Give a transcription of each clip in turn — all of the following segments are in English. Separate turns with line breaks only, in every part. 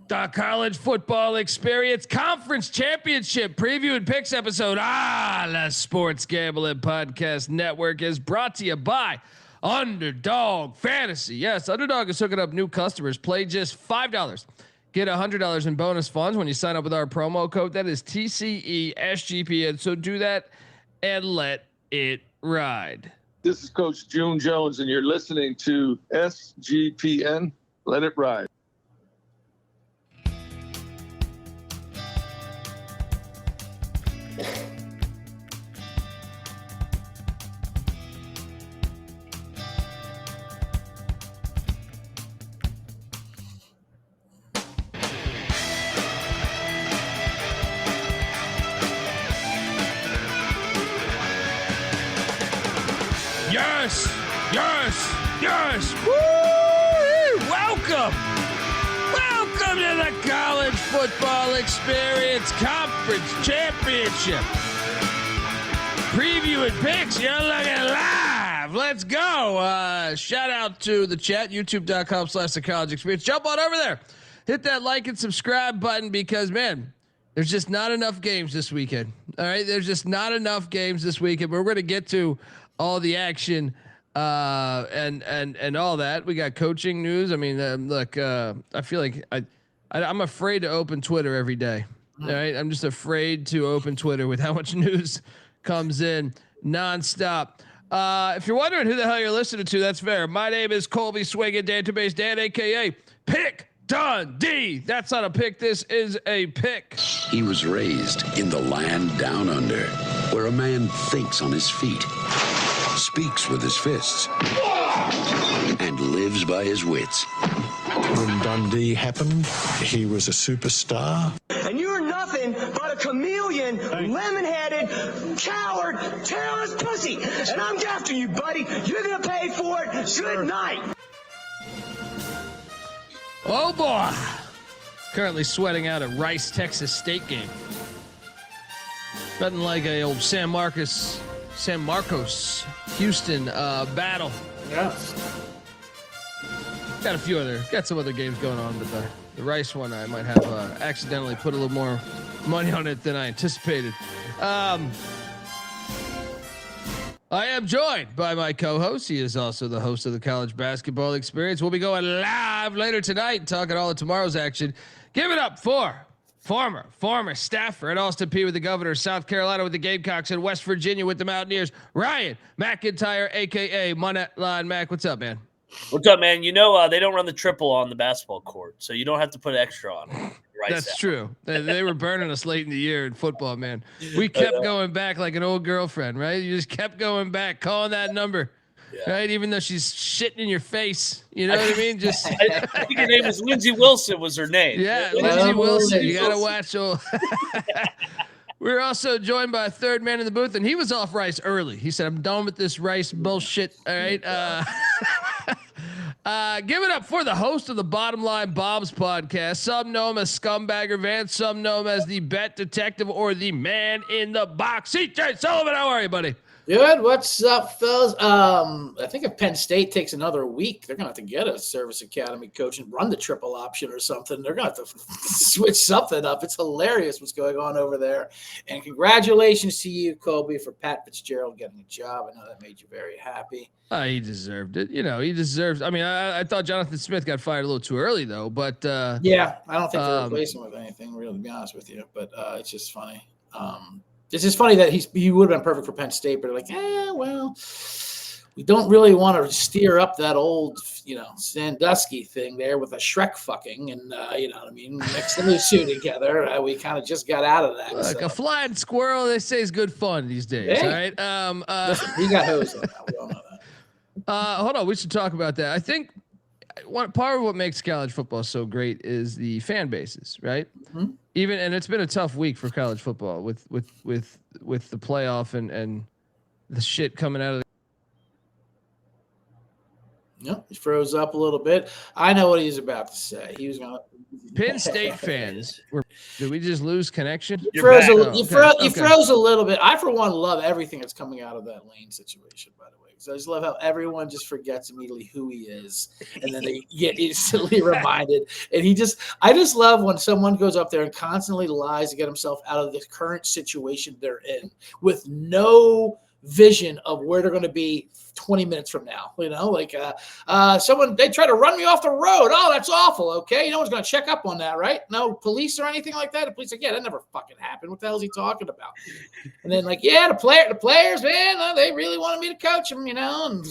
The college football experience conference championship preview and picks episode. The Sports Gambling Podcast Network is brought to you by Underdog Fantasy. Yes, Underdog is hooking up new customers. Play just $5. Get $100 in bonus funds when you sign up with our promo code. That is TCESGPN. So do that and let it ride.
This is Coach June Jones, and you're listening to SGPN. Let it ride.
Yes. Woo! Welcome to the college football experience conference championship preview and picks. You're looking live. Let's go. Shout out to the chat, youtube.com/the college experience. Jump on over there. Hit that like and subscribe button because, man, there's just not enough games this weekend. All right. There's just not enough games this weekend. We're going to get to all the action and all that. We got coaching news. I mean, look, I feel like I'm afraid to open Twitter every day. All right. I'm just afraid to open Twitter with how much news comes in nonstop. If you're wondering who the hell you're listening to, that's fair. My name is Colby Swinging Database Dan, AKA Pick Dundee. That's not a pick. This is a pick.
He was raised in the land down under, where a man thinks on his feet, speaks with his fists, and lives by his wits.
When Dundee happened, he was a superstar.
And you're nothing but a chameleon, lemon-headed, coward, terrorist pussy. And I'm after you, buddy. You're going to pay for it. Good night.
Oh, boy. Currently sweating out a Rice, Texas State game. Nothing like a old San Marcos, Houston battle.
Yeah.
Got some other games going on, but the Rice one I might have accidentally put a little more money on it than I anticipated. I am joined by my co-host. He is also the host of the College Basketball Experience. We'll be going live later tonight, talking all of tomorrow's action. Give it up for former staffer at Austin Peay with the Governor, South Carolina with the Gamecocks, and West Virginia with the Mountaineers, Ryan McIntyre, aka Monetline Mac. What's up, man?
What's up, man? You know they don't run the triple on the basketball court, so you don't have to put extra on. Right.
That's true. They were burning us late in the year in football, man. We kept going back like an old girlfriend, right? You just kept going back, calling that number, right? Even though she's shitting in your face, you know what I mean? Just
I think her name was Lindsey Wilson. Was her name?
Yeah, Lindsey Wilson. You gotta watch. We're also joined by a third man in the booth, and he was off Rice early. He said, "I'm done with this Rice bullshit." All right. Give it up for the host of the Bottom Line Bob's podcast. Some know him as Scumbagger Vance. Some know him as the Bet Detective or the Man in the Box. CJ Sullivan, how are you, buddy?
Good. What's up, fellas? I think if Penn State takes another week, they're going to have to get a service academy coach and run the triple option or something. They're going to have to switch something up. It's hilarious what's going on over there. And congratulations to you, Colby, for Pat Fitzgerald getting a job. I know that made you very happy.
He deserved it. You know, he deserves. I mean, I thought Jonathan Smith got fired a little too early, though. But
yeah, I don't think they're replacing him with anything, really, to be honest with you. But it's just funny. It's just funny that he would have been perfect for Penn State, but they're like, well, we don't really want to steer up that old, Sandusky thing there with a Shrek fucking, and you know what I mean, mix the two together. We kind of just got out of that.
Like a flying squirrel, they say is good fun these days, right?
Listen, he got hosed on that. We all know that.
Hold on, we should talk about that. I think part of what makes college football so great is the fan bases, right? Mm-hmm. And it's been a tough week for college football with the playoff and the shit coming out of.
Yep, he froze up a little bit. I know what he's about to say. He was going to.
Penn State fans, did we just lose connection?
You froze a little bit. I, for one, love everything that's coming out of that Lane situation, by the way. So I just love how everyone just forgets immediately who he is, and then they get instantly reminded. And I just love when someone goes up there and constantly lies to get himself out of the current situation they're in with no vision of where they're going to be 20 minutes from now. They try to run me off the road. Oh, that's awful. Okay. No one's going to check up on that, right? No police or anything like that. The police like, yeah, that never fucking happened. What the hell is he talking about? And then the players, man, they really wanted me to coach them, and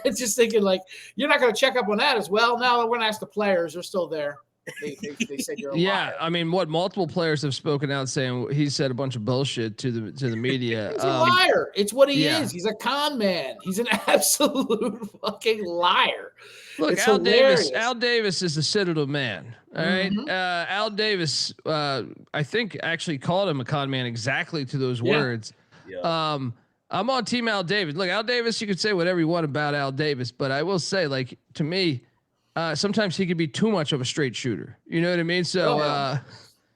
it's just thinking you're not going to check up on that as well. No, we're going to ask the players. They're still there. They said you're a liar.
I mean, multiple players have spoken out saying he said a bunch of bullshit to the media.
He's a liar. It's what he is. He's a con man. He's an absolute fucking liar.
Look,
it's
Al
hilarious.
Davis. Al Davis is a Citadel man. All right. Al Davis, I think, actually called him a con man exactly to those words. Yeah. I'm on team Al Davis. Look, Al Davis, you could say whatever you want about Al Davis, but I will say, to me, sometimes he could be too much of a straight shooter. You know what I mean? So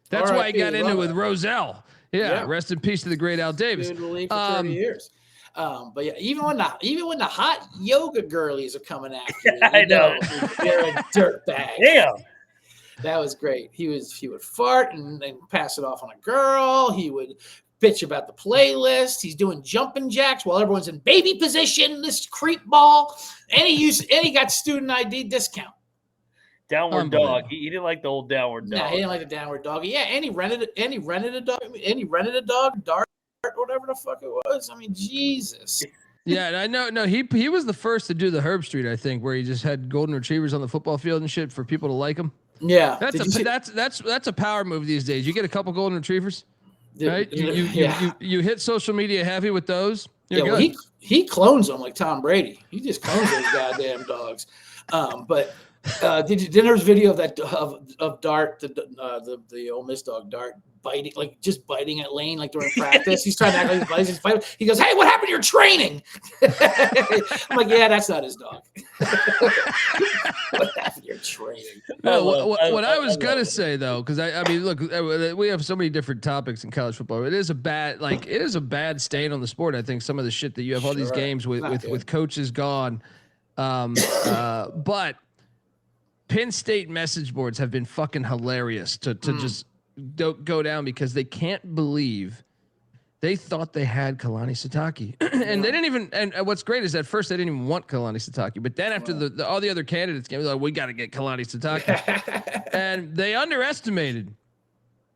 that's why he got into it with Roselle. Yeah. Rest in peace to the great Al Davis.
Been in the league for 30 years. But yeah, even when the hot yoga girlies are coming after you,
I know
they're a dirtbag.
Damn.
That was great. He would fart and pass it off on a girl. He would bitch about the playlist. He's doing jumping jacks while everyone's in baby position. This creep ball, and he got student ID discount.
Downward dog. He didn't like the old downward dog.
No, he didn't like the downward dog. Yeah, and he rented a dog, Dart, whatever the fuck it was. I mean, Jesus.
Yeah, and I know. No, he was the first to do the Herb Street, I think, where he just had golden retrievers on the football field and shit for people to like him.
Yeah,
that's a power move these days. You get a couple golden retrievers. Right, you hit social media heavy with those.
Well, he clones them like Tom Brady. He just clones those goddamn dogs. But then there's video of that of Dart, the Ole Miss dog Dart biting at Lane during practice. He's trying to act like he's fighting. He goes, "Hey, what happened to your training?" I'm like, "Yeah, that's not his dog." What happened to your training?
No, what I was gonna say though, because I mean, look, we have so many different topics in college football. It is a bad stain on the sport. I think some of the shit that you have all these games with coaches gone, but Penn State message boards have been fucking hilarious to just go down because they can't believe they thought they had Kalani Sitake and they didn't even. And what's great is at first they didn't even want Kalani Sitake, but then after all the other candidates came, like, we got to get Kalani Sitake, and they underestimated.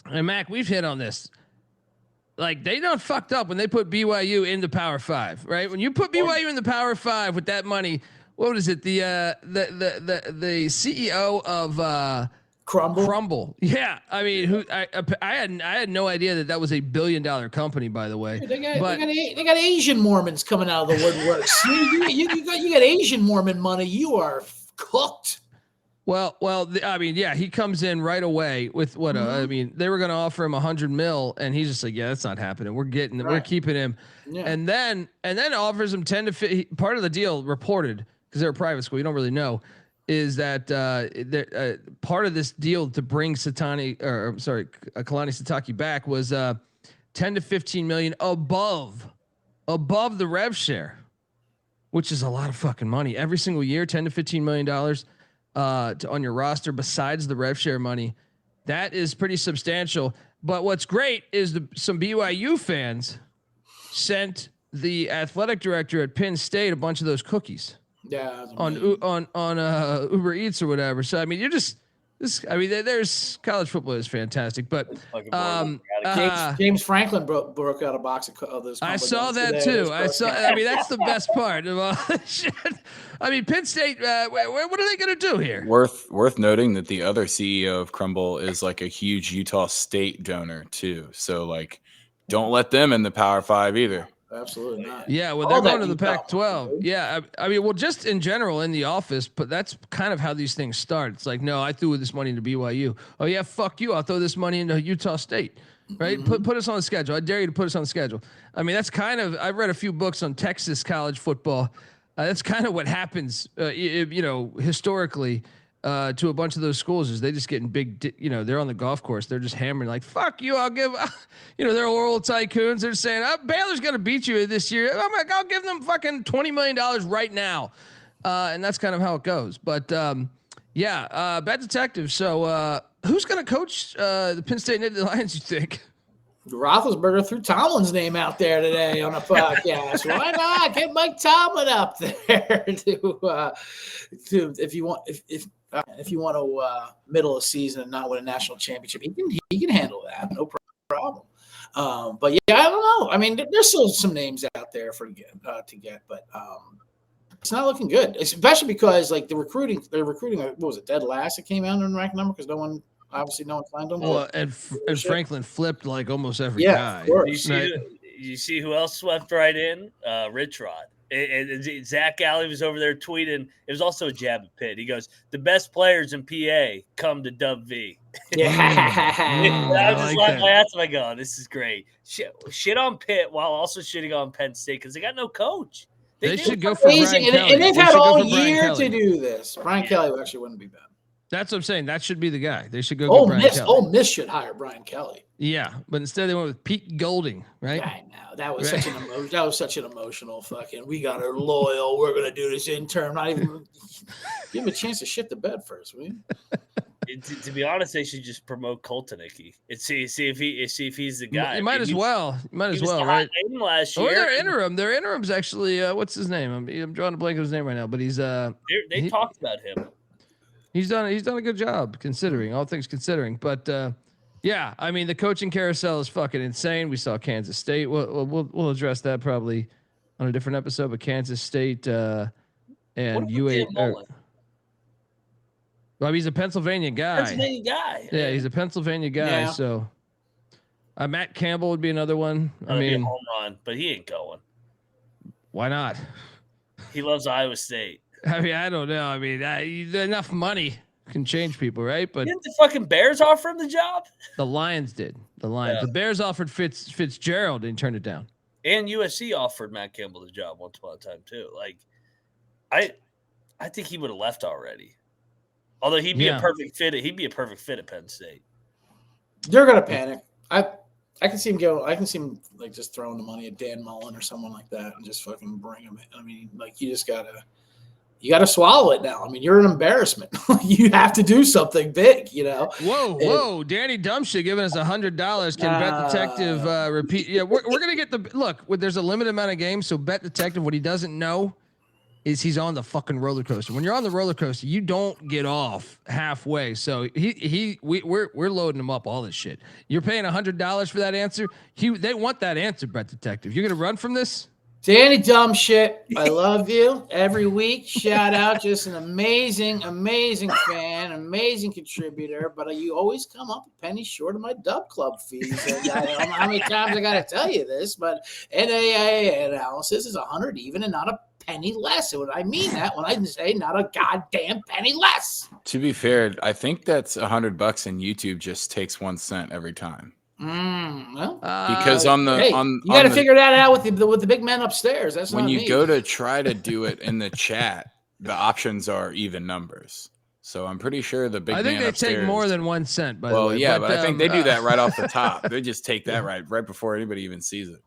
And Mac, we've hit on this. Like, they done fucked up when they put BYU in the Power 5, right? When you put BYU in the Power 5 with that money. What was it? The CEO of Crumble. Yeah, I mean, I had no idea that was $1 billion company, by the way.
They got Asian Mormons coming out of the woodworks. you got Asian Mormon money. You are cooked.
Well, I mean, yeah, he comes in right away with what? I mean, they were going to offer him $100 million, and he's just like, yeah, that's not happening. We're keeping him, and then offers him 10 to 15. Part of the deal reported, because they're a private school, you don't really know, is that part of this deal to bring Kalani Sitake back was 10 to 15 million above the rev share, which is a lot of fucking money every single year. $10 to $15 million on your roster besides the rev share money. That is pretty substantial. But what's great is some BYU fans sent the athletic director at Penn State a bunch of those cookies.
Yeah,
on Uber Eats or whatever. So I mean, there's college football is fantastic, but
James Franklin broke out a box of those.
I saw that too. I mean, that's the best part of all this shit. I mean, Penn State. What are they going to do here?
Worth noting that the other CEO of Crumble is like a huge Utah State donor too. So like, don't let them in the Power 5 either.
Absolutely not.
Yeah, well, they're going to the Pac-12. Yeah, I mean, well, just in general in the office, but that's kind of how these things start. It's like, no, I threw this money into BYU. Oh yeah, fuck you. I'll throw this money into Utah State. Right? Put us on the schedule. I dare you to put us on the schedule. I mean, that's kind of. I've read a few books on Texas college football. That's kind of what happens. Historically, to a bunch of those schools is they just getting big, they're on the golf course. They're just hammering like, fuck you. I'll give, they're old tycoons. They're saying, Baylor's going to beat you this year. I'm like, I'll give them fucking $20 million right now. And that's kind of how it goes. But bad detective. So who's going to coach the Penn State Nittany Lions, you think?
Roethlisberger threw Tomlin's name out there today on a podcast. Why not get Mike Tomlin up there to if you want to middle of season and not win a national championship, he can handle that, no problem. But yeah, I don't know. I mean, there's still some names out there to get, but it's not looking good, especially because like they're recruiting. What was it, dead last? It came out in the ranked number because no one signed them.
Well, and Franklin flipped like almost every guy.
Of course.
You see who else swept right in? Rich Rod. And Zach Alley was over there tweeting. It was also a jab at Pitt. He goes, "The best players in PA come to Dub V."
Yeah.
I was just laughing my ass off. I go, "This is great." Shit on Pitt while also shitting on Penn State because they got no coach.
They should go for Brian Kelly.
And they've had all year to do this. Brian Kelly actually wouldn't be bad.
That's what I'm saying. That should be the guy. They should go. Brian Kelly.
Ole Miss should hire Brian Kelly.
Yeah, but instead they went with Pete Golding, right?
I know that was such an emotional fucking. We got her loyal. We're gonna do this interim. Not even give him a chance to shit the bed first, will you?
To be honest, they should just promote Coltonicki and see if he's the guy.
You might as well. Right?
Last year.
Or their interim. Their interim's actually what's his name? I'm drawing a blank on his name right now, but he's
they talked about him.
He's done a good job considering all things considering. But yeah, I mean the coaching carousel is fucking insane. We saw Kansas State. We'll address that probably on a different episode. But Kansas State and UA. Well, he's a Pennsylvania guy. Yeah, he's a Pennsylvania guy. Yeah. So Matt Campbell would be another one. I mean,
home run, but he ain't going.
Why not?
He loves Iowa State.
I mean, I don't know. I mean, enough money can change people, right? But
didn't the fucking Bears offer him the job?
The Lions did. The Bears offered Fitzgerald and he turned it down.
And USC offered Matt Campbell the job once upon a time too. Like, I think he would have left already. Although he'd be a perfect fit. He'd be a perfect fit at Penn State.
They're gonna panic. I can see him go. I can see him like just throwing the money at Dan Mullen or someone like that and just fucking bring him in. I mean, like you gotta swallow it now. I mean, you're an embarrassment. You have to do something big,
Whoa! Danny Dumpshit giving us $100. Can Bet Detective repeat? Yeah, we're gonna get the look. There's a limited amount of games, so Bet Detective. What he doesn't know is he's on the fucking roller coaster. When you're on the roller coaster, you don't get off halfway. So we're loading him up all this shit. You're paying $100 for that answer. They want that answer, Bet Detective. You're gonna run from this?
Danny Dumb Shit, I love you every week. Shout out, just an amazing fan, amazing contributor. But you always come up a penny short of my Dub Club fees. And I don't know how many times I got to tell you this, but NAIA analysis is 100 even and not a penny less. And I mean that when I say not a goddamn penny less.
To be fair, I think that's $100 and YouTube just takes 1 cent every time. Because you
got to figure that out with the big men upstairs. That's
when you go to try to do it in the chat, the options are even numbers. So I'm pretty sure the big. I
think
they
take more than 1 cent. By the way,
yeah, but I think they do that right off the top. They just take that right before anybody even sees it.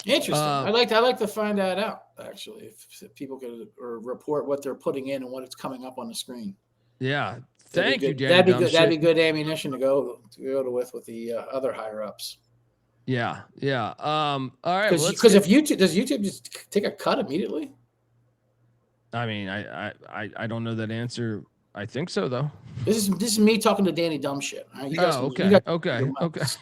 Interesting. I'd like to find that out actually. If people could report what they're putting in and what it's coming up on the screen.
Yeah. Thank you, Danny.
That'd be good ammunition to go with the other higher ups.
Yeah. All right.
Because if YouTube just take a cut immediately?
I mean, I don't know that answer. I think so though.
This is me talking to Danny Dumb Shit. Right?
Okay.
Look at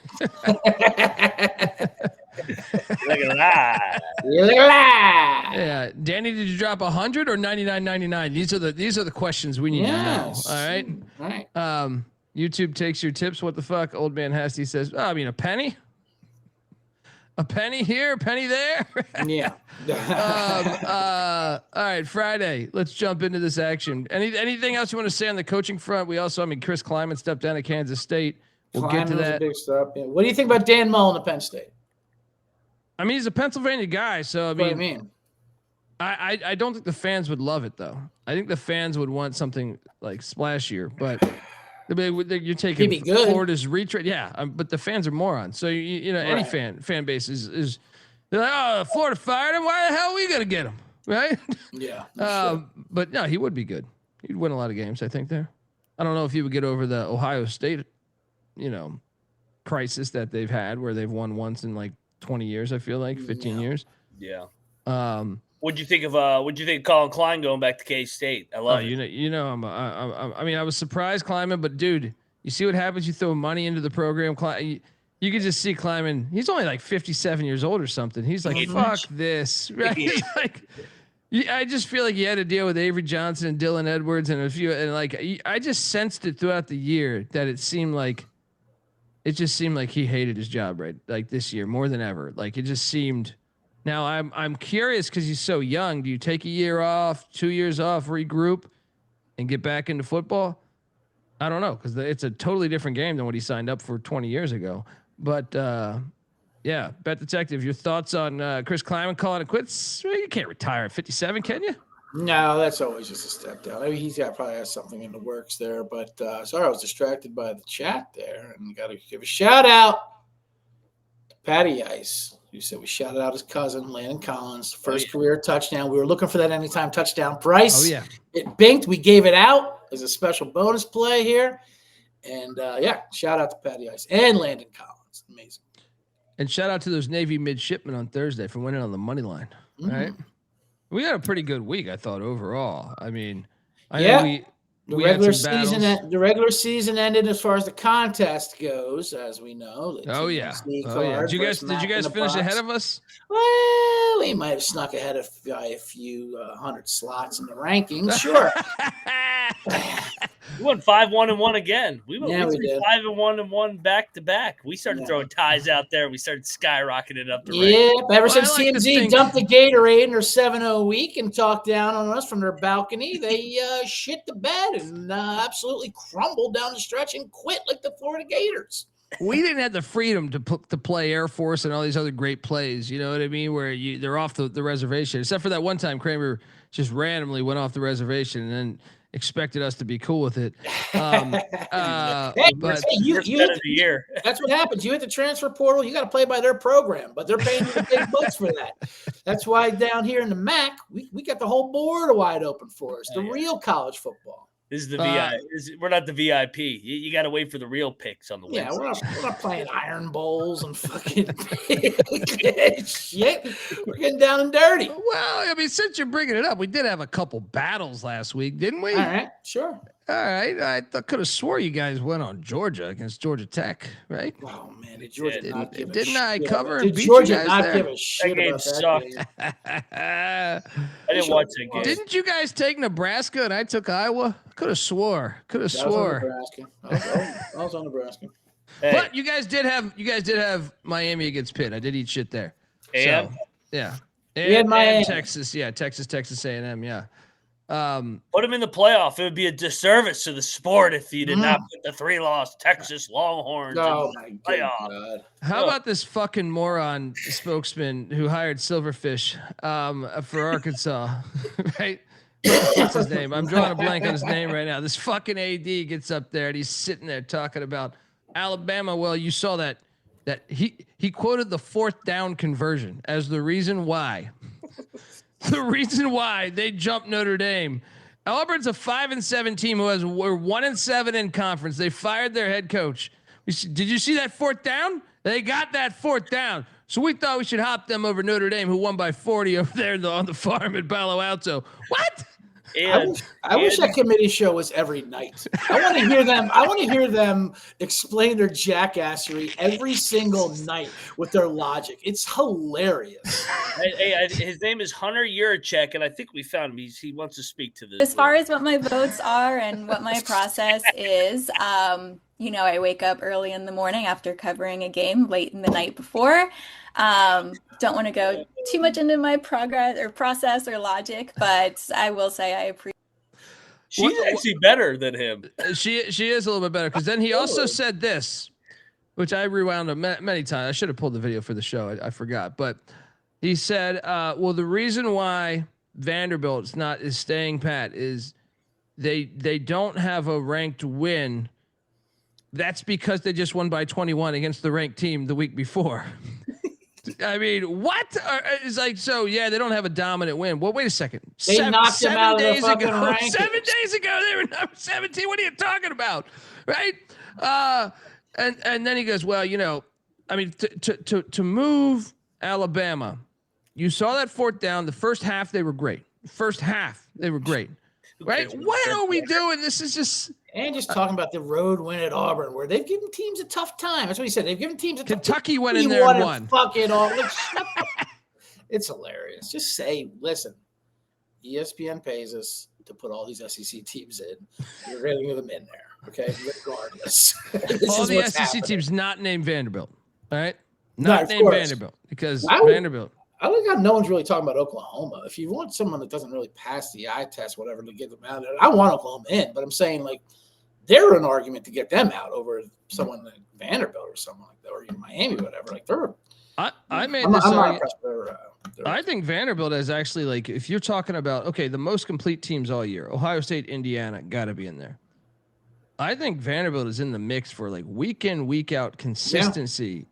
that.
Yeah, Danny, did you drop 100 or 99.99? These are the questions we need to know. All right. YouTube takes your tips. What the fuck? Old man Hasty says, I mean, a penny. A penny here, a penny there.
Yeah.
All right, Friday. Let's jump into this action. Anything else you want to say on the coaching front? Chris Kleiman stepped down at Kansas State. We'll get to that.
Big stuff. Yeah. What do you think about Dan Mullen at Penn State?
I mean, he's a Pennsylvania guy, so I mean.
What do you mean?
I don't think the fans would love it though. I think the fans would want something like splashier, but you're taking Florida's retread. Yeah. But the fans are morons. So you know, any fan base is they're like, oh, Florida fired him. Why the hell are we going to get him? Right.
Yeah.
But no, he would be good. He'd win a lot of games, I think there. I don't know if he would get over the Ohio State, you know, crisis that they've had where they've won once in like 20 years. I feel like 15 years.
Yeah.
What'd
you think of Colin Klein going back to K-State? I love it.
I mean, I was surprised Kleiman, but dude, you see what happens? You throw money into the program. You could just see Kleiman. He's only like 57 years old or something. He's like, fuck this. Right? He's like, I just feel like he had to deal with Avery Johnson and Dylan Edwards and a few, and like, I just sensed it throughout the year that it just seemed like he hated his job, right? Like this year more than ever. Like it just seemed. Now I'm curious because he's so young. Do you take a year off, 2 years off, regroup, and get back into football? I don't know because it's a totally different game than what he signed up for 20 years ago. But yeah, Bet Detective, your thoughts on Chris Kleiman calling it quits? Well, you can't retire at 57, can you?
No, that's always just a step down. I mean, he's probably has something in the works there. But sorry, I was distracted by the chat there, and got to give a shout out to Patty Ice. You said we shouted out his cousin, Landon Collins, first career touchdown. We were looking for that anytime touchdown price.
Oh, yeah.
It binked. We gave it out as a special bonus play here. And, shout out to Patty Ice and Landon Collins. Amazing.
And shout out to those Navy midshipmen on Thursday for winning on the money line. Right? We had a pretty good week, I thought, overall. I mean, The regular season ended as far as the contest goes, as we know. Did you guys finish ahead of us?
Well, we might have snuck ahead by a few hundred slots in the rankings. Sure.
We went 5-1-1 again. We did 5-1-1 back to back. We started throwing ties out there. We started skyrocketing up the rank.
Ever since TMZ dumped the Gatorade in their 7-0 week and talked down on us from their balcony, they shit the bed and absolutely crumbled down the stretch and quit like the Florida Gators.
We didn't have the freedom to play Air Force and all these other great plays. You know what I mean? Where they're off the reservation, except for that one time Kramer just randomly went off the reservation and then expected us to be cool with it.
That's what happens. You hit the transfer portal, you got to play by their program, but they're paying you the big bucks for that. That's why down here in the MAC, we got the whole board wide open for us. Real college football.
This is the we're not the VIP. You got to wait for the real picks on the
Wednesday. We're not playing iron bowls and fucking shit. We're getting down and dirty.
Well, I mean, since you're bringing it up, we did have a couple battles last week, didn't we?
All right, sure.
All right, I could have swore you guys went on Georgia against Georgia Tech, right?
Oh man, did Georgia
didn't I cover and beat
Georgia
you guys
not
there?
give a shit about that game?
I didn't watch that game.
Didn't you guys take Nebraska and I took Iowa? Could have swore.
I was on Nebraska.
Hey. But you guys did have Miami against Pitt. I did eat shit there.
And
so, yeah.
And
Texas, Texas A&M, yeah.
Put them in the playoff. It would be a disservice to the sport if you did not put the 3-loss Texas Longhorns in the playoff.
God.
How about this fucking moron spokesman who hired Silverfish for Arkansas, right? What's his name? I'm drawing a blank on his name right now. This fucking AD gets up there and he's sitting there talking about Alabama. Well, you saw that he quoted the 4th down conversion as the reason why. The reason why they jumped Notre Dame. Auburn's a 5-7 team we're 1-7 in conference. They fired their head coach. Did you see that 4th down? They got that 4th down. So we thought we should hop them over Notre Dame, who won by 40 over there on the farm in Palo Alto. What?
I wish that committee show was every night. I want to hear them explain their jackassery every single night with their logic. It's hilarious.
His name is Hunter Yurachek, and I think we found him. He wants to speak to this.
As far as what my votes are and what my process is, I wake up early in the morning after covering a game late in the night before. Don't want to go too much into my process or logic, but I will say I appreciate.
She's actually better than him.
She is a little bit better because then he also said this, which I rewound many times. I should have pulled the video for the show. I forgot, but he said, "Well, the reason why Vanderbilt is staying pat is they don't have a ranked win. That's because they just won by 21 against the ranked team the week before. I mean, what? It's like, so yeah, they don't have a dominant win. Well, wait a second.
They knocked them out of the fucking rankings.
7 days ago, they were number 17. What are you talking about? Right? And then he goes, well, you know, I mean, to move Alabama, you saw that fourth down. The first half, they were great. Right? What are we doing? This is just.
And just talking about the road win at Auburn, where they've given teams a tough time. That's what he said. They've given teams a tough time.
Kentucky went in there and won.
Fucking all. It's hilarious. Just say, listen, ESPN pays us to put all these SEC teams in. You're getting them in there, okay? Regardless.
All the SEC teams not named Vanderbilt, all right? Not named Vanderbilt because Vanderbilt.
I like how no one's really talking about Oklahoma. If you want someone that doesn't really pass the eye test, whatever, to get them out there, I want Oklahoma in, but I'm saying, like, they're an argument to get them out over someone like Vanderbilt or someone like that, or even Miami, whatever. Like, they're.
I think Vanderbilt is actually, like, if you're talking about, okay, the most complete teams all year, Ohio State, Indiana, got to be in there. I think Vanderbilt is in the mix for, like, week in, week out consistency.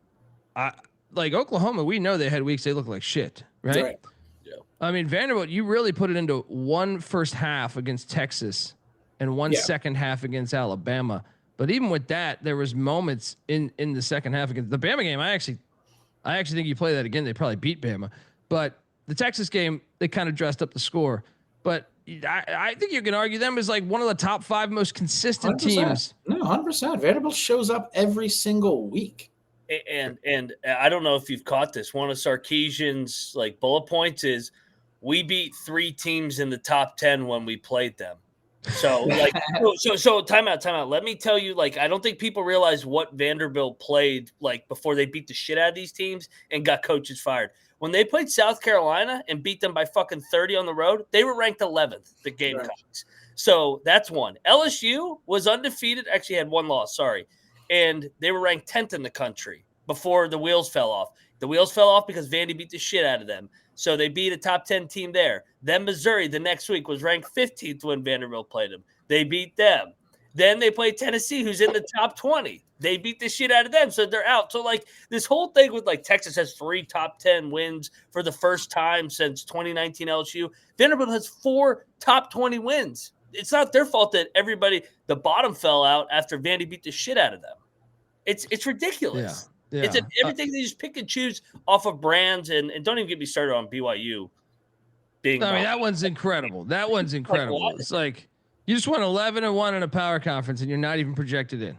Yeah. Like Oklahoma, we know they had weeks they look like shit, right?
Yeah.
I mean, Vanderbilt, you really put it into one first half against Texas and one second half against Alabama. But even with that, there was moments in the second half against the Bama game. I actually think you play that again, they probably beat Bama. But the Texas game, they kind of dressed up the score. But I think you can argue them as like one of the top 5 most consistent
100%.
teams.
No, 100%. Vanderbilt shows up every single week.
And I don't know if you've caught this. One of Sarkisian's like bullet points is we beat 3 teams in the top 10 when we played them. So like so time out. Let me tell you, like, I don't think people realize what Vanderbilt played like before they beat the shit out of these teams and got coaches fired. When they played South Carolina and beat them by fucking 30 on the road, they were ranked 11th, the Gamecocks. Right. So that's one. LSU was undefeated, actually had 1 loss, sorry. And they were ranked 10th in the country before the wheels fell off. The wheels fell off because Vandy beat the shit out of them. So they beat a top 10 team there. Then Missouri the next week was ranked 15th when Vanderbilt played them. They beat them. Then they played Tennessee, who's in the top 20. They beat the shit out of them, so they're out. So, like, this whole thing with, like, Texas has 3 top 10 wins for the first time since 2019 LSU. Vanderbilt has 4 top 20 wins. It's not their fault that the bottom fell out after Vandy beat the shit out of them. It's ridiculous.
Yeah.
It's everything they just pick and choose off of brands, and don't even get me started on BYU being.
I mean, that one's incredible. Like, it's like you just won 11-1 in a power conference, and you're not even projected in.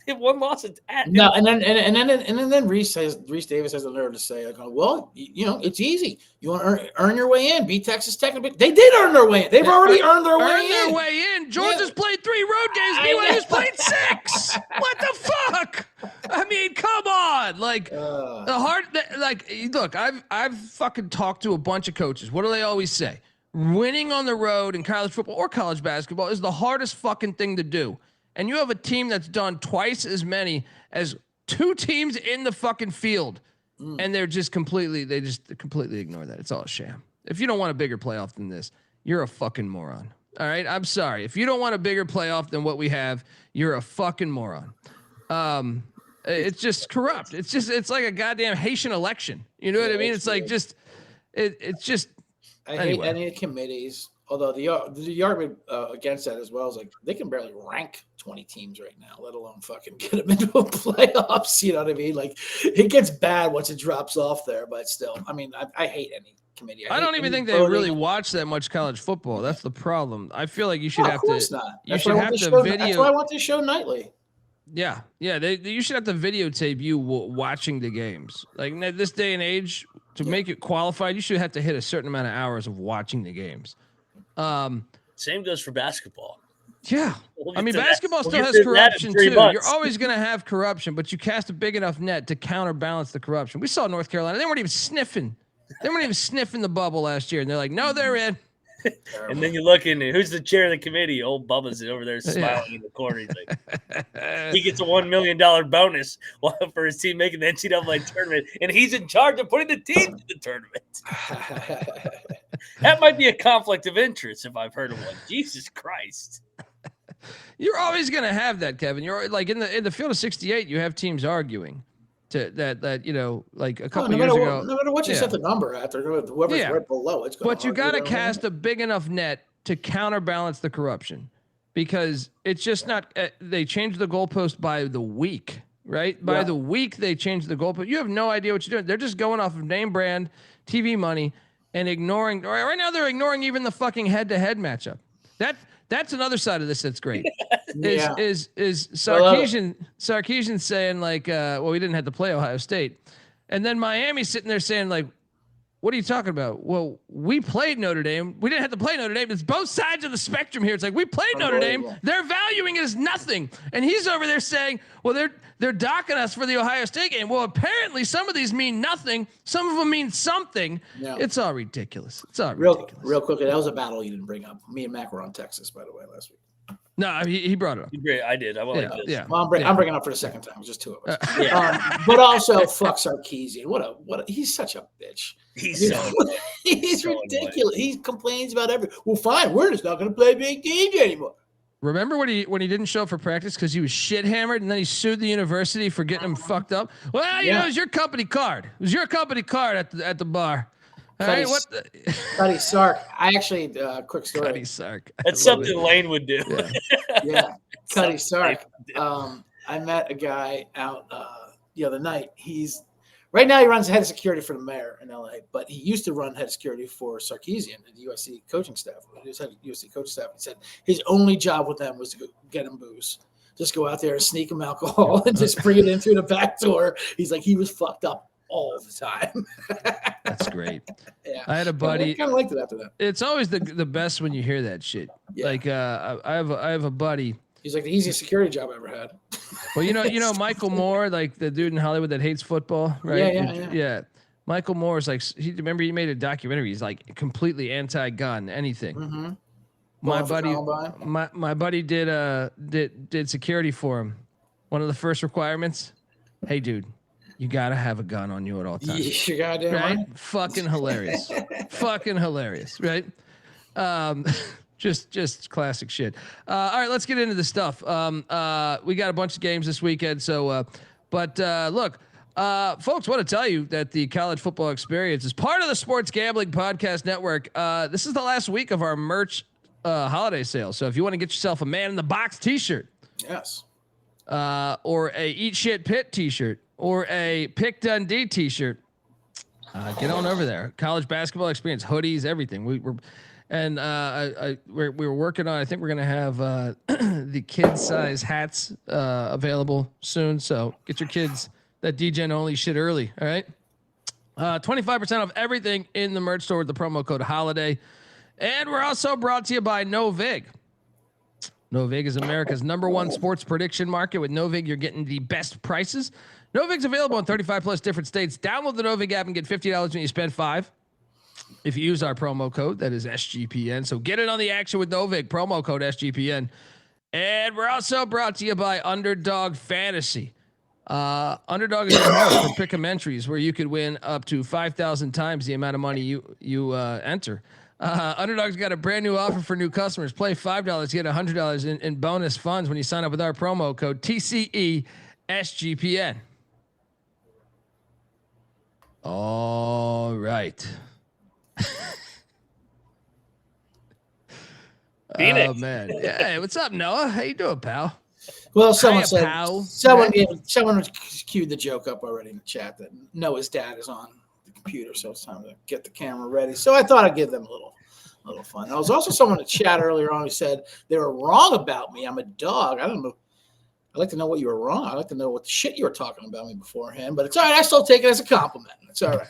They have 1 loss at
no, and then Reese Davis has the nerve to say, like, well, you know, it's easy. You want to earn your way in, beat Texas Tech. They did earn their way in. They've already earned their way in.
Georgia's played 3 road games. BYU's played 6. What the fuck? I mean, come on. Like look, I've fucking talked to a bunch of coaches. What do they always say? Winning on the road in college football or college basketball is the hardest fucking thing to do. And you have a team that's done twice as many as 2 teams in the fucking field. And they just completely ignore that. It's all a sham. If you don't want a bigger playoff than this, you're a fucking moron. All right. I'm sorry. If you don't want a bigger playoff than what we have, you're a fucking moron. It's just corrupt. It's like a goddamn Haitian election. You know what I mean? It's like
I hate any committees. Although the argument against that as well is like they can barely rank 20 teams right now, let alone fucking get them into a playoffs. You know what I mean? Like it gets bad once it drops off there, but still, I mean, I hate any committee.
I don't even think they really watch that much college football. That's the problem. I feel like you should have to.
Not.
You should have to video.
That's why I want this show nightly.
Yeah. You should have to videotape you watching the games. Like in this day and age, to make it qualified, you should have to hit a certain amount of hours of watching the games.
Same goes for basketball.
Yeah. I mean, basketball still has corruption too. You're always going to have corruption, but you cast a big enough net to counterbalance the corruption. We saw North Carolina. They weren't even sniffing. The bubble last year. And they're like, no, they're in.
And then you look in, who's the chair of the committee? Old Bubba's over there smiling in the corner. He's like, he gets a $1 million bonus for his team making the NCAA tournament, and he's in charge of putting the team to the tournament. That might be a conflict of interest if I've heard of one. Jesus Christ.
You're always going to have that, Kevin. You're like in the field of 68, you have teams arguing to that like a couple years ago.
No matter what you set the number at, or whoever's right below, it's going to.
But you got to cast a big enough net to counterbalance the corruption, because it's just not. They change the goalpost by the week, right? By the week they change the goalpost. You have no idea what you're doing. They're just going off of name brand TV money and ignoring. Right now, they're ignoring even the fucking head-to-head matchup. That's another side of this that's great. Is Sarkisian saying like, well, we didn't have to play Ohio State, and then Miami's sitting there saying like, what are you talking about? Well, we played Notre Dame. We didn't have to play Notre Dame. It's both sides of the spectrum here. It's like we played Notre Dame. They're valuing it as nothing, and he's over there saying, well, they're docking us for the Ohio State game. Well, apparently some of these mean nothing. Some of them mean something. Yeah. It's all ridiculous. It's all ridiculous.
Real quickly, that was a battle you didn't bring up. Me and Mac were on Texas, by the way, last week.
No, he brought it up.
I did. I went like this.
Yeah. Well, I'm bringing it up for the second time. It's just two of us. But also, fuck Sarkisian. What a he's such a bitch. He's ridiculous. Annoying. He complains about everything. Well, fine. We're just not going to play big games anymore.
Remember when he didn't show up for practice because he was shit hammered, and then he sued the university for getting him fucked up? Well, you know, it was your company card. It was your company card at the bar. All right, what the
Cuddy Sark. I actually quick story.
Cuddy Sark.
That's something Lane would do.
Yeah. Cuddy Sark. I met a guy out the other night. Right now he runs head of security for the mayor in LA, but he used to run head of security for Sarkisian at the USC coaching staff. He was head of USC coaching staff. He said his only job with them was to go get him booze. Just go out there and sneak him alcohol and just bring it in through the back door. He's like, he was fucked up all the time.
That's great.
Yeah.
I had a buddy.
I kind of liked it after that.
It's always the best when you hear that shit. Yeah. Like I have a buddy.
He's like the easiest security job I ever had.
Well, you know Michael Moore, like the dude in Hollywood that hates football, right? Yeah. Michael Moore is like, remember he made a documentary. He's like completely anti-gun, anything. Mm-hmm. My buddy did security for him. One of the first requirements, hey dude, you gotta have a gun on you at all times.
You goddamn
right?
right.
Fucking hilarious. Fucking hilarious, right? Just classic shit. All right, let's get into the stuff. We got a bunch of games this weekend, so look, folks, want to tell you that the college football experience is part of the Sports Gambling Podcast Network. This is the last week of our merch holiday sale. So if you want to get yourself a Man in the Box t-shirt,
yes,
or a Eat Shit Pit t-shirt, or a Pick Dundee t-shirt, get on over there. College basketball experience, hoodies, everything. We're working on. I think we're gonna have the kid size hats available soon. So get your kids that DGen only shit early. All right. 25% off everything in the merch store with the promo code HOLIDAY. And we're also brought to you by Novig. Novig is America's #1 sports prediction market. With Novig, you're getting the best prices. Novig's available in 35 plus different states. Download the Novig app and get $50 when you spend $5. If you use our promo code, that is SGPN. So get in on the action with Novig, promo code SGPN. And we're also brought to you by Underdog Fantasy. Underdog is for pick'em entries where you could win up to 5,000 times the amount of money you enter. Underdog's got a brand new offer for new customers. Play $5, get $100 in bonus funds when you sign up with our promo code TCE SGPN. All right. Oh man, yeah. What's up, Noah? How you doing, pal?
Well, someone queued the joke up already in the chat that Noah's dad is on the computer, so it's time to get the camera ready. So I thought I'd give them a little fun. There was also someone in the chat earlier on who said they were wrong about me. I'm a dog. I don't know. I'd like to know what you were wrong. I'd like to know what the shit you were talking about me beforehand, but it's all right. I still take it as a compliment. It's all right.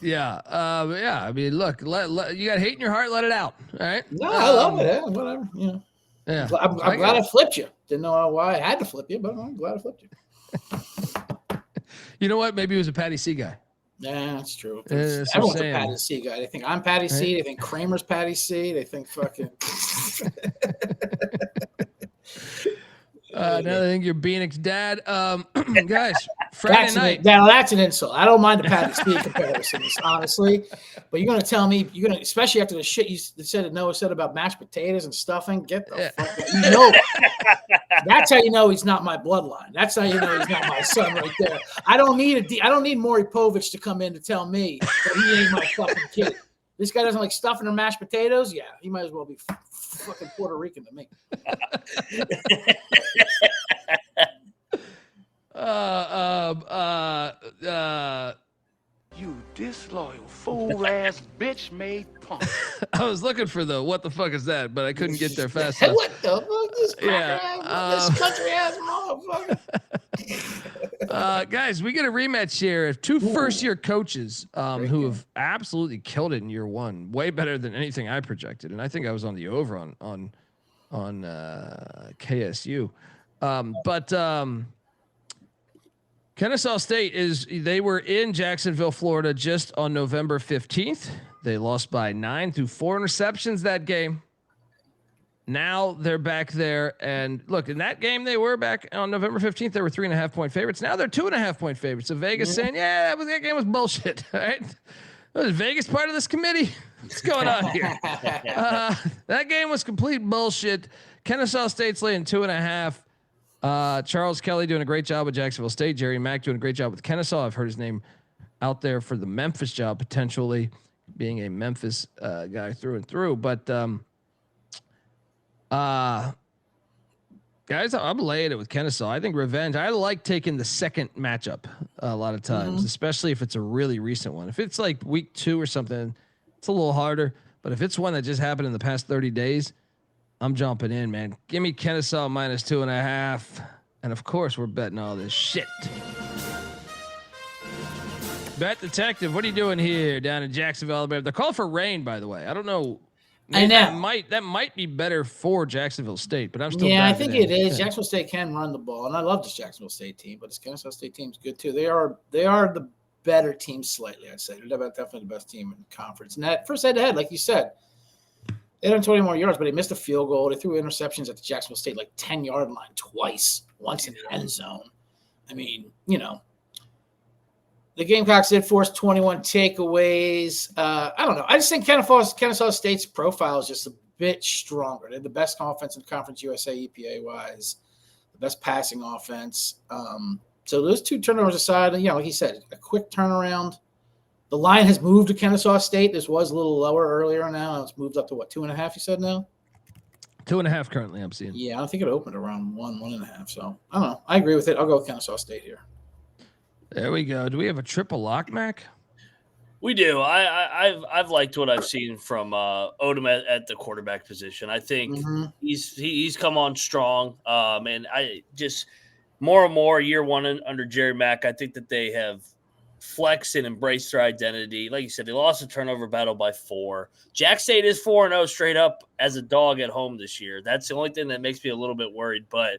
Yeah. I mean, look, you got hate in your heart, let it out. All right.
No, I love it. Whatever. You know.
Yeah.
I'm glad I flipped you. Didn't know why I had to flip you, but I'm glad I flipped you.
You know what? Maybe he was a Patty C guy.
Yeah, that's true. Everyone's a Patty C guy. They think I'm Patty C. They think Kramer's Patty C. They think fucking.
Now they think you're Beanick's dad. Guys, Friday night.
That's an insult. I don't mind the Patrick Steve comparisons, honestly. But you're going to tell me, especially after the shit you said that Noah said about mashed potatoes and stuffing, get the fuck out. That's how you know he's not my bloodline. That's how you know he's not my son right there. I don't need Maury Povich to come in to tell me that he ain't my fucking kid. This guy doesn't like stuffing or mashed potatoes? Yeah, he might as well be fucking Puerto Rican to me.
You disloyal fool-ass bitch-made punk.
I was looking for the what the fuck is that, but I couldn't get there fast enough.
What the fuck? This this country-ass motherfucker.
Guys, we get a rematch here of two first-year coaches who have absolutely killed it in year one, way better than anything I projected, and I think I was on the over on KSU, but. Kennesaw State they were in Jacksonville, Florida just on November 15th. They lost by 9 through 4 interceptions that game. Now they're back there. And look, in that game, they were back on November 15th. They were 3.5-point favorites. Now they're 2.5-point favorites. So Vegas saying, that game was bullshit. All right. Was Vegas part of this committee? What's going on here? That game was complete bullshit. Kennesaw State's laying 2.5. Charles Kelly doing a great job with Jacksonville State. Jerry Mack doing a great job with Kennesaw. I've heard his name out there for the Memphis job, potentially being a Memphis guy through and through. But guys, I'm laying it with Kennesaw. I think revenge. I like taking the second matchup a lot of times, especially if it's a really recent one. If it's like week 2 or something, it's a little harder. But if it's one that just happened in the past 30 days, I'm jumping in, man. Give me Kennesaw minus 2.5. And of course, we're betting all this shit. Bet Detective, what are you doing here down in Jacksonville, Alabama? They're calling for rain, by the way. I don't know.
I know.
That might be better for Jacksonville State, but I'm still.
Yeah, I think it is. Jacksonville State can run the ball, and I love this Jacksonville State team, but this Kennesaw State team's good too. They are the better team slightly, I'd say. They're definitely the best team in the conference. And that first head-to-head, like you said, they had 20 more yards, but they missed a field goal. They threw interceptions at the Jacksonville State 10-yard line twice, once in the end zone. I mean, the Gamecocks did force 21 takeaways. I don't know. I just think Kennesaw State's profile is just a bit stronger. They're the best offense in Conference USA EPA-wise, the best passing offense. So those two turnovers aside, like he said, a quick turnaround. The line has moved to Kennesaw State. This was a little lower earlier now. It's moved up to 2.5, you said now?
2.5 currently, I'm seeing.
Yeah, I think it opened around 1.5. So I don't know. I agree with it. I'll go with Kennesaw State here.
There we go. Do we have a triple lock, Mac?
We do. I've liked what I've seen from Odom at the quarterback position. I think he's come on strong. And I just more and more year one under Jerry Mack, I think that they have flexed and embraced their identity. Like you said, they lost a turnover battle by 4. Jack State is 4-0 straight up as a dog at home this year. That's the only thing that makes me a little bit worried. But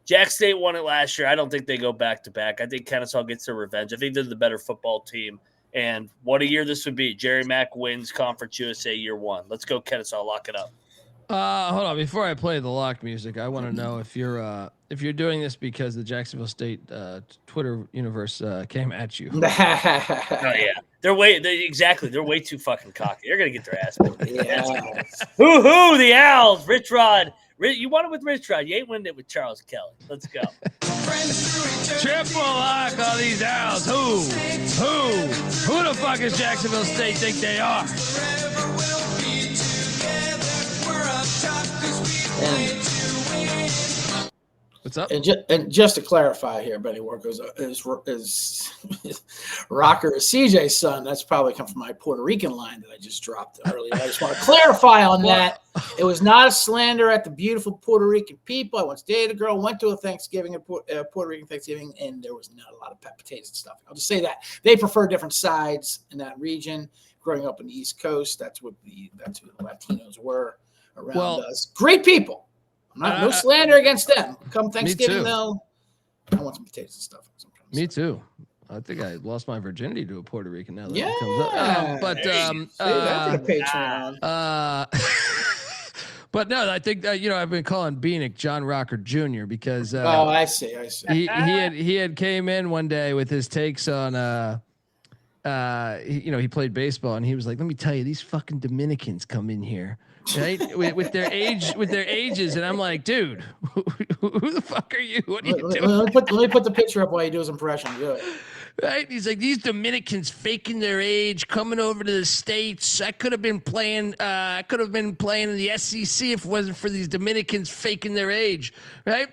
Jack State won it last year. I don't think they go back-to-back. I think Kennesaw gets their revenge. I think they're the better football team. And what a year this would be. Jerry Mack wins Conference USA year 1. Let's go Kennesaw. Lock it up.
Hold on. Before I play the lock music, I want to know if you're doing this because the Jacksonville State Twitter universe came at you.
Oh yeah, they're way too fucking cocky. They're gonna get their ass beat.
Yeah.
Hoo the Owls, Rich Rod. You won it with Rich Rod. You ain't winning it with Charles Kelly. Let's go.
Triple lock on these Owls. Who the fuck is Jacksonville State think they are? What's up?
And just to clarify here, Benny Workos is Rocker is CJ's son. That's probably come from my Puerto Rican line that I just dropped earlier. I just want to clarify on that. It was not a slander at the beautiful Puerto Rican people. I once dated a girl, went to a Thanksgiving, Puerto Rican Thanksgiving, and there was not a lot of potatoes and stuff. I'll just say that they prefer different sides in that region. Growing up on the East Coast, that's who the Latinos were around us. Great people. No slander against them. Come Thanksgiving, though, I want some potatoes and stuff. Sometimes.
Me too. I think I lost my virginity to a Puerto Rican now that it comes up. But no, I think that, I've been calling Beanick John Rocker Jr. because
I see.
He had came in one day with his takes on he played baseball and he was like, let me tell you, these fucking Dominicans come in here, right? with their ages, and I'm like, dude, who the fuck are you? What are you doing?
Let me put the picture up while you do his impression. Do it.
Right? He's like, these Dominicans faking their age, coming over to the States. I could have been playing in the SEC if it wasn't for these Dominicans faking their age. Right?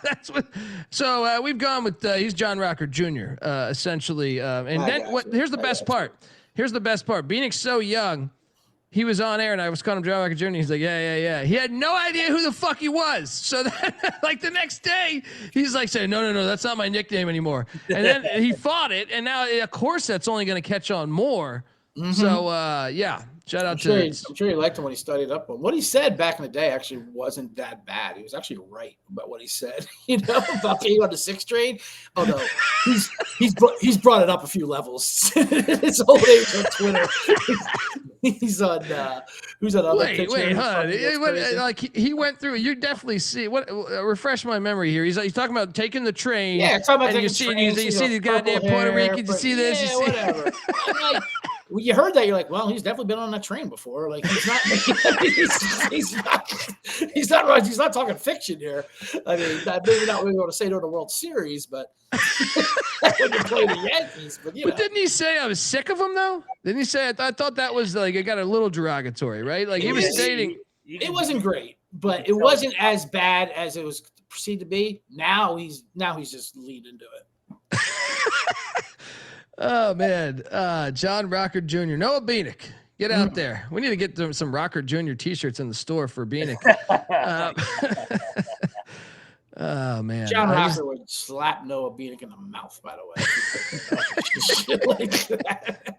That's what. So we've gone with he's John Rocker Jr. Essentially. Here's the best part. Beanick's so young. He was on air and I was calling him John Rocker Jr. He's like, yeah. He had no idea who the fuck he was. So then, like the next day, he's like saying, no, that's not my nickname anymore. And then he fought it. And now, of course, that's only going to catch on more. Mm-hmm. So, shout out to
I'm sure he liked him when he studied up. But what he said back in the day actually wasn't that bad. He was actually right about what he said, about being on the 6th grade. Oh, no. He's brought it up a few levels. His whole age on Twitter. He's on who's on other picture.
Wait, like he went through. You definitely see what refresh my memory here. He's talking about taking the train.
Yeah, talking about
taking trains. You see these goddamn Puerto Ricans. You see this.
Yeah, whatever. When you heard that, you're like, well, he's definitely been on that train before. Like he's not he's not talking fiction here. I mean, maybe not really want to say to the World Series, but when you play the Yankees. But
didn't he say I was sick of him though? Didn't he say? I thought that was like it got a little derogatory, right? Like he was stating
it wasn't great, but it wasn't as bad as it was perceived to be. Now he's just leaned into it.
Oh man, John Rocker Jr. Noah Beanick, get out there. We need to get some Rocker Jr. T-shirts in the store for Beanick. Oh man,
John Rocker would slap Noah Beanick in the mouth. By the way, like that.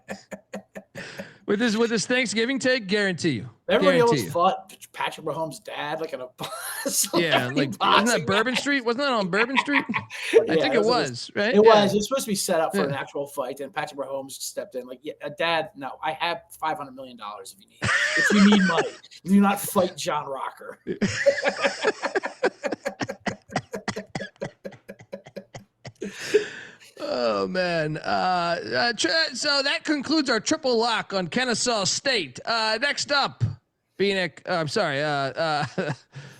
With his Thanksgiving take, guarantee you.
Everybody almost fought Patrick Mahomes' dad, like in a
wasn't that Bourbon Street? Wasn't that on Bourbon Street? I think it was, right?
It was. It was supposed to be set up for an actual fight, and Patrick Mahomes stepped in, like, Dad, no, I have $500 million if you need money. Do not fight John Rocker.
Oh man! So that concludes our triple lock on Kennesaw State. Next up, Beanick. I'm sorry.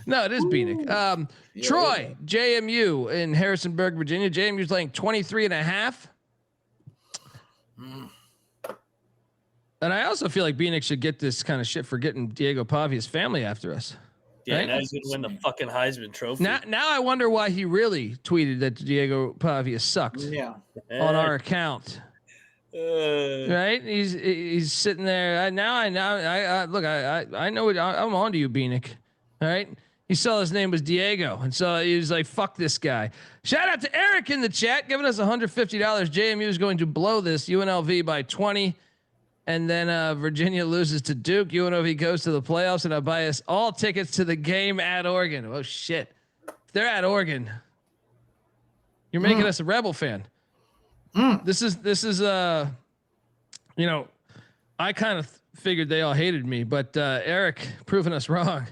No, it is Beanick. Troy, JMU in Harrisonburg, Virginia. JMU's laying 23.5. And I also feel like Beanick should get this kind of shit for getting Diego Pavia's family after us.
Yeah,
right?
Now he's going to win the fucking Heisman Trophy.
Now I wonder why he really tweeted that Diego Pavia sucked on our account. Right? He's sitting there. I know what I'm on to you, Beanick. All right? He saw his name was Diego, and so he was like, fuck this guy. Shout out to Eric in the chat, giving us $150. JMU is going to blow this UNLV by 20. And then Virginia loses to Duke. UNLV goes to the playoffs, and I buy us all tickets to the game at Oregon. Oh shit! If they're at Oregon, you're making us a Rebel fan. This is I kind of figured they all hated me, but Eric proving us wrong.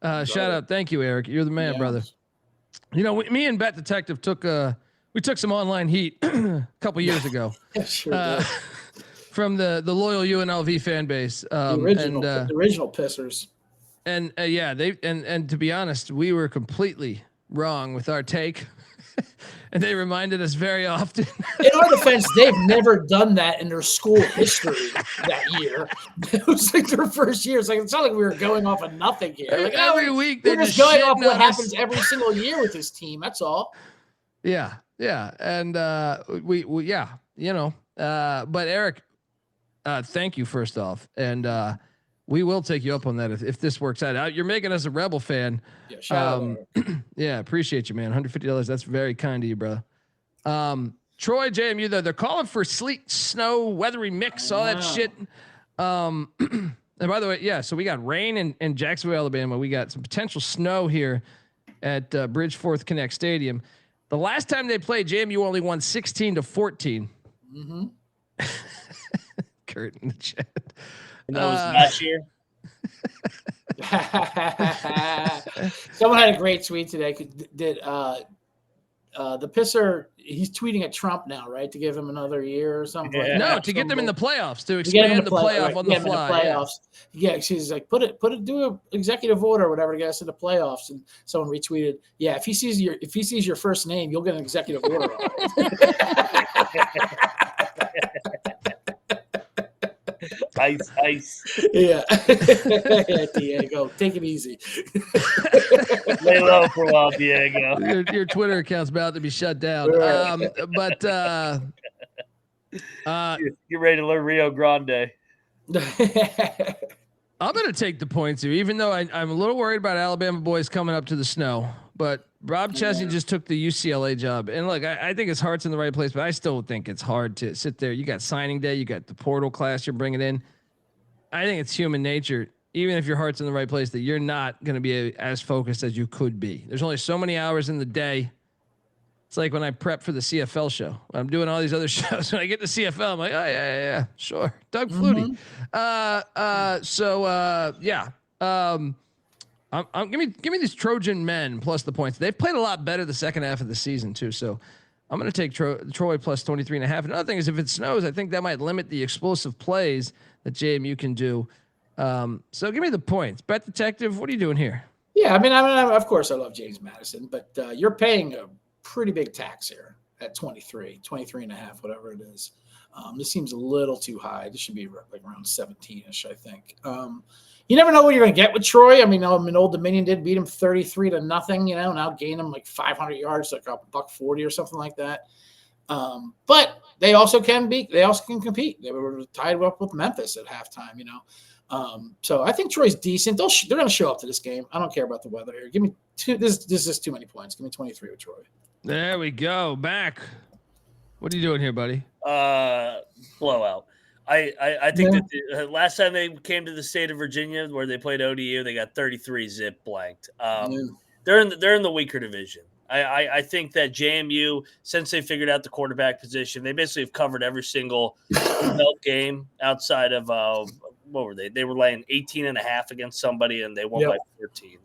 Shout out, thank you, Eric. You're the man, brother. Me and Bet Detective took some online heat a couple years ago.
Sure did.
From the loyal UNLV fan base,
the original pissers,
and to be honest, we were completely wrong with our take, and they reminded us very often.
In our defense, they've never done that in their school history that year. It was like their first year. It's not like we were going off of nothing here. Like
every week
they're just going off what happens every single year with this team. That's all.
Yeah, and but Eric. Thank you first off, and we will take you up on that if this works out. You're making us a Rebel fan.
Yeah, shout out.
Yeah, appreciate you, man. $150. That's very kind of you, bro. Troy, JMU, though, they're calling for sleet, snow, weathery mix, all that shit. And by the way, so we got rain in Jacksonville, Alabama. We got some potential snow here at Bridgeforth Connect Stadium. The last time they played, JMU only won 16-14.
Mm-hmm.
Kurt in the chat.
And that was last year.
Someone had a great tweet today. Did the pisser? He's tweeting at Trump now, right? To give him another year or something.
Yeah.
No, to get them in the playoffs, to expand the playoff on the fly.
Playoffs. Yeah, she's like, do an executive order or whatever to get us into playoffs. And someone retweeted, yeah, if he sees your first name, you'll get an executive order on
it. Ice.
Yeah. Diego, take it easy.
Lay low for a while, Diego.
Your Twitter account's about to be shut down. But
you're ready to learn Rio Grande.
I'm going to take the points here, even though I'm a little worried about Alabama boys coming up to the snow. But Rob Chesney just took the UCLA job. And look, I think his heart's in the right place, but I still think it's hard to sit there. You got signing day. You got the portal class you're bringing in. I think it's human nature, even if your heart's in the right place, that you're not going to be as focused as you could be. There's only so many hours in the day. It's like when I prep for the CFL show. I'm doing all these other shows. When I get to CFL, I'm like, oh, yeah, sure. Doug Flutie. Give me these Trojan men plus the points. They've played a lot better the second half of the season too. So I'm going to take Troy plus 23.5. Another thing is if it snows, I think that might limit the explosive plays that JMU can do. So give me the points. Bet Detective, what are you doing here?
Yeah, I mean, of course I love James Madison, but you're paying a pretty big tax here at 23 and a half, whatever it is. This seems a little too high. This should be like around 17-ish, I think. You never know what you're going to get with Troy. I mean, Old Dominion did beat him 33-0, now gain him like 500 yards, like $140 or something like that. But they also can compete. They were tied up with Memphis at halftime, So I think Troy's decent. They're going to show up to this game. I don't care about the weather here. Give me two. This is too many points. Give me 23 with Troy.
There we go. Back. What are you doing here, buddy?
Blowout. I think that the last time they came to the state of Virginia where they played ODU, they got 33 zip blanked. They're in the weaker division. I think that JMU, since they figured out the quarterback position, they basically have covered every single belt game outside of what were they? They were laying 18.5 against somebody and they won by 14.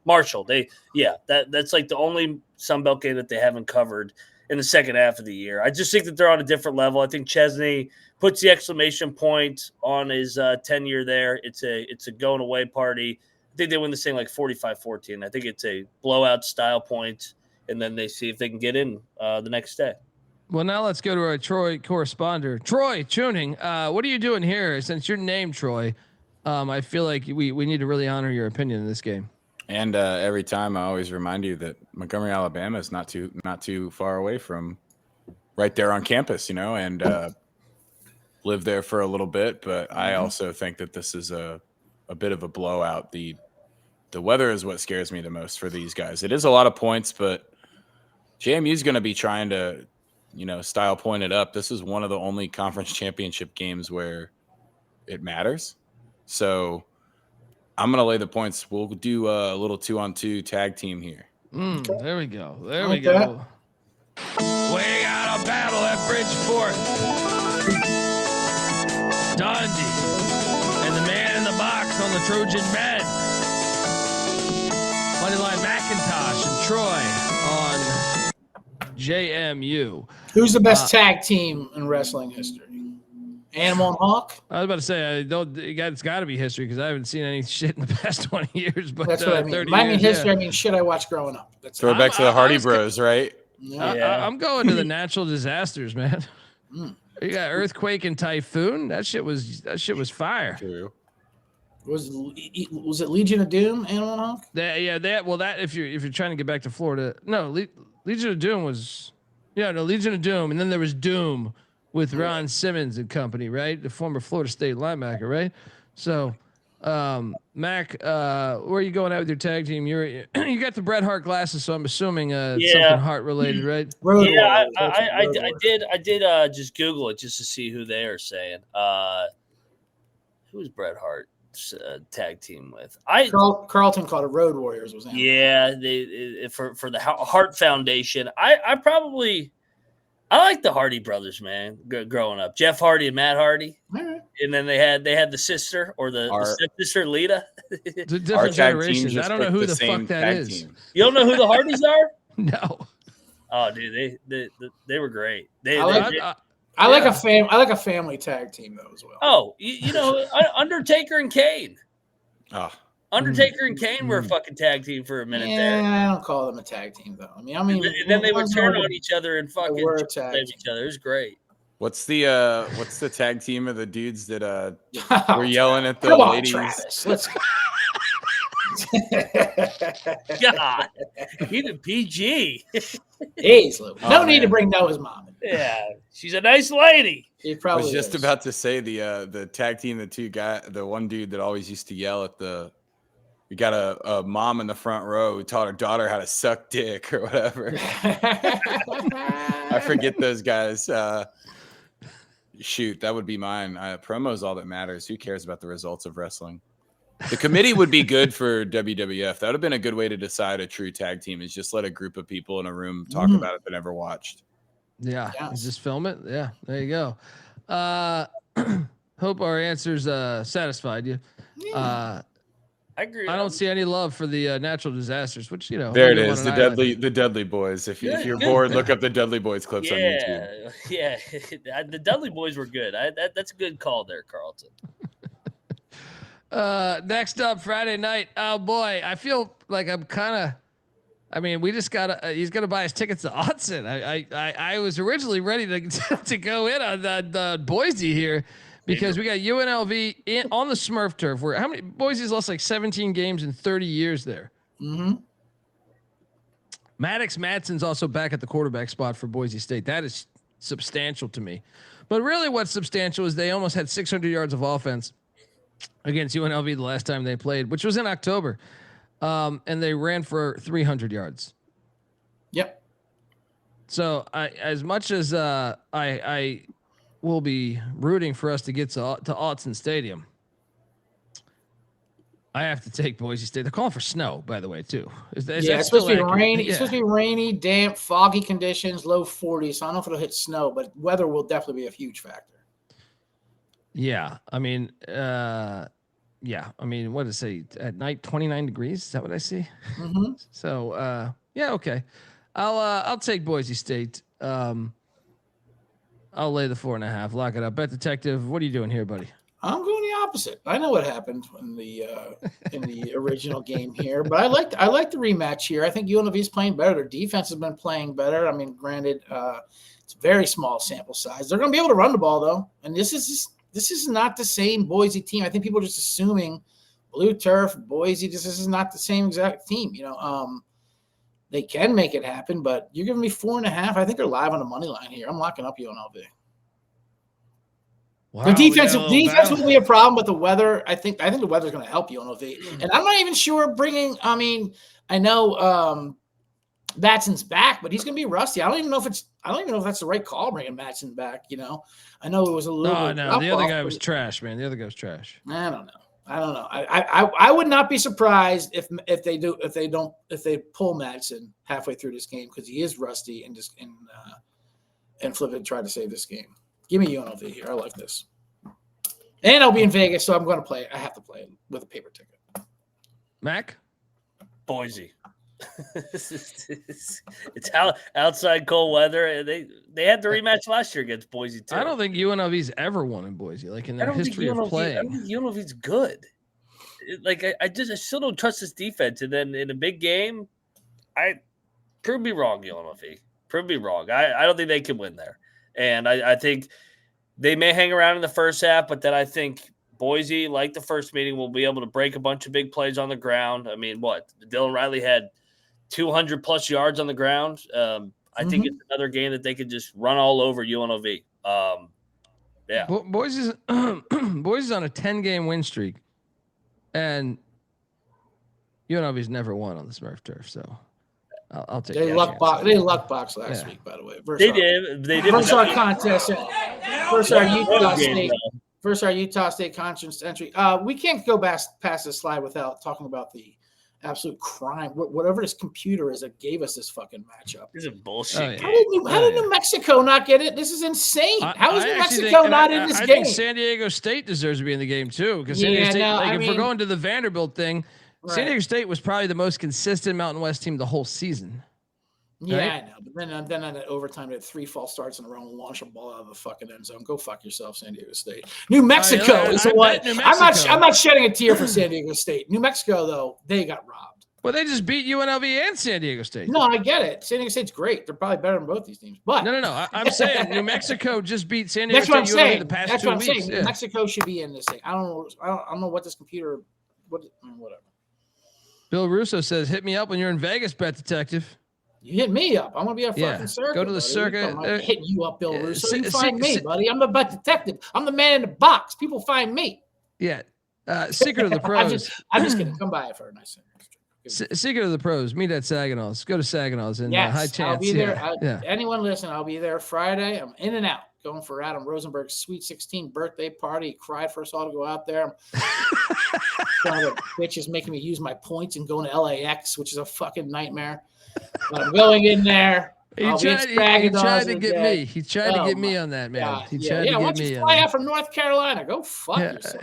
Marshall, that's like the only Sun Belt game that they haven't covered in the second half of the year. I just think that they're on a different level. I think Chesney puts the exclamation point on his tenure there. It's a going away party. I think they win this thing like 45-14. I think it's a blowout style point, and then they see if they can get in the next day.
Well, now let's go to our Troy correspondent. Troy Tuning, what are you doing here? Since you're named Troy, I feel like we need to really honor your opinion in this game.
And every time I always remind you that Montgomery, Alabama is not too far away from right there on campus, and lived there for a little bit. But I also think that this is a bit of a blowout. The weather is what scares me the most for these guys. It is a lot of points, but JMU is going to be trying to, style point it up. This is one of the only conference championship games where it matters. So I'm going to lay the points. We'll do a little 2-on-2 tag team here.
There we go. We got a battle at Bridgeport. Dundee and the man in the box on the Trojan men. Moneyline McIntyre and Troy on JMU.
Who's the best tag team in wrestling history? Animal and Hawk?
I was about to say, it's got to be history because I haven't seen any shit in the past 20 years. But
that's what I mean.
30
I mean
years,
history. I mean shit I watched growing up.
Throw it back to the Hardy Bros, right?
I'm going to the natural disasters, man. You got earthquake and typhoon. That shit was fire.
True.
Was it Legion of Doom? Animal and Hawk?
That if you're trying to get back to Florida, no. Legion of Doom was, Legion of Doom, and then there was Doom with Ron Simmons and company, right? The former Florida State linebacker, right? So, Mac, where are you going out with your tag team? You got the Bret Hart glasses, so I'm assuming something heart related, right?
Yeah, I did just Google it just to see who they are saying. Who is Bret Hart tag team with?
Carlton called it Road Warriors. Was that?
Yeah, they for the Hart Foundation. I like the Hardy brothers, man. Growing up, Jeff Hardy and Matt Hardy.
All right.
And then they had the sister or the stepsister Lita.
The different generations. I don't know who the fuck that is.
Team. You don't know who the Hardys are?
No.
Oh, dude, they were great.
I like a family tag team though as well.
Oh, you know, Undertaker and Kane.
Oh.
Undertaker and Kane were a fucking tag team for a minute there.
I don't call them a tag team though. I mean,
and then they would turn on each other and fucking save each other. It was great.
What's the tag team of the dudes that were yelling at the
Come on,
ladies?
Travis, let's go.
God, even PG.
Jeez, Lou. No need to bring Noah's mom in.
Yeah, she's a nice lady.
She probably
I was just
is.
about to say the tag team, the one dude that always used to yell at we got a mom in the front row who taught her daughter how to suck dick or whatever. I forget those guys. Shoot, that would be mine. Promo is all that matters. Who cares about the results of wrestling? The committee would be good for WWF. That would have been a good way to decide a true tag team, is just let a group of people in a room talk about it that never watched.
Yeah. Yes. Just film it. Yeah. There you go. Hope our answers satisfied you.
I agree.
I don't see any love for the natural disasters, which, you know.
There it is. The Dudley Boys. If you're bored, look up the Dudley Boys clips on YouTube.
Yeah. The Dudley Boys were good. That's a good call there, Carlton.
Next up, Friday night. Oh boy, I feel like I'm we just he's gonna buy his tickets to Autzen. I was originally ready to go in on the Boise here because we got UNLV on the Smurf turf. Where how many Boise's lost like 17 games in 30 years there.
Mm-hmm.
Maddox Madsen's also back at the quarterback spot for Boise State. That is substantial to me. But really, what's substantial is they almost had 600 yards of offense against UNLV the last time they played, which was in October. And they ran for 300 yards.
Yep.
So as much as I will be rooting for us to get to Autzen Stadium, I have to take Boise State. They're calling for snow, by the way, too. Is
it's supposed to be rainy. Yeah. It's supposed to be rainy, damp, foggy conditions, low 40s. So I don't know if it'll hit snow, but weather will definitely be a huge factor.
Yeah, I mean, what did it say at night? 29 degrees. Is that what I see?
Mm-hmm.
So, yeah, okay. I'll take Boise State. I'll lay the 4.5. Lock it up. Bet Detective, what are you doing here, buddy?
I'm going the opposite. I know what happened in the original game here, but I like the rematch here. I think UNLV is playing better. Their defense has been playing better. I mean, granted, it's a very small sample size. They're going to be able to run the ball though, and this is not the same Boise team. I think people are just assuming blue turf, Boise. This is not the same exact team. You know, they can make it happen, but you're giving me 4.5. I think they're live on the money line here. I'm locking up UNLV.
Wow,
the defense will be a problem, but the weather. I think the weather's going to help UNLV, and I'm not even sure bringing. I mean, I know Matson's back, but he's going to be rusty. I don't even know if that's the right call bringing Matson back. You know, I know it was a little.
No, the other guy was trash, man. The other guy was trash.
I don't know. I would not be surprised if they pull Madsen halfway through this game because he is rusty and flip it and try to save this game. Give me UNLV here. I like this, and I'll be in Vegas, so I'm going to play it. I have to play it with a paper ticket.
Mac,
Boise. It's outside cold weather. They had the rematch last year against Boise too.
I don't think UNLV's ever won in Boise, like in their history of playing.
I think UNLV's good. I still don't trust this defense. And then in a big game, prove me wrong, UNLV. Prove me wrong. I don't think they can win there. And I think they may hang around in the first half, but then I think Boise, like the first meeting, will be able to break a bunch of big plays on the ground. I mean, Dylan Riley had 200+ yards on the ground. I think it's another game that they could just run all over UNLV. Yeah.
Boise's on a 10-game win streak, and UNLV's never won on the Smurf turf, so I'll take.
They luck box last week, by the way.
They did.
First our contest. First our Utah State. First our Utah State conference entry. We can't go past this slide without talking about the absolute crime. Whatever this computer is that gave us this fucking matchup.
This is bullshit.
How did New Mexico not get it? This is insane. How is New Mexico not in this game?
I think San Diego State deserves to be in the game too, because San Diego State, if we're going to the Vanderbilt thing, right. San Diego State was probably the most consistent Mountain West team the whole season.
Yeah,
right?
I know. But then on that overtime, they had 3 false starts in a row and launch a ball out of the fucking end zone. Go fuck yourself, San Diego State. New Mexico is the one. I'm not shedding a tear for San Diego State. New Mexico, though, they got robbed.
Well, they just beat UNLV and San Diego State.
No, I get it. San Diego State's great. They're probably better than both these teams. But
no. I'm saying New Mexico just beat San Diego State UNLV the past 2 weeks.
That's what I'm saying. New Mexico should be in this thing. I don't know what this computer. Whatever.
Bill Russo says, "Hit me up when you're in Vegas, Bet Detective."
You hit me up. I'm gonna be a fucking circuit.
Go to the
buddy.
circuit.
I'm hitting you up, Bill Russo. You find me, buddy. I'm the Bet Detective. I'm the man in the box. People find me.
Yeah. Secret of the Pros.
I'm just kidding. Come by for a nice second.
Secret of the Pros. Meet at Saginaw's. Go to Saginaw's and high chance.
I'll be there. Anyone listen? I'll be there Friday. I'm in and out. Going for Adam Rosenberg's Sweet 16 birthday party. He cried for us all to go out there. The bitch is making me use my points and going to LAX, which is a fucking nightmare. But I'm going in there.
He tried to get me. He tried to get me on that, man.
God.
He tried to get me.
Why don't you fly out from North Carolina? Go fuck yourself.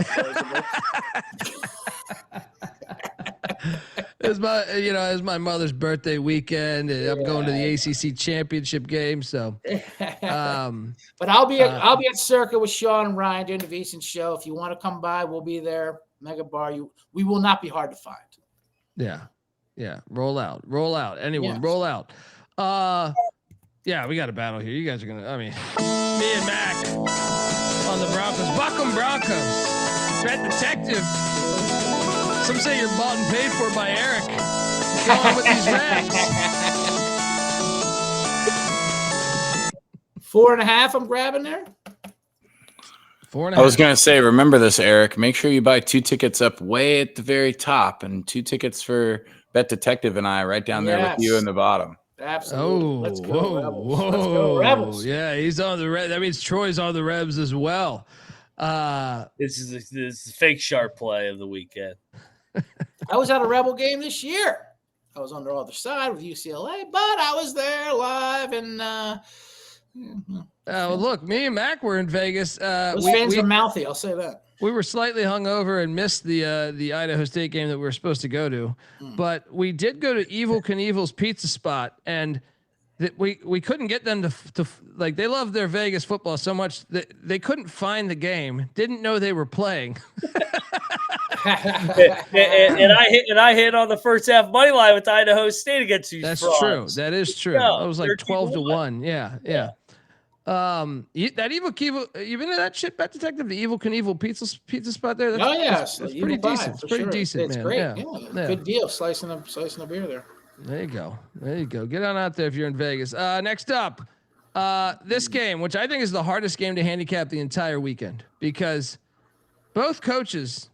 It's my mother's birthday weekend, and I'm going to the ACC championship game. So,
but I'll be at Circa with Sean and Ryan doing the VSiN show. If you want to come by, we'll be there. Mega Bar. We will not be hard to find.
Yeah. Roll out. Anyone, roll out. Yeah, we got a battle here. You guys are gonna. Me and Mac on the Broncos. Buckham Broncos. Bet Detective. Some say you're bought and paid for by Eric. Going with these Reds.
4.5. I'm grabbing there.
4.5.
I was going to say, remember this, Eric. Make sure you buy 2 tickets up way at the very top and 2 tickets for Bet Detective and I right down there with you in the bottom.
Absolutely. Let's go, Rebels. Let's go, Rebels.
Yeah, he's on the Rebs. That means Troy's on the Rebs as well.
This is the fake sharp play of the weekend.
I was at a Rebel game this year. I was on the other side with UCLA, but I was there live and
look, me and Mac were in Vegas.
Those fans are mouthy, I'll say that.
We were slightly hungover and missed the Idaho State game that we were supposed to go to, but we did go to Evil Knievel's pizza spot, and we couldn't get them to like, they love their Vegas football so much that they couldn't find the game, didn't know they were playing.
and I hit on the first half money line with Idaho State against these
That's
frauds.
true. That is true. I was like 12-1. Yeah. That Evil Knievel, you been to that shit, Bet Detective? The Evil Knievel pizza spot there?
That's
pretty decent. It's pretty decent,
it's
man.
Great.
Yeah.
Good deal. Slicing a beer there.
There you go. Get on out there if you're in Vegas. Next up, this game, which I think is the hardest game to handicap the entire weekend, because both coaches.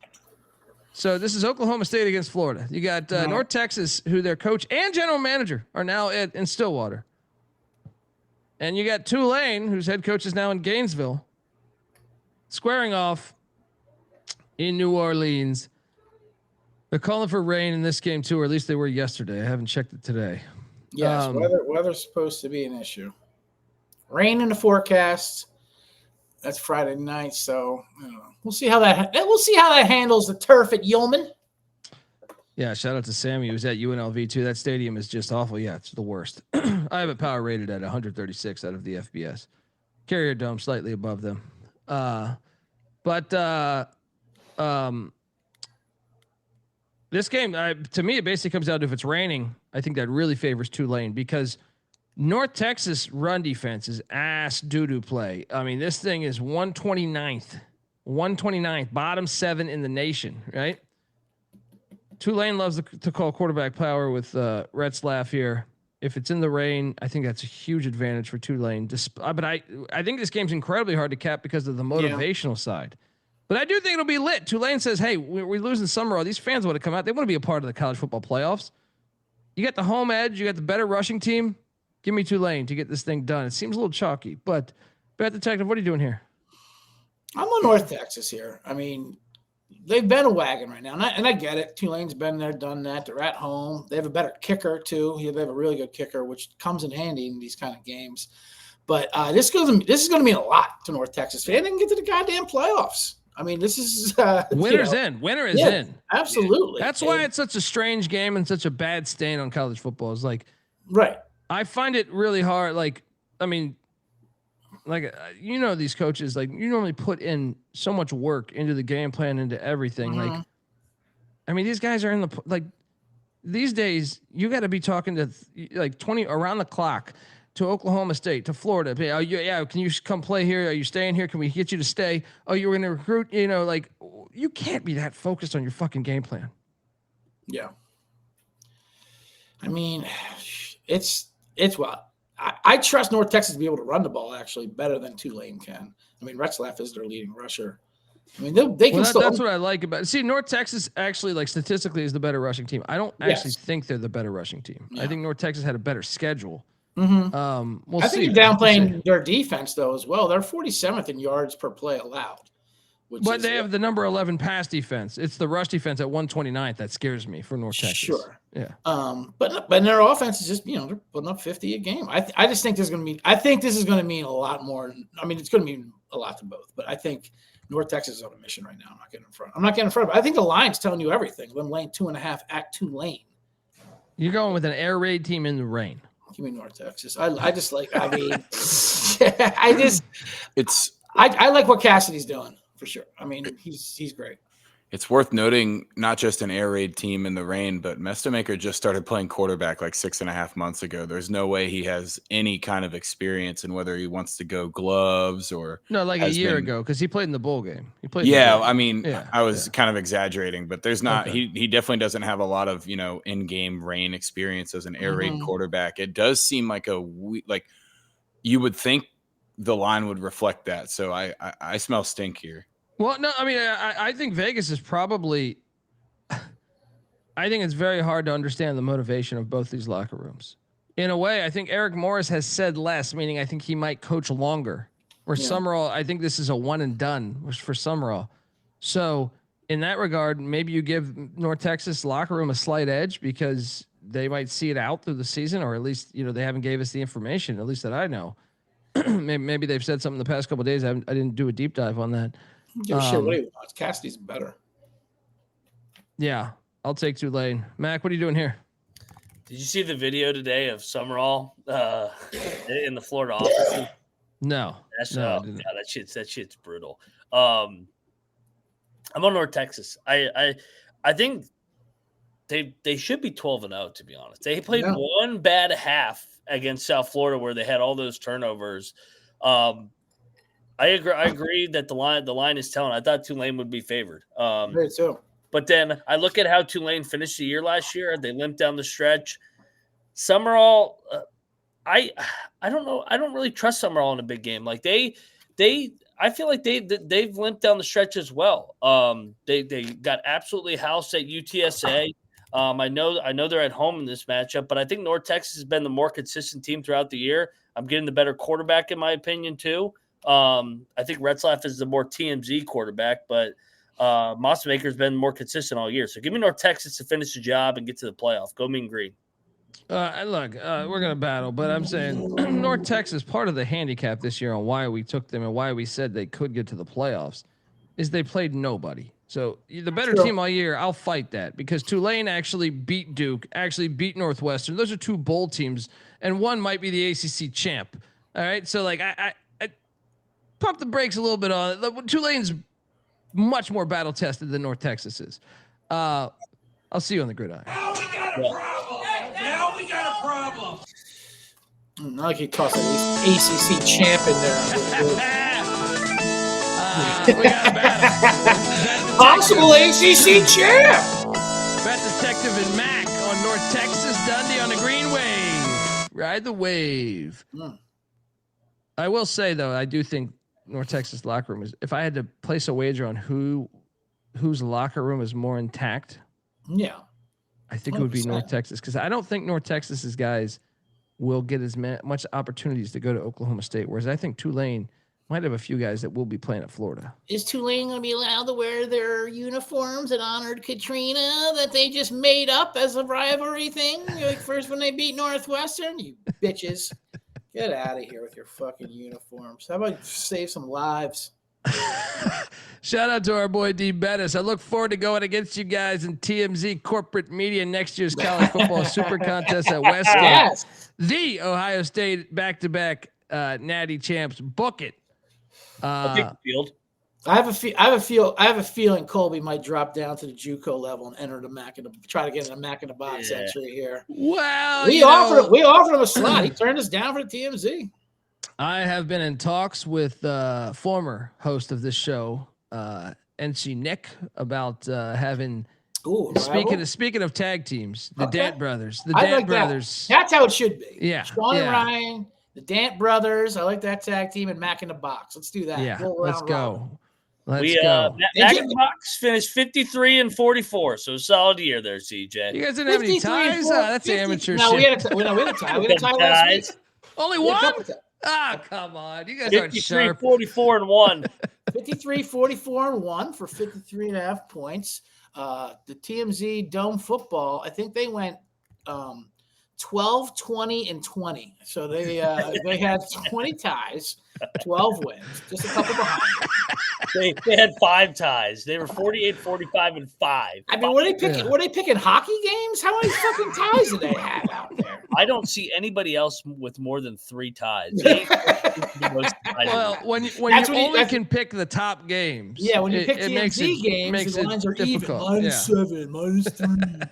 So this is Oklahoma State against Florida. You got North Texas, who their coach and general manager are now in Stillwater. And you got Tulane, whose head coach is now in Gainesville, squaring off in New Orleans. They're calling for rain in this game too, or at least they were yesterday. I haven't checked it today.
Yes, weather's supposed to be an issue. Rain in the forecast. That's Friday night, so we'll see how that handles the turf at Yeoman.
Yeah, shout out to Sammy, who's at UNLV too. That stadium is just awful. Yeah, it's the worst. I have it power rated at 136 out of the FBS. Carrier Dome slightly above them. This game, to me, it basically comes down to if it's raining, I think that really favors Tulane, because North Texas run defense is ass doo-doo play. I mean, this thing is 129th, bottom 7 in the nation, right? Tulane loves to call quarterback power with Retzlaff here. If it's in the rain, I think that's a huge advantage for Tulane. But I think this game's incredibly hard to cap because of the motivational side. But I do think it'll be lit. Tulane says, hey, we're losing Sumrall. These fans want to come out. They want to be a part of the college football playoffs. You got the home edge. You got the better rushing team. Give me Tulane to get this thing done. It seems a little chalky. But, Bet Detective, what are you doing here?
I'm on North Texas here. I mean, they've been a wagon right now, and I get it. Tulane's been there, done that. They're at home. They have a better kicker too. They have a really good kicker, which comes in handy in these kind of games. But this is going to mean a lot to North Texas. They didn't get to the goddamn playoffs. I mean, this is
winner's in. Winner is in.
Absolutely.
That's why it's such a strange game and such a bad stain on college football. It's like,
right.
I find it really hard. Like, I mean, like, these coaches, like, you normally put in so much work into the game plan, into everything.
Mm-hmm.
Like, I mean, these guys are in the, like, these days, you got to be talking to like 20 around the clock to Oklahoma State, to Florida. Oh, yeah, can you come play here? Are you staying here? Can we get you to stay? Oh, you were going to recruit? Like, you can't be that focused on your fucking game plan.
Yeah. I mean, it's well. I trust North Texas to be able to run the ball actually better than Tulane can. I mean, Retzlaff is their leading rusher. I mean, they can still.
That's what I like about it. See, North Texas actually, like, statistically is the better rushing team. I don't actually think they're the better rushing team. Yeah. I think North Texas had a better schedule.
Mm-hmm. I think you're downplaying their defense though as well. They're 47th in yards per play allowed.
But they have the number 11 pass defense. It's the rush defense at 129th that scares me for North Texas.
Sure.
Yeah.
But their offense is just, they're putting up 50 a game. I just think this is going to mean a lot more. I mean, it's going to mean a lot to both, but I think North Texas is on a mission right now. I'm not getting in front. But I think the line's telling you everything. Them laying 2.5 at Tulane.
You're going with an air raid team in the rain.
Give me North Texas. I like what Cassidy's doing for sure. I mean, he's great.
It's worth noting, not just an air raid team in the rain, but Mestamaker just started playing quarterback like 6.5 months ago. There's no way he has any kind of experience in whether he wants to go gloves or
like a year ago, because he played in the bowl game.
I mean, I was kind of exagerating, but there's not. Okay. He definitely doesn't have a lot of in-game rain experience as an air raid quarterback. It does seem like you would think the line would reflect that. So I smell stink here.
Well, no, I mean, I think Vegas is probably – I think it's very hard to understand the motivation of both these locker rooms. In a way, I think Eric Morris has said less, meaning I think he might coach longer. Where Sumrall, I think this is a one and done for Sumrall. So in that regard, maybe you give North Texas locker room a slight edge because they might see it out through the season, or at least, they haven't gave us the information, at least that I know. maybe they've said something the past couple of days. I didn't do a deep dive on that.
Shit, what do you want? Cassidy's better.
Yeah, I'll take Tulane. Mac, what are you doing here?
Did you see the video today of Sumrall in the Florida office?
No.
That shit's brutal. I'm on North Texas. I think they should be 12-0, to be honest. They played one bad half against South Florida where they had all those turnovers. I agree that the line is telling. I thought Tulane would be favored.
Me too.
But then I look at how Tulane finished the year last year. They limped down the stretch. Sumrall, I don't know. I don't really trust Sumrall in a big game. Like I feel like they've limped down the stretch as well. They got absolutely housed at UTSA. I know they're at home in this matchup, but I think North Texas has been the more consistent team throughout the year. I'm getting the better quarterback in my opinion too. I think Retzlaff is the more TMZ quarterback, but Mossmaker's been more consistent all year. So give me North Texas to finish the job and get to the playoff. Go Mean Green.
Look, we're going to battle, but I'm saying North Texas, part of the handicap this year on why we took them and why we said they could get to the playoffs is they played nobody. So the better team all year, I'll fight that because Tulane actually beat Duke, actually beat Northwestern. Those are two bowl teams, and one might be the ACC champ. All right, so like I pump the brakes a little bit on it. Tulane's much more battle tested than North Texas is. I'll see you on the gridiron.
Now we got a problem. Now we got a problem.
Not like he tossed an ACC champ in there.
We got a battle.
Possible ACC champ.
Bet Detective and Mac on North Texas, Dundee on the Green Wave. Ride the wave. I will say though, I do think North Texas locker room is. If I had to place a wager on whose locker room is more intact, I think 100%. It would be North Texas because I don't think North Texas's guys will get as much opportunities to go to Oklahoma State. Whereas I think Tulane Might have a few guys that will be playing at Florida.
Is Tulane going to be allowed to wear their uniforms and honored Katrina that they just made up as a rivalry thing? Like first when they beat Northwestern? You bitches. Get out of here with your fucking uniforms. How about save some lives?
Shout out to our boy D. Bettis. I look forward to going against you guys in TMZ corporate media next year's college football super contest at Westgate.
Yes.
The Ohio State back-to-back natty champs. Book it.
Field.
I have a feeling Colby might drop down to the JUCO level and enter try to get in a Mac in the Box entry here.
Well,
we offered him a slot. He turned us down for the TMZ.
I have been in talks with former host of this show, NC Nick, about having. Speaking of tag teams, the Dant brothers. The Dant brothers.
That's how it should be.
Yeah.
Sean and Ryan, the Dant brothers. I like that tag team, and Mac in the Box. Let's do that.
Yeah. Let's go.
Mac in the Box finished 53-44, so solid year there, CJ.
You guys didn't have any ties? That's amateur shit.
No, we had a tie. We had a tie last week.
Only one? Come on. You guys aren't sharp.
53-44-1.
53-44-1 for 53.5 points. The TMZ Dome football, I think they went 12, 20, and 20. So they had 20 ties, 12 wins, just a couple behind.
They had 5 ties. They were 48, 45, and 5.
I mean, were they picking hockey games? How many fucking ties did they have out there?
I don't see anybody else with more than 3 ties.
Well, when you only can pick the top games.
Yeah, when you pick TMZ games, the lines are
difficult.
Even. -7, -3.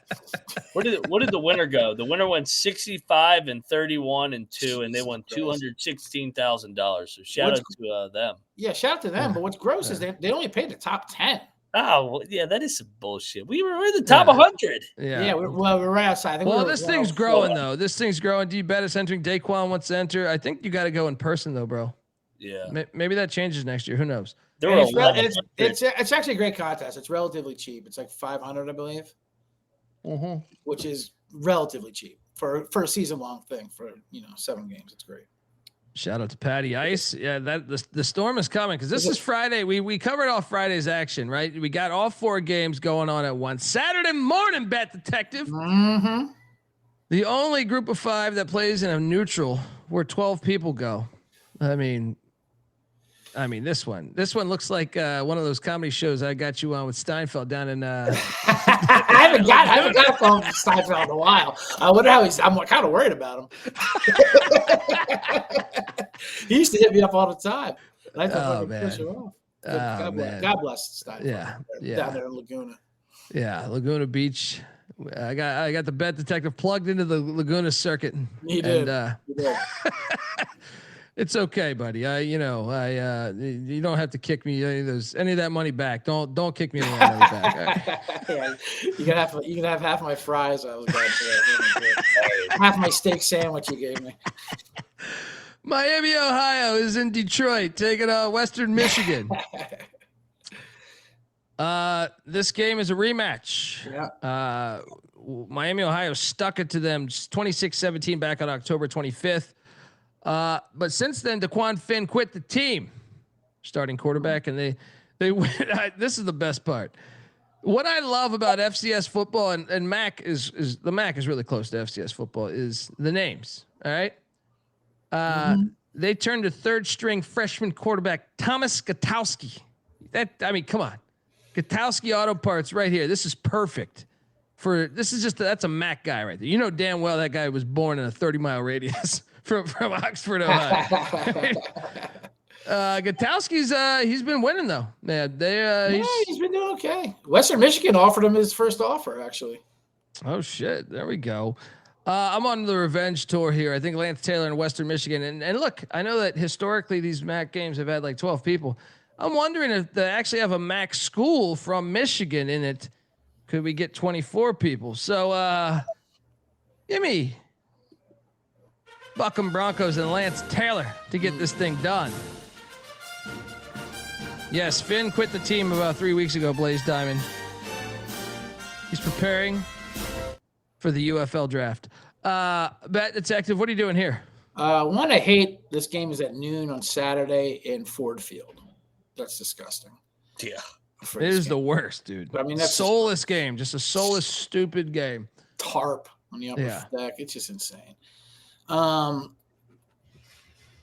Where did the winner go? The winner went 65-31-2, and they won $216,000. So shout out to them.
Yeah, shout out to them. But what's gross is they only paid the top 10.
Oh, well, yeah, that is some bullshit. We were in the top 100.
Yeah,
we're right outside.
This thing's growing, though. This thing's growing. D. Bettis entering. Daquan wants to enter. I think you got to go in person, though, bro.
Yeah.
Maybe that changes next year. Who knows?
It's actually a great contest. It's relatively cheap. It's like $500, I believe, which is relatively cheap for a season-long thing for 7 games. It's great.
Shout out to Patty Ice. Yeah, the storm is coming because this is Friday. We covered all Friday's action, right? We got all 4 games going on at once. Saturday morning, Bet Detective.
Mm-hmm.
The only group of 5 that plays in a neutral where 12 people go. I mean, this one looks like one of those comedy shows I got you on with Steinfeld down in.
I haven't got a phone with Steinfeld in a while. I wonder how I'm kind of worried about him. He used to hit me up all the time. And I thought push him off. God bless Steinfeld.
Yeah.
Down there in Laguna.
Yeah, Laguna Beach. I got the Bet Detective plugged into the Laguna circuit.
He did.
It's okay, buddy. You don't have to kick me any of that money back. Don't kick me any of that money back.
Yeah, you can have half my fries. I was half my steak sandwich you gave me.
Miami, Ohio is in Detroit, taking on Western Michigan. This game is a rematch.
Yeah.
Miami, Ohio stuck it to them 26-17 back on October 25th. But since then, DeQuan Finn quit the team, starting quarterback, and they went. This is the best part. What I love about FCS football and MAC is the MAC is really close to FCS football is the names. All right. They turned to 3rd string freshman quarterback Thomas Gutowski. Come on, Gutowski Auto Parts right here. This is perfect that's a MAC guy right there. You know damn well that guy was born in a 30-mile radius. From Oxford, Ohio. Gutowski's he's been winning though. Yeah,
he's been doing okay. Western Michigan offered him his first offer, actually.
Oh shit! There we go. I'm on the revenge tour here. I think Lance Taylor in Western Michigan, and look, I know that historically these MAC games have had like 12 people. I'm wondering if they actually have a MAC school from Michigan in it. Could we get 24 people? So, give me Buckham Broncos and Lance Taylor to get this thing done. Yes, Finn quit the team about 3 weeks ago, Blaze Diamond. He's preparing for the UFL draft. Bet Detective, what are you doing here?
One I hate, this game is at noon on Saturday in Ford Field. That's disgusting.
Yeah.
It is the worst, dude.
But, I mean, that's
soulless game. Just a soulless, stupid game.
Tarp on the upper deck. It's just insane.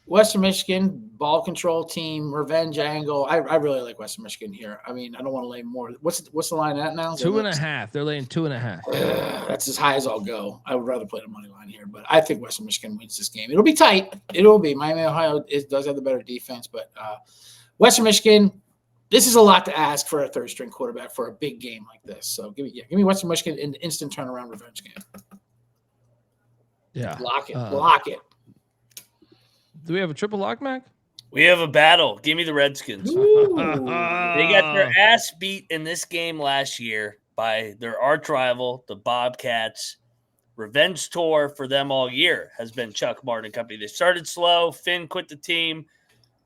Western Michigan ball control team revenge angle. I really like Western Michigan here. I mean, I don't want to lay more. What's the line at now?
2.5. They're laying 2.5.
That's as high as I'll go. I would rather play the money line here, but I think Western Michigan wins this game. It'll be tight. It'll be. Miami, Ohio does have the better defense, but Western Michigan. This is a lot to ask for a third string quarterback for a big game like this. So give me Western Michigan in instant turnaround revenge game.
Yeah,
lock it.
Do we have a triple lock, Mac?
We have a battle. Give me the Redskins. They got their ass beat in this game last year by their arch rival, the Bobcats. Revenge tour for them all year has been Chuck Martin and company. They started slow. Finn quit the team.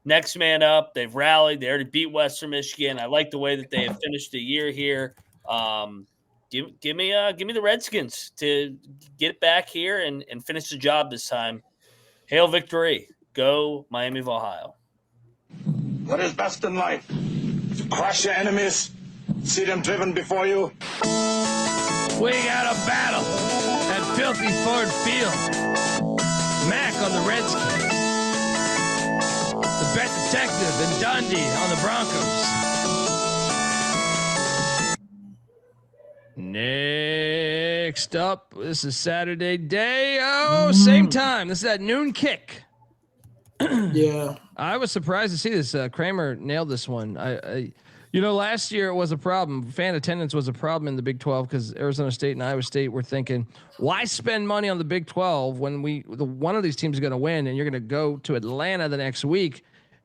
Next man up. They've rallied. They already beat Western Michigan. I like the way that they have finished the year here. Give me the Redskins to get back here and finish the job this time. Hail victory. Go Miami of Ohio.
What is best in life? To crush your enemies, see them driven before you.
We got a battle at Filthy Ford Field. Mac on the Redskins. The Bet Detective and Dundee on the Broncos. Next up, this is Saturday day. Oh, same time. This is at noon kick.
Yeah,
I was surprised to see this. Kramer nailed this one. I last year it was a problem. Fan attendance was a problem in the Big 12 because Arizona State and Iowa State were thinking, why spend money on the Big 12 when one of these teams is going to win and you're going to go to Atlanta the next week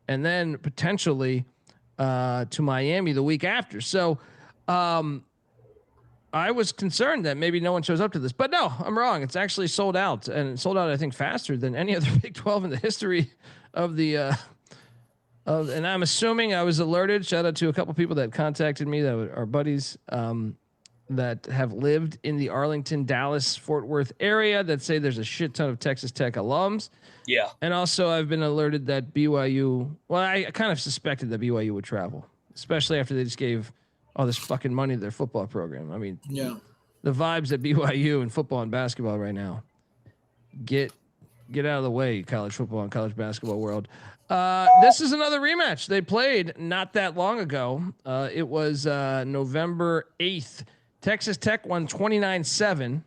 and then potentially to Miami the week after. So I was concerned that maybe no one shows up to this, but no, I'm wrong. It's actually sold out, and it sold out, I think, faster than any other Big 12 in the history of the. And I'm assuming I was alerted. Shout out to a couple people that contacted me that are buddies that have lived in the Arlington, Dallas, Fort Worth area that say there's a shit ton of Texas Tech alums.
Yeah, and
also I've been alerted that BYU. Well, I kind of suspected that BYU would travel, especially after they just gave all this fucking money to their football program. I mean,
yeah,
the vibes at BYU in football and basketball right now. Get out of the way, college football and college basketball world. This is another rematch. They played not that long ago. It was November 8th. Texas Tech won 29-7.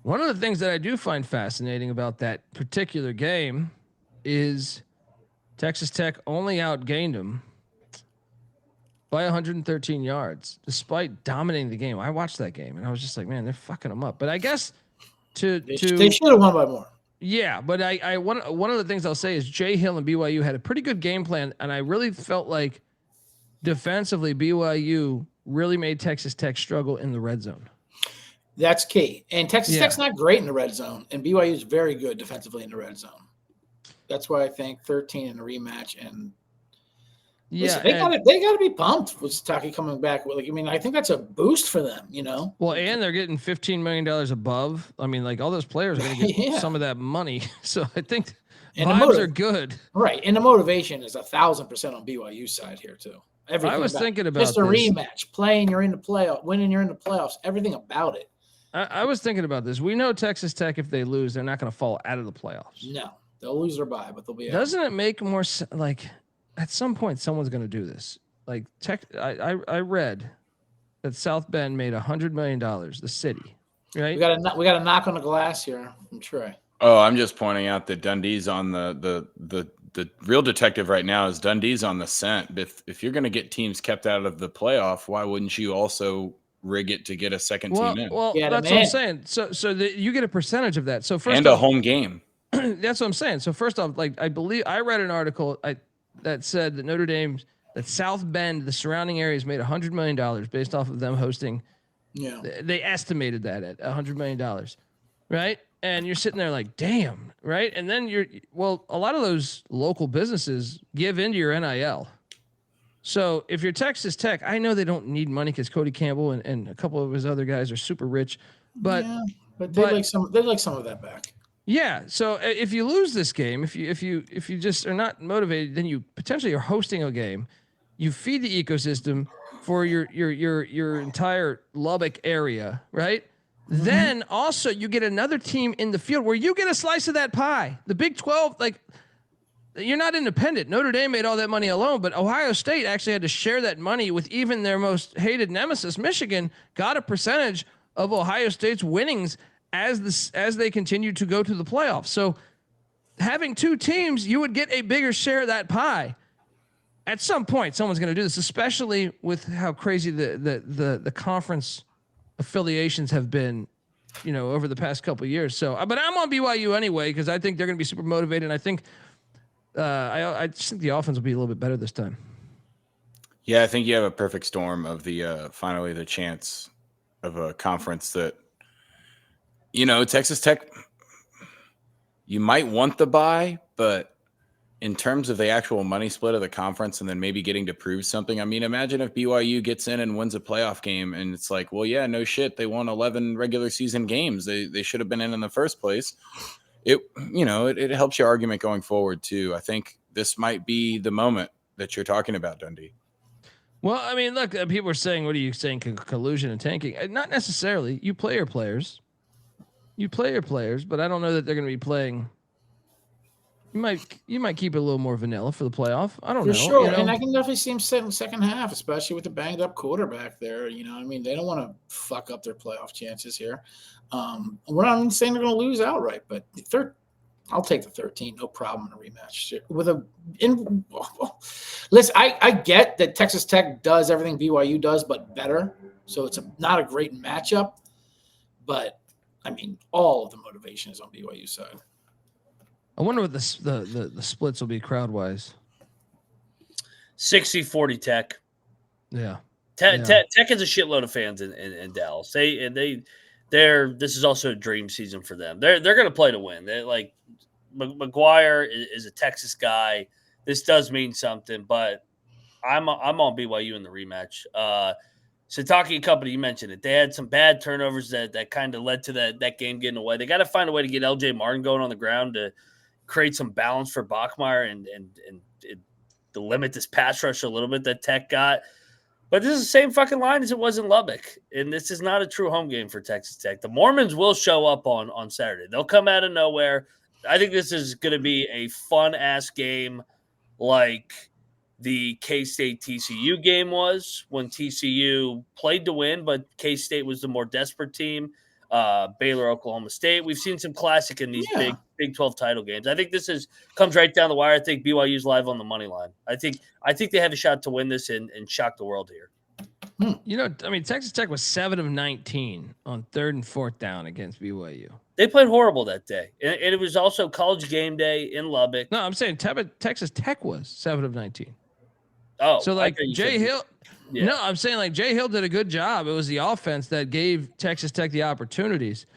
One of the things that I do find fascinating about that particular game is Texas Tech only outgained them by 113 yards, despite dominating the game. I watched that game, and I was just like, man, they're fucking them up. But I guess they should
have won by more.
Yeah, but one of the things I'll say is Jay Hill and BYU had a pretty good game plan, and I really felt like defensively BYU really made Texas Tech struggle in the red zone.
That's key. And Texas Tech's not great in the red zone, and BYU is very good defensively in the red zone. That's why I think 13 in a rematch. And listen, they gotta be pumped with Taki coming back. I think that's a boost for them,
Well, and they're getting $15 million above. I mean, like all those players are going to get some of that money. So I think vibes are good.
Right. And the motivation is 1,000% on BYU side here too. Everything
I was thinking about
just a rematch, playing, you're in the playoff, winning, you're in the playoffs, everything about it.
I was thinking about this. We know Texas Tech, if they lose, they're not going to fall out of the playoffs.
No, they'll lose their bye, but they'll be out.
Doesn't it make more like at some point someone's going to do this? Like I read that South Bend made $100 million, the city, right?
We got a knock on the glass here from Troy.
Oh, I'm just pointing out that Dundee's on the real detective right now is Dundee's on the scent. If you're going to get teams kept out of the playoff, why wouldn't you also rig it to get a second team in?
Well, that's what I'm saying. So you get a percentage of that. So first
and a home game.
That's what I'm saying. So first off, like I believe I read an article that said that Notre Dame, that South Bend, the surrounding areas made $100 million based off of them hosting.
Yeah,
they estimated that at $100 million, right? And you're sitting there like, damn, right? And then a lot of those local businesses give into your NIL. So if you're Texas Tech, I know they don't need money because Cody Campbell and a couple of his other guys are super rich, but
they'd like some of that back.
Yeah. So if you lose this game, if you just are not motivated, then you potentially are hosting a game. You feed the ecosystem for your entire Lubbock area, right? Mm-hmm. Then also you get another team in the field where you get a slice of that pie. The Big 12, like, you're not independent. Notre Dame made all that money alone, but Ohio State actually had to share that money with even their most hated nemesis. Michigan got a percentage of Ohio State's winnings as they continue to go to the playoffs. So having two teams, you would get a bigger share of that pie. At some point, someone's going to do this, especially with how crazy the conference affiliations have been, over the past couple of years. So, but I'm on BYU anyway because I think they're going to be super motivated. And I think I just think the offense will be a little bit better this time.
Yeah, I think you have a perfect storm of the finally the chance of a conference that, Texas Tech, you might want the bye, but in terms of the actual money split of the conference and then maybe getting to prove something, I mean, imagine if BYU gets in and wins a playoff game and it's like, well, yeah, no shit. They won 11 regular season games. They should have been in the first place. It helps your argument going forward too. I think this might be the moment that you're talking about, Dundee.
Well, I mean, look, people are saying, what are you saying? Collusion and tanking? Not necessarily. You play your players, but I don't know that they're going to be playing. You might keep it a little more vanilla for the playoff. I don't know.
Sure. And I can definitely see him set in the second half, especially with the banged up quarterback there. They don't want to fuck up their playoff chances here. We're not saying they're going to lose outright, but I'll take the 13, no problem in a rematch. Listen, I get that Texas Tech does everything BYU does, but better. So it's not a great matchup. But I mean, all of the motivation is on BYU side.
I wonder what the splits will be crowd wise.
60-40 Tech.
Yeah.
Tech has a shitload of fans in Dallas. This is also a dream season for them. They're going to play to win. They like McGuire is a Texas guy. This does mean something, but I'm on BYU in the rematch. Sataki and company, you mentioned it. They had some bad turnovers that kind of led to that game getting away. They got to find a way to get LJ Martin going on the ground to create some balance for Bachmeier and to limit this pass rush a little bit that Tech got. But this is the same fucking line as it was in Lubbock, and this is not a true home game for Texas Tech. The Mormons will show up on Saturday. They'll come out of nowhere. I think this is going to be a fun-ass game like the K-State TCU game was when TCU played to win, but K-State was the more desperate team. Baylor, Oklahoma State. We've seen some classic in these Big 12 title games. I think this comes right down the wire. I think BYU's live on the money line. I think they have a shot to win this and shock the world here.
Texas Tech was 7 of 19 on 3rd and 4th down against BYU.
They played horrible that day. And it was also college game day in Lubbock.
No, I'm saying Texas Tech was 7 of 19.
Oh,
so like Jay Hill. Yeah. No, I'm saying like Jay Hill did a good job. It was the offense that gave Texas Tech the opportunities.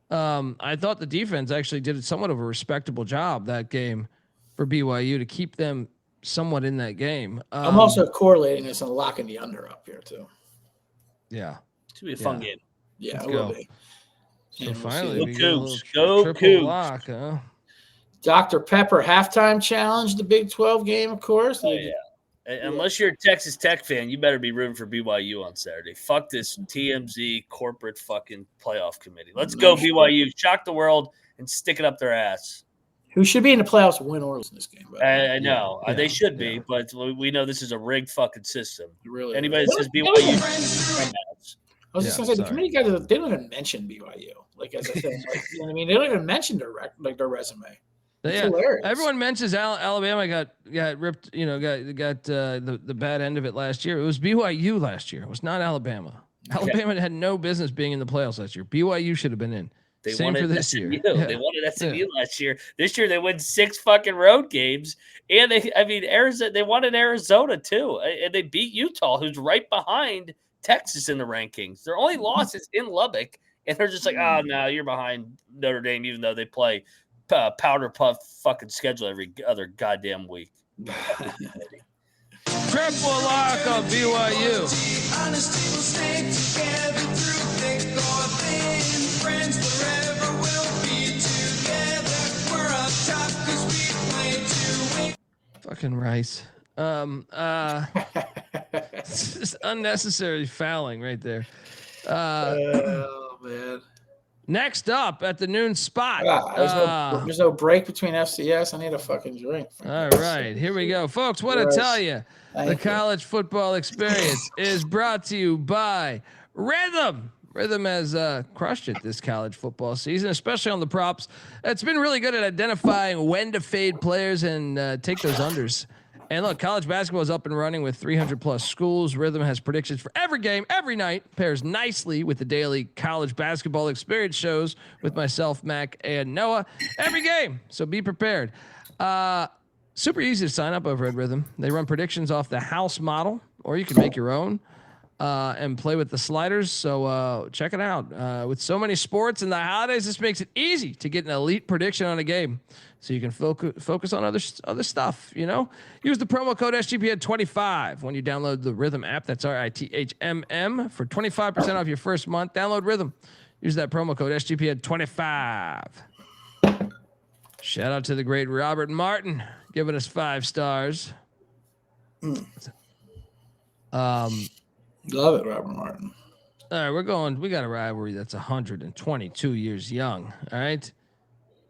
I thought the defense actually did somewhat of a respectable job that game for BYU to keep them somewhat in that game.
I'm also correlating this and locking the under up here too.
Yeah.
It's going to be a fun game.
Yeah,
it will be. So finally, we get a little
go
triple lock, huh?
Dr. Pepper halftime challenge, the Big 12 game, of course.
Oh, yeah. Unless you're a Texas Tech fan, you better be rooting for BYU on Saturday. Fuck this TMZ corporate fucking playoff committee. Let's go BYU. Shock the world and stick it up their ass.
Who should be in the playoffs win or lose in this game?
I know. They should be, but we know this is a rigged fucking system.
Really
Anybody that says BYU.
I was just going to say, the committee guys, they don't even mention BYU. Like, as I said, you know what I mean? They don't even mention their resume.
Yeah, everyone mentions Alabama got ripped. Got the bad end of it last year. It was BYU last year. It was not Alabama. Alabama had no business being in the playoffs last year. BYU should have been in. Same for this year.
Yeah. They wanted SMU last year. This year they win 6 fucking road games, and Arizona. They wanted Arizona too, and they beat Utah, who's right behind Texas in the rankings. Their only loss is in Lubbock, and they're just like, oh no, you're behind Notre Dame, even though they play powder puff fucking schedule every other goddamn week.
Triple lock on BYU. Fucking Rice. It's just unnecessary fouling right there.
Oh man.
Next up at the noon spot.
There's no break between FCS. I need a fucking drink.
All right, here we go, folks. What to tell you? The college football experience is brought to you by Rhythm. Rhythm has crushed it this college football season, especially on the props. It's been really good at identifying when to fade players and take those unders. And look, college basketball is up and running with 300 plus schools. Rhythm has predictions for every game, every night. Pairs nicely with the daily college basketball experience shows with myself, Mac, and Noah every game. So be prepared. Super easy to sign up over at Rhythm. They run predictions off the house model, or you can make your own and play with the sliders. So check it out. With so many sports and the holidays, this makes it easy to get an elite prediction on a game. So you can focus on other stuff, you know. Use the promo code SGPN25 when you download the Rhythm app. That's RITHMM for 25% off your first month. Download Rhythm. Use that promo code SGPN25. Shout out to the great Robert Martin giving us 5 stars.
Love it, Robert Martin.
All right, we got a rivalry that's 122 years young. All right.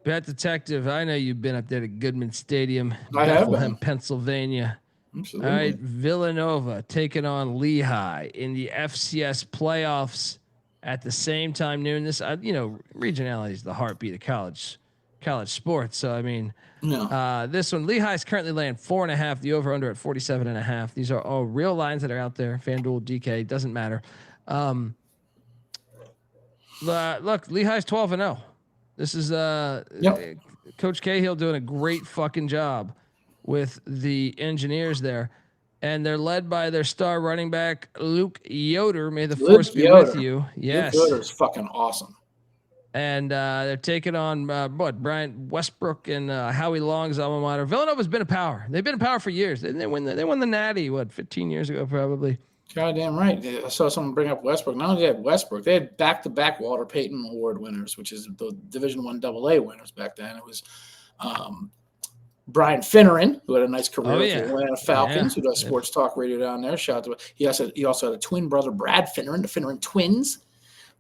Bet Detective, I know you've been up there to Goodman Stadium, Bethlehem, Pennsylvania.
Absolutely.
All right, Villanova taking on Lehigh in the FCS playoffs at the same time noon. This, regionality is the heartbeat of college sports. So I mean, this one, Lehigh is currently laying 4.5. The over under at 47.5. These are all real lines that are out there. FanDuel, DK, doesn't matter. Look, Lehigh's 12-0. This is Coach Cahill doing a great fucking job with the engineers there. And they're led by their star running back, Luke Yoder. May the force be with you. Yes.
Luke Yoder is fucking awesome.
And they're taking on Brian Westbrook and Howie Long's alma mater. Villanova's been a power. They've been a power for years. They won the Natty, 15 years ago probably.
Goddamn right. I saw someone bring up Westbrook. Not only did they have Westbrook, they had back-to-back Walter Payton Award winners, which is the Division I AA winners back then. It was Brian Finneran, who had a nice career with the Atlanta Falcons, who does sports talk radio down there. Shout out to he also had a twin brother, Brad Finneran, the Finneran twins,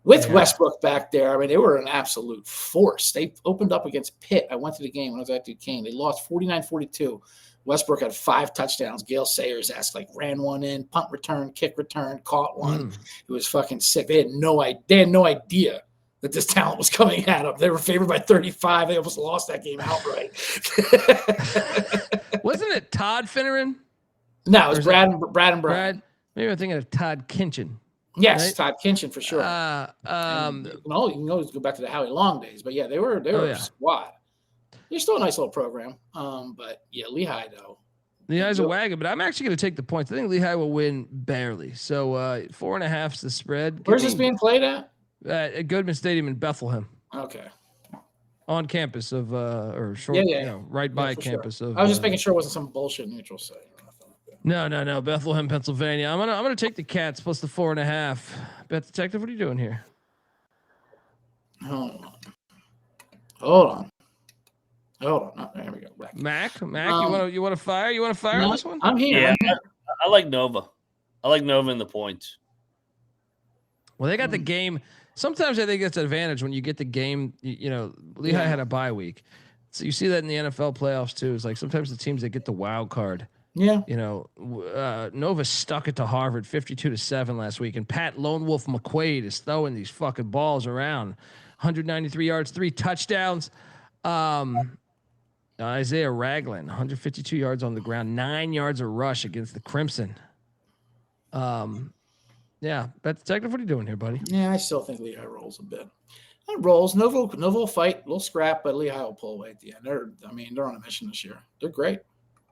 with Westbrook back there. I mean, they were an absolute force. They opened up against Pitt. I went to the game when I was at Duquesne. They lost 49-42. Westbrook had 5 touchdowns. Gail Sayers ran one in, punt return, kick return, caught one. It was fucking sick. They had no idea that this talent was coming at them. They were favored by 35. They almost lost that game outright.
Wasn't it Todd Finneran?
No, it was Brad and Brad.
Maybe I'm thinking of Todd Kinchin.
Yes,
right?
Todd Kinchin for sure. You can always go back to the Howie Long days, but they were a squad. They're still a nice little program. But Lehigh though.
Lehigh's a wagon, but I'm actually going to take the points. I think Lehigh will win barely. So 4.5 is the spread.
Where's this being played at?
At Goodman Stadium in Bethlehem.
Okay.
On campus of right by campus
sure.
of.
I was just making sure it wasn't some bullshit neutral site.
No, Bethlehem, Pennsylvania. I'm gonna take the Cats plus the 4.5. Bet Detective, what are you doing here?
Hold on. Oh, there we go.
Mac, you want to fire? You want to fire on this one?
I'm here.
Yeah, I like Nova. I like Nova in the points.
Well, they got the game. Sometimes I think it's an advantage when you get the game. Lehigh had a bye week, so you see that in the NFL playoffs too. It's like sometimes the teams that get the wild card.
Yeah.
Nova stuck it to Harvard 52-7 last week, and Pat Lone Wolf McQuaid is throwing these fucking balls around. 193 yards, 3 touchdowns. Isaiah Ragland, 152 yards on the ground, 9 yards of rush against the Crimson. Bet Detective, what are you doing here, buddy?
Yeah, I still think Lehigh rolls a bit. It rolls. Nova will fight, a little scrap, but Lehigh will pull away at the end. They're on a mission this year. They're great.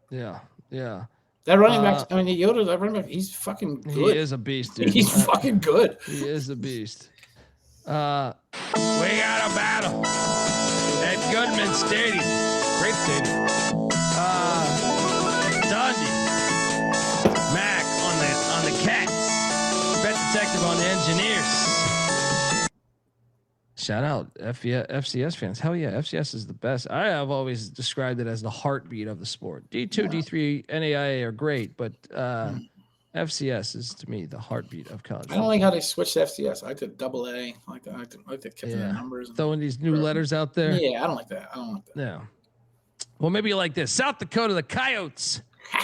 Yeah.
That running back, Yoda, that running back, he's fucking good.
He is a beast, dude.
He's fucking good.
He is a beast. We got a battle at Goodman Stadium. Great stadium. Dundee. Mac on the Cats. Bet Detective on the Engineers. Shout out FCS fans. Hell yeah, FCS is the best. I have always described it as the heartbeat of the sport. D2, D3, NAIA are great, but FCS is to me the heartbeat of college.
I don't like how they switched to FCS. I like the double A. I like to keep the numbers.
Throwing these new letters out there.
Yeah, I don't like that.
Yeah. Well, maybe you like this. South Dakota, the Coyotes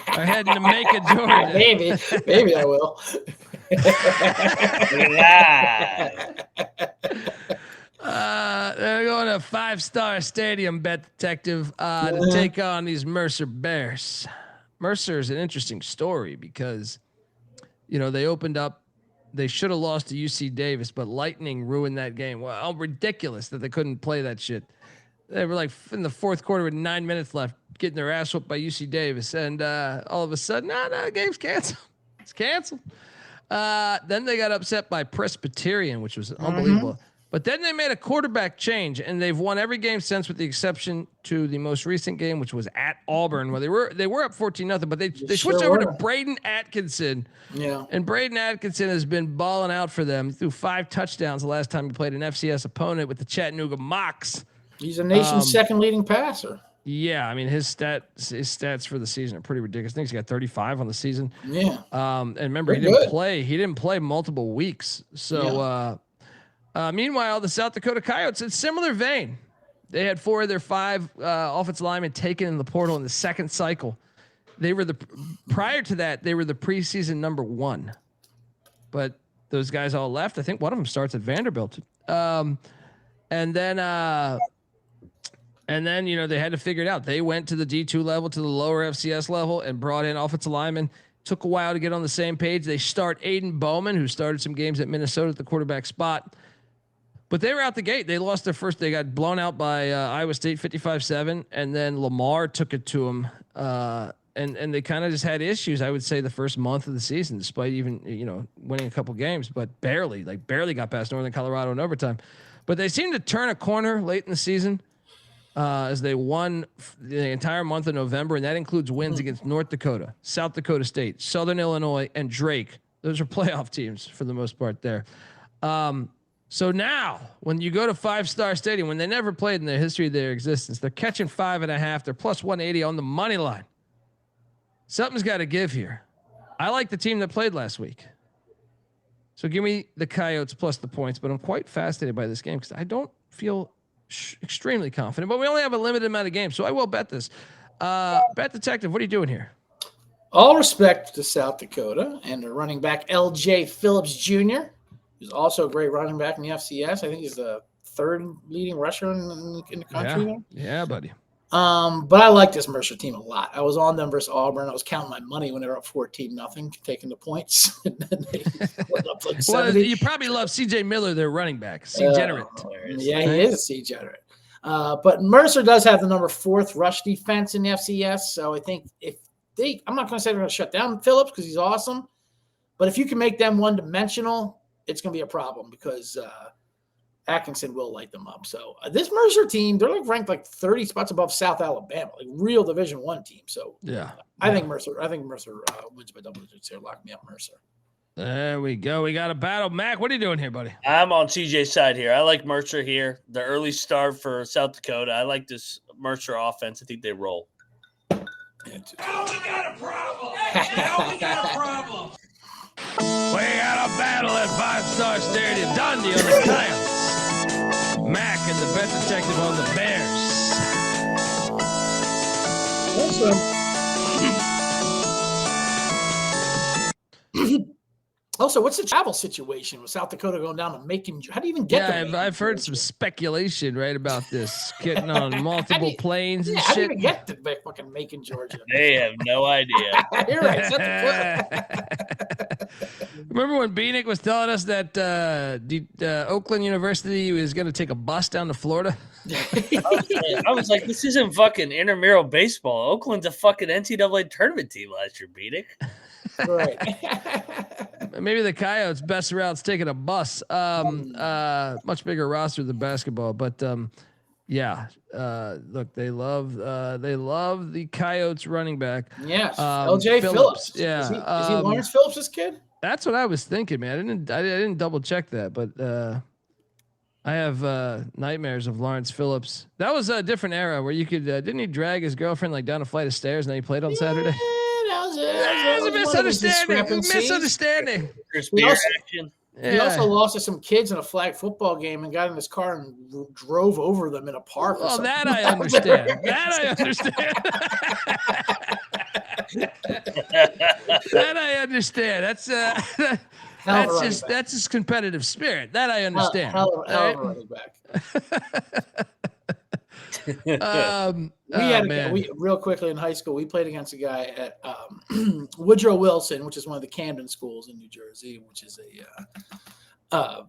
are heading to Macon, Georgia.
Maybe I will.
They're going to Five-Star Stadium, Bet Detective, to take on these Mercer Bears. Mercer is an interesting story because, they opened up. They should have lost to UC Davis, but lightning ruined that game. Well, how ridiculous that they couldn't play that shit. They were like in the fourth quarter with 9 minutes left, getting their ass whooped by UC Davis. And all of a sudden, no, game's canceled. It's canceled. Then they got upset by Presbyterian, which was unbelievable. But then they made a quarterback change, and they've won every game since, with the exception to the most recent game, which was at Auburn, where they were up 14-0, but they switched over to Braden Atkinson.
Yeah.
And Braden Atkinson has been balling out for them. He threw 5 touchdowns the last time he played an FCS opponent with the Chattanooga Mocs.
He's a nation's second leading passer.
Yeah, I mean his stats for the season are pretty ridiculous. I think he's got 35 on the season.
Yeah.
And remember, he didn't play multiple weeks. So meanwhile, the South Dakota Coyotes, in similar vein, they had 4 of their 5 offensive linemen taken in the portal in the second cycle. They were prior to that, they were the preseason number 1, but those guys all left. I think one of them starts at Vanderbilt. And then, they had to figure it out. They went to the D2 level, to the lower FCS level, and brought in offensive linemen. Took a while to get on the same page. They start Aiden Bowman, who started some games at Minnesota at the quarterback spot. But they were out the gate. They lost their first. They got blown out by Iowa State 55-7, and then Lamar took it to them. And they kind of just had issues, I would say, the first month of the season, despite even, winning a couple games, but barely got past Northern Colorado in overtime. But they seemed to turn a corner late in the season. As they won the entire month of November, and that includes wins against North Dakota, South Dakota State, Southern Illinois, and Drake. Those are playoff teams for the most part there. So now, when you go to Five-Star Stadium, when they never played in the history of their existence, they're catching 5.5. They're plus 180 on the money line. Something's got to give here. I like the team that played last week. So give me the Coyotes plus the points, but I'm quite fascinated by this game because I don't feel extremely confident, but we only have a limited amount of games, so I will bet this. Bet Detective, what are you doing here?
All respect to South Dakota and their running back L.J. Phillips Jr., who's also a great running back in the FCS. I think he's the 3rd leading rusher in the country.
Yeah, buddy.
But I like this Mercer team a lot. I was on them versus Auburn. I was counting my money when they were up 14-0, taking the points. And then they went up like 70.
You probably love C.J. Miller, their running back. C-generate.
Yeah, he is a C-generate. But Mercer does have the number 4th rush defense in the FCS. So I think I'm not going to say they're going to shut down Phillips because he's awesome. But if you can make them one-dimensional, it's going to be a problem because Atkinson will light them up. So this Mercer team, they're ranked 30 spots above South Alabama, real Division I team. So I think Mercer wins by double digits here. Lock me up, Mercer.
There we go. We got a battle. Mac, what are you doing here, buddy?
I'm on CJ's side here. I like Mercer here. The early start for South Dakota. I like this Mercer offense. I think they roll.
Now we got a problem. Now we got a problem.
We got a battle at Five-Star Stadium. Dundee on the Coyotes. Mac and the Bet Detective on the Bears.
Also, what's the travel situation with South Dakota going down to Macon? How do you even get there?
I've heard some speculation, right, about this getting on multiple planes and shit.
How do you even get to fucking Macon, Georgia?
They have no idea.
You're right.
Remember when Beanick was telling us that Oakland University was going to take a bus down to Florida?
I was like, this isn't fucking intramural baseball. Oakland's a fucking NCAA tournament team last year, Beanick.
Right.
Maybe the Coyotes' best route's taking a bus. Much bigger roster than basketball, but look, they love the Coyotes running back.
Yes, L.J. Phillips.
Yeah,
is he Lawrence Phillips' kid?
That's what I was thinking, man. I didn't double check that, but I have nightmares of Lawrence Phillips. That was a different era where you could didn't he drag his girlfriend like down a flight of stairs and then he played on Saturday?
That
was a misunderstanding.
He also lost to some kids in a flag football game and got in his car and drove over them in a park.
Well, that I understand. That I understand. That's his competitive spirit. That I understand.
Hell of a running back. We real quickly in high school, we played against a guy at Woodrow Wilson, which is one of the Camden schools in New Jersey, which is a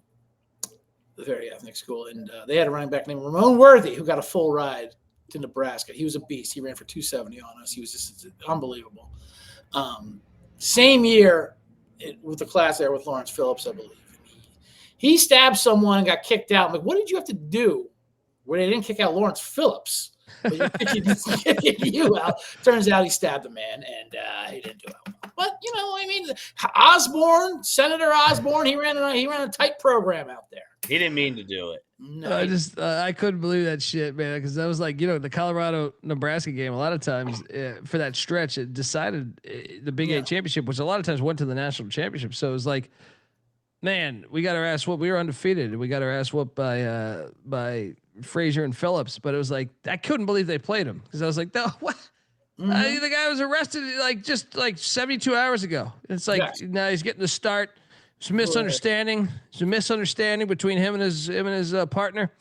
very ethnic school. And they had a running back named Ramon Worthy who got a full ride to Nebraska. He was a beast. He ran for 270 on us. He was just unbelievable. Same year with the class there with Lawrence Phillips, I believe. He stabbed someone and got kicked out. I'm like, what did you have to do where they didn't kick out Lawrence Phillips? But you're kicking you out. Turns out he stabbed a man, and he didn't do it. But Senator Osborne, he ran a tight program out there.
He didn't mean to do it.
No, I couldn't believe that shit, man. Because that was like, the Colorado-Nebraska game. A lot of times for that stretch, it decided the Big 8 championship, which a lot of times went to the national championship. So it was like, man, we got our ass whooped. We were undefeated. We got our ass whooped by Frazier and Phillips. But it was like, I couldn't believe they played him because I was like, no, what? Mm-hmm. The guy was arrested just 72 hours ago. It's like now he's getting the start. It's a misunderstanding. It's a misunderstanding between him and his partner.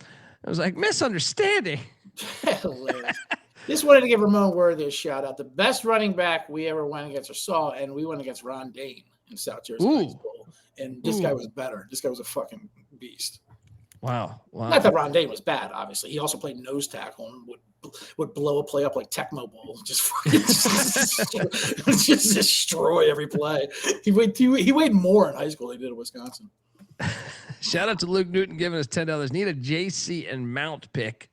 I was like, misunderstanding.
Just wanted to give Ramon Worthy a shout out. The best running back we ever went against or saw, and we went against Ron Dane in South Jersey High School. And this guy was better. This guy was a fucking beast.
Wow.
Not that Ron Dane was bad, obviously. He also played nose tackle and would blow a play up like Tecmo Bowl. Just destroy every play. He weighed more in high school than he did at Wisconsin.
Shout out to Luke Newton giving us $10. Need a JC and Mount pick.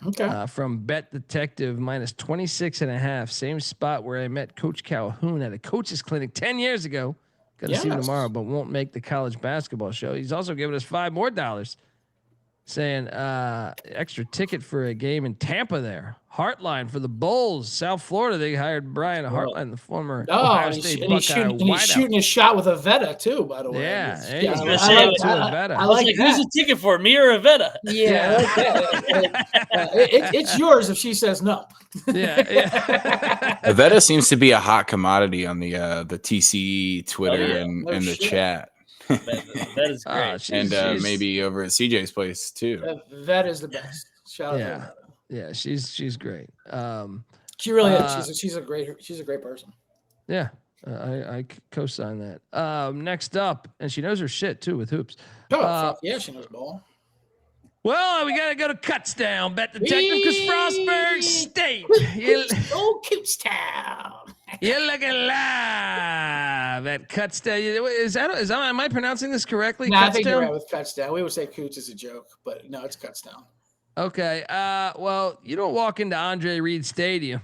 Okay.
From Bet Detective minus 26.5. Same spot where I met Coach Calhoun at a coach's clinic 10 years ago. Got to see him tomorrow, but won't make the college basketball show. He's also giving us $5 more, saying extra ticket for a game in Tampa there. Heartline for the Bulls, South Florida. They hired Brian Heartline, the former Ohio State Buckeye wideout.
He's shooting his shot with Avetta too, by the way.
Yeah,
I was like, who's the ticket for, me or Avetta?
Yeah, it's yours if she says no.
Yeah.
Avetta seems to be a hot commodity on the TC Twitter and the chat.
That is great.
And maybe over at CJ's place too.
That is the best. Shout out to
yeah, she's great.
She really is. She's a great person.
Yeah, I co-sign that. Next up, and she knows her shit too with hoops.
Fuck yeah, she knows ball.
Well, we gotta go to Kutztown, Bet Detective, because Frostburg State.
Kutztown.
You're looking live at Kutztown. Am I pronouncing this correctly?
No, I think you're right with Kutztown. We would say Coots as a joke, but no, it's Kutztown.
Okay. Well, you don't walk into Andre Reed Stadium.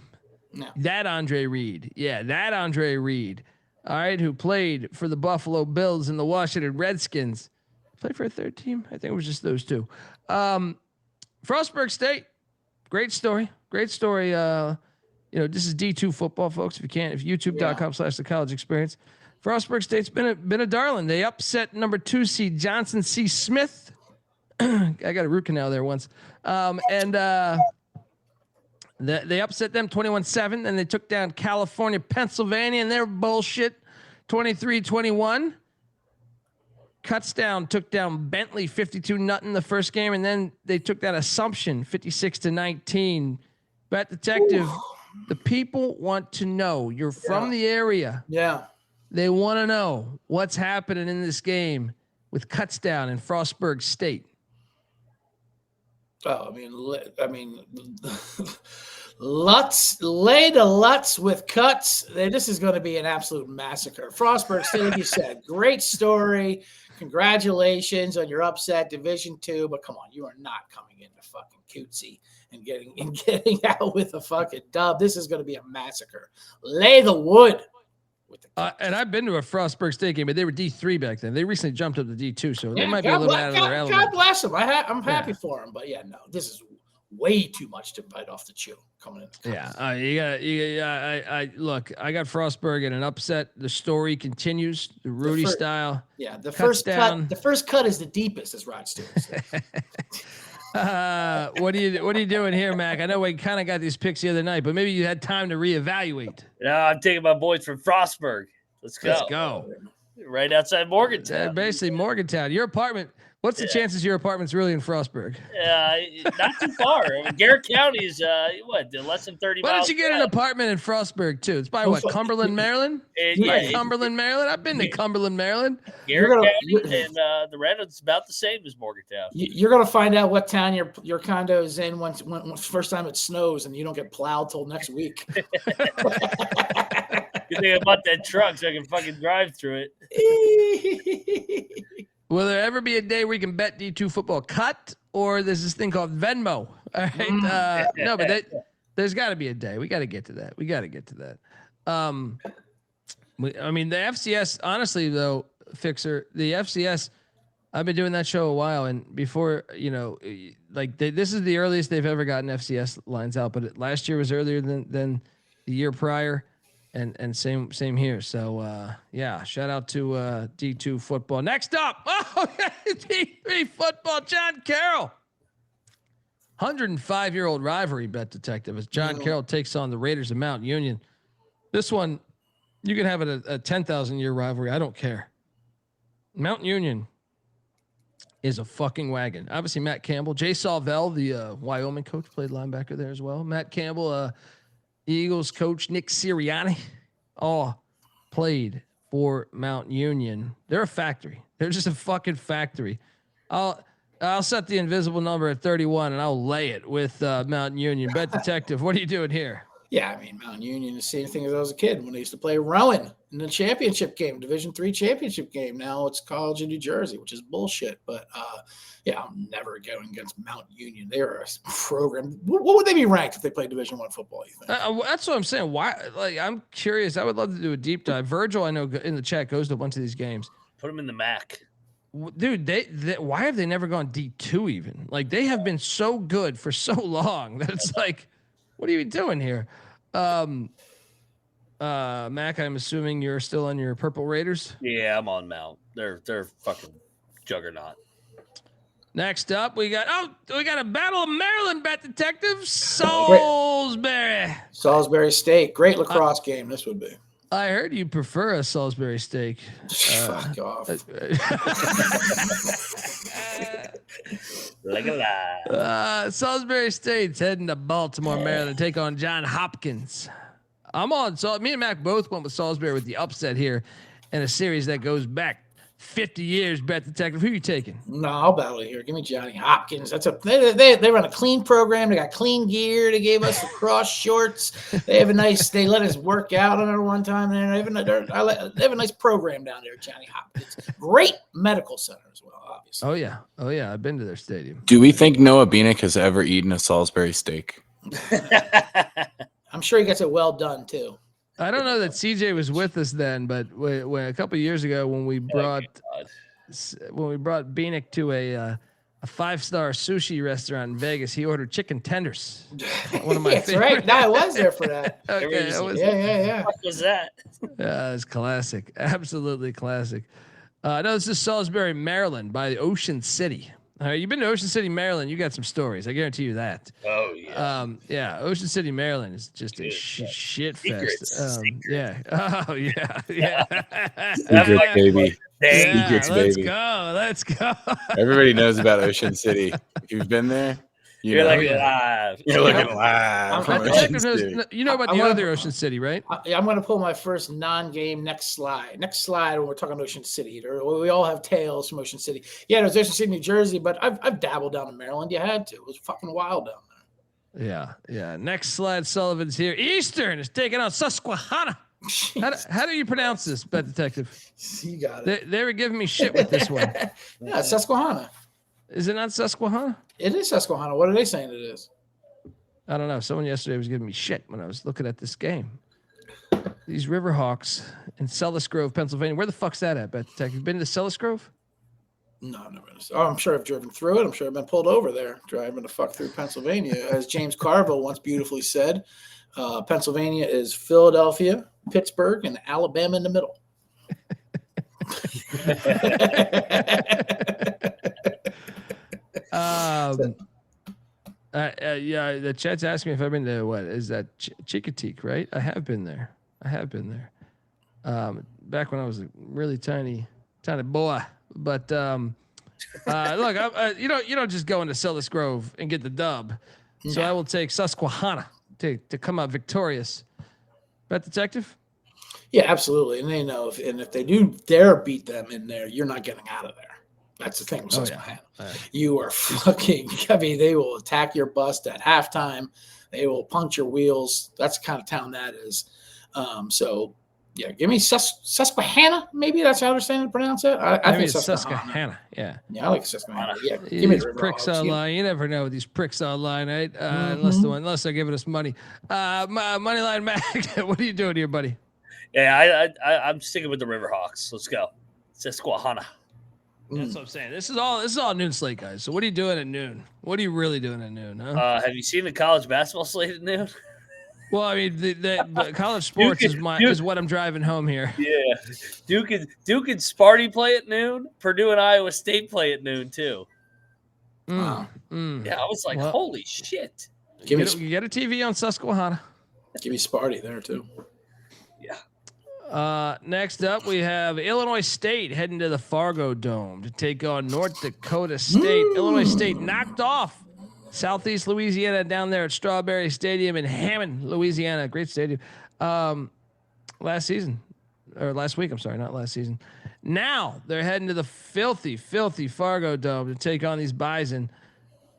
No.
That Andre Reed. Yeah, that Andre Reed. All right, who played for the Buffalo Bills and the Washington Redskins. Played for a third team? I think it was just those two. Frostburg State. Great story. This is D2 football, folks. If YouTube.com/the college experience. Frostburg State's been a darling. They upset number 2 seed Johnson C. Smith. I got a root canal there once. They upset them 21-7. Then they took down California, Pennsylvania, and their bullshit 23-21. Kutztown took down Bentley 52-0 the first game, and then they took down Assumption 56-19. Bet Detective, the people want to know. You're from the area.
Yeah.
They want to know what's happening in this game with Kutztown and Frostburg State.
Oh, I mean, lay the Lutz with Cuts. This is going to be an absolute massacre. Frostburg State, like you said, great story. Congratulations on your upset, Division II. But come on, you are not coming into fucking cutesy and getting out with a fucking dub. This is going to be a massacre. Lay the wood. with the
and I've been to a Frostburg State game, but they were D3 back then. They recently jumped up to D2, so they might be a little out of their element.
God bless them. I'm happy for them, but yeah, no, this is way too much to bite off the chew coming in.
Look, I got Frostburg in an upset. The story continues. The Rudy style.
Yeah, the first cut is the deepest, as Rod Stewart said.
What are you doing here, Mac? I know we kind of got these picks the other night, but maybe you had time to reevaluate.
No, I'm taking my boys from Frostburg. Let's go. Right outside Morgantown.
Basically Morgantown. Your apartment. What's the chances your apartment's really in Frostburg?
Not too far. I mean, Garrett County is less than 30 miles.
Why don't you get an apartment in Frostburg too? It's by Cumberland, Maryland? Cumberland, Maryland. I've been to Cumberland, Maryland.
Garrett County and the rent is about the same as Morgantown.
You're gonna find out what town your condo is in once first time it snows and you don't get plowed till next week.
Good thing about that truck so I can fucking drive through it.
Will there ever be a day where you can bet D2 football cut, or there's this thing called Venmo? All right. No, but there's got to be a day. We got to get to that. I mean, the FCS, honestly, though, Fixer, the FCS, I've been doing that show a while, and before, this is the earliest they've ever gotten FCS lines out, but last year was earlier than the year prior. And same here. So shout out to D2 football. Next up, D3 football. John Carroll, 105-year-old rivalry bet detective as John Carroll takes on the Raiders of Mount Union. This one, you can have it a 10,000-year rivalry. I don't care. Mount Union is a fucking wagon. Obviously, Matt Campbell, Jay Salvell, the Wyoming coach, played linebacker there as well. Matt Campbell, Eagles coach Nick Sirianni, all played for Mount Union. They're a factory. They're just a fucking factory. I'll set the invisible number at 31 and I'll lay it with Mount Union. Bet detective, what are you doing here?
Yeah, I mean, Mount Union is the same thing as I was a kid when they used to play Rowan in the championship game, Division III championship game. Now it's College of New Jersey, which is bullshit. But I'm never going against Mount Union. They're a program. What would they be ranked if they played Division I football? You think?
That's what I'm saying. Why? I'm curious. I would love to do a deep dive. Virgil, I know in the chat, goes to a bunch of these games.
Put them in the MAC.
Dude, they why have they never gone D2 even? Like, they have been so good for so long that it's like, what are you doing here? Mac, I'm assuming you're still on your Purple Raiders.
Yeah, I'm on Mount. They're fucking juggernaut.
Next up, we got a Battle of Maryland bet detective, Salisbury
State. Great lacrosse game this would be.
I heard you prefer a Salisbury steak.
Fuck off.
Like a lie.
Salisbury State's heading to Baltimore, Maryland, to take on John Hopkins. I'm on. So me and Mac both went with Salisbury with the upset here in a series that goes back 50 years. Bet detective, who are you taking?
No, I'll battle it here. Give me Johnny Hopkins. They run a clean program. They got clean gear. They gave us lacrosse shorts. They let us work out on it one time. And they have a nice program down there, Johnny Hopkins. Great medical center as well, obviously.
Oh yeah. I've been to their stadium.
Do we think Noah Beanick has ever eaten a Salisbury steak?
I'm sure he gets it well done too.
I don't know that CJ was with us then, but when a couple of years ago when we brought Beanick to a 5-star sushi restaurant in Vegas, he ordered chicken tenders. One of my
That's
favorite.
right. No, I was there for that.
Okay,
yeah.
What was that?
Yeah, it's classic. Absolutely classic. No, this is Salisbury, Maryland, by Ocean City. All right, you've been to Ocean City, Maryland. You got some stories. I guarantee you that.
Oh yeah.
Yeah. Ocean City, Maryland is just a shit fest. Yeah. Oh yeah.
Secrets, baby.
Yeah,
Secrets, baby.
Let's go.
Everybody knows about Ocean City. If you've been there,
you're looking live.
You're looking live.
You know about the other Ocean City, right?
I'm going to pull my first non-game next slide. Next slide when we're talking Ocean City. We all have tales from Ocean City. Yeah, there's Ocean City, New Jersey, but I've dabbled down in Maryland. You had to. It was fucking wild down
there. Yeah. Next slide, Sullivan's here. Eastern is taking on Susquehanna. How do you pronounce this, bet detective?
You got it.
They were giving me shit with this one.
Yeah, Susquehanna.
Is it not Susquehanna?
It is Susquehanna. What are they saying it is?
I don't know. Someone yesterday was giving me shit when I was looking at this game. these Riverhawks in Sellis Grove, Pennsylvania. Where the fuck's that at, Bet Tech? You've been to Sellis Grove?
No, I've never been. Oh, I'm sure I've driven through it. I'm sure I've been pulled over there driving the fuck through Pennsylvania. As James Carville once beautifully said, Pennsylvania is Philadelphia, Pittsburgh, and Alabama in the middle.
Yeah, the chat's asking me if I've been to what is that Chicoteague, right? I have been there. Back when I was a really tiny boy. But look, you don't just go into Sellis Grove and get the dub. So I will take Susquehanna to come out victorious. Bet Detective?
Yeah, absolutely. And they know if they do dare beat them in there, you're not getting out of there. That's the thing with Susquehanna. You are fucking, I mean, they will attack your bust at halftime. They will punch your wheels. That's the kind of town that is. So, yeah, give me Susquehanna. Maybe that's how I understand to pronounce it. I think
Susquehanna. Yeah.
Yeah, I like Susquehanna. Yeah,
give me the pricks online. You never know with these pricks online, right? Unless they're giving us money. Moneyline Mac, what are you doing here, buddy?
Yeah, I'm sticking with the Riverhawks. Let's go. Susquehanna.
That's what I'm saying. This is all noon slate, guys. So what are you doing at noon? What are you really doing at noon? Huh?
Have you seen the college basketball slate at noon?
Well, I mean, the college sports is what I'm driving home here.
Yeah, Duke and Sparty play at noon. Purdue and Iowa State play at noon too. Yeah, I was like, holy shit!
You get a TV on Susquehanna.
Give me Sparty there too.
Yeah.
Next up, we have Illinois State heading to the Fargo Dome to take on North Dakota State. Illinois State knocked off Southeast Louisiana down there at Strawberry Stadium in Hammond, Louisiana. Great stadium. Last week. I'm sorry, not last season. Now they're heading to the filthy Fargo Dome to take on these Bison.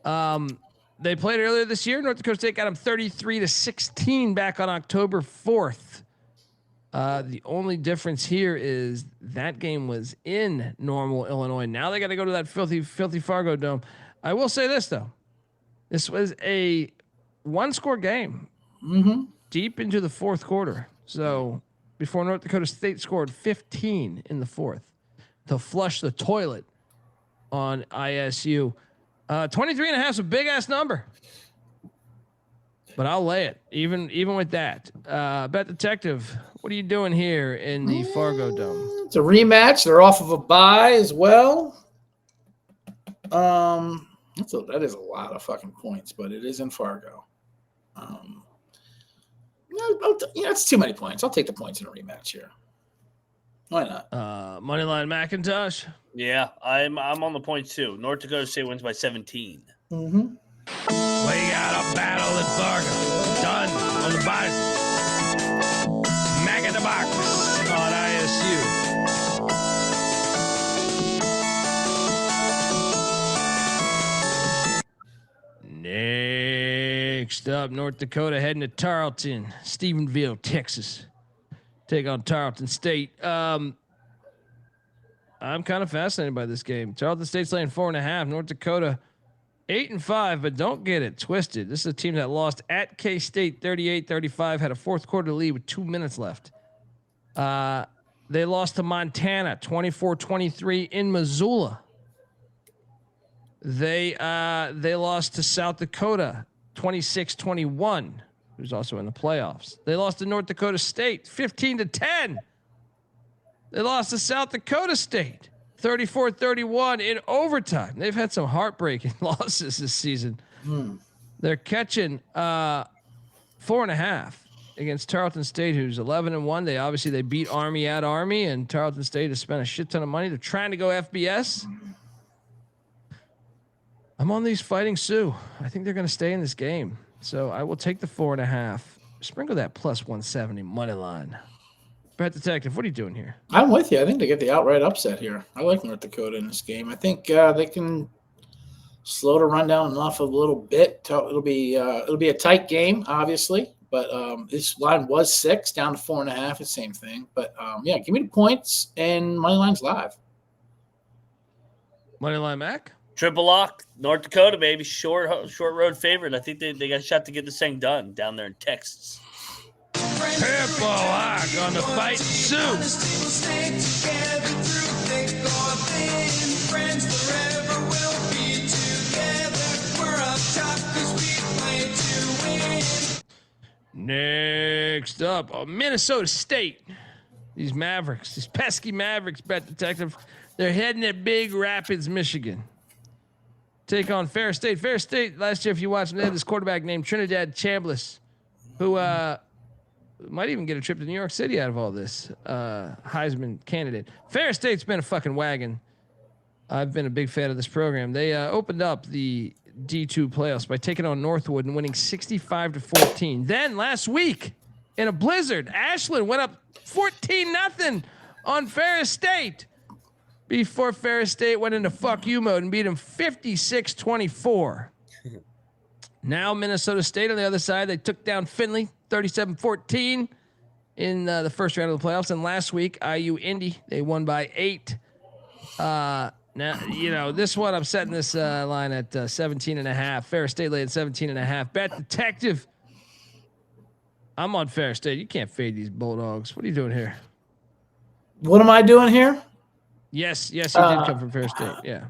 They played earlier this year. North Dakota State got them 33-16 back on October 4th. The only difference here is that game was in Normal, Illinois. Now they got to go to that filthy Fargo Dome. I will say this though. This was a one-score game deep into the fourth quarter. So before North Dakota State scored 15 in the fourth to flush the toilet on ISU. 23.5 is a big-ass number. But I'll lay it, even with that. Bet Detective, what are you doing here in the Fargo Dome?
It's a rematch. They're off of a bye as well. That is a lot of fucking points, but it is in Fargo. It's too many points. I'll take the points in a rematch here. Why not?
Moneyline McIntosh.
Yeah, I'm on the points too. North Dakota State wins by 17.
We got a battle in Fargo. Done on the Bison. Mac in the box on ISU. Next up, North Dakota heading to Tarleton, Stephenville, Texas. Take on Tarleton State. I'm kind of fascinated by this game. Tarleton State's laying 4.5. North Dakota 8-5, but don't get it twisted. This is a team that lost at K-State 38-35, had a fourth quarter lead with 2 minutes left. They lost to Montana 24-23 in Missoula. They lost to South Dakota 26-21, who's also in the playoffs. They lost to North Dakota State 15-10. They lost to South Dakota State 34-31 in overtime. They've had some heartbreaking losses this season. They're catching 4.5 against Tarleton State, who's 11-1. They beat Army at Army, and Tarleton State has spent a shit ton of money. They're trying to go FBS. I'm on these Fighting Sioux. I think they're going to stay in this game. So I will take the 4.5. Sprinkle that plus 170 money line. Bet Detective, what are you doing here?
I'm with you. I think they get the outright upset here. I like North Dakota in this game. I think they can slow the run down enough a little bit. It'll be a tight game, obviously. But this line was 6 down to 4.5. It's the same thing. But yeah, give me the points and money line's live.
Money line Mac.
Triple lock, North Dakota, baby. Short road favorite. I think they got a shot to get this thing done down there in Texas.
Purple Hawk on the fight suit. Next up, Minnesota State. These Mavericks, these pesky Mavericks, Bet Detective. They're heading at Big Rapids, Michigan. Take on Ferris State. Ferris State, last year, if you watched them, they had this quarterback named Trinidad Chambliss, who might even get a trip to New York City out of all this. Heisman candidate. Ferris State's been a fucking wagon. I've been a big fan of this program. They opened up the D2 playoffs by taking on Northwood and winning 65-14. Then last week, in a blizzard, Ashland went up 14-0 on Ferris State before Ferris State went into fuck you mode and beat them 56-24. Now Minnesota State on the other side, they took down Findlay 37-14 in the first round of the playoffs. And last week, IU Indy, they won by 8. Now, you know, this one, I'm setting this line at 17.5. Ferris State laid at 17.5. Bet Detective. I'm on Ferris State. You can't fade these Bulldogs. What are you doing here?
What am I doing here?
Yes, you did come from Ferris State. Yeah.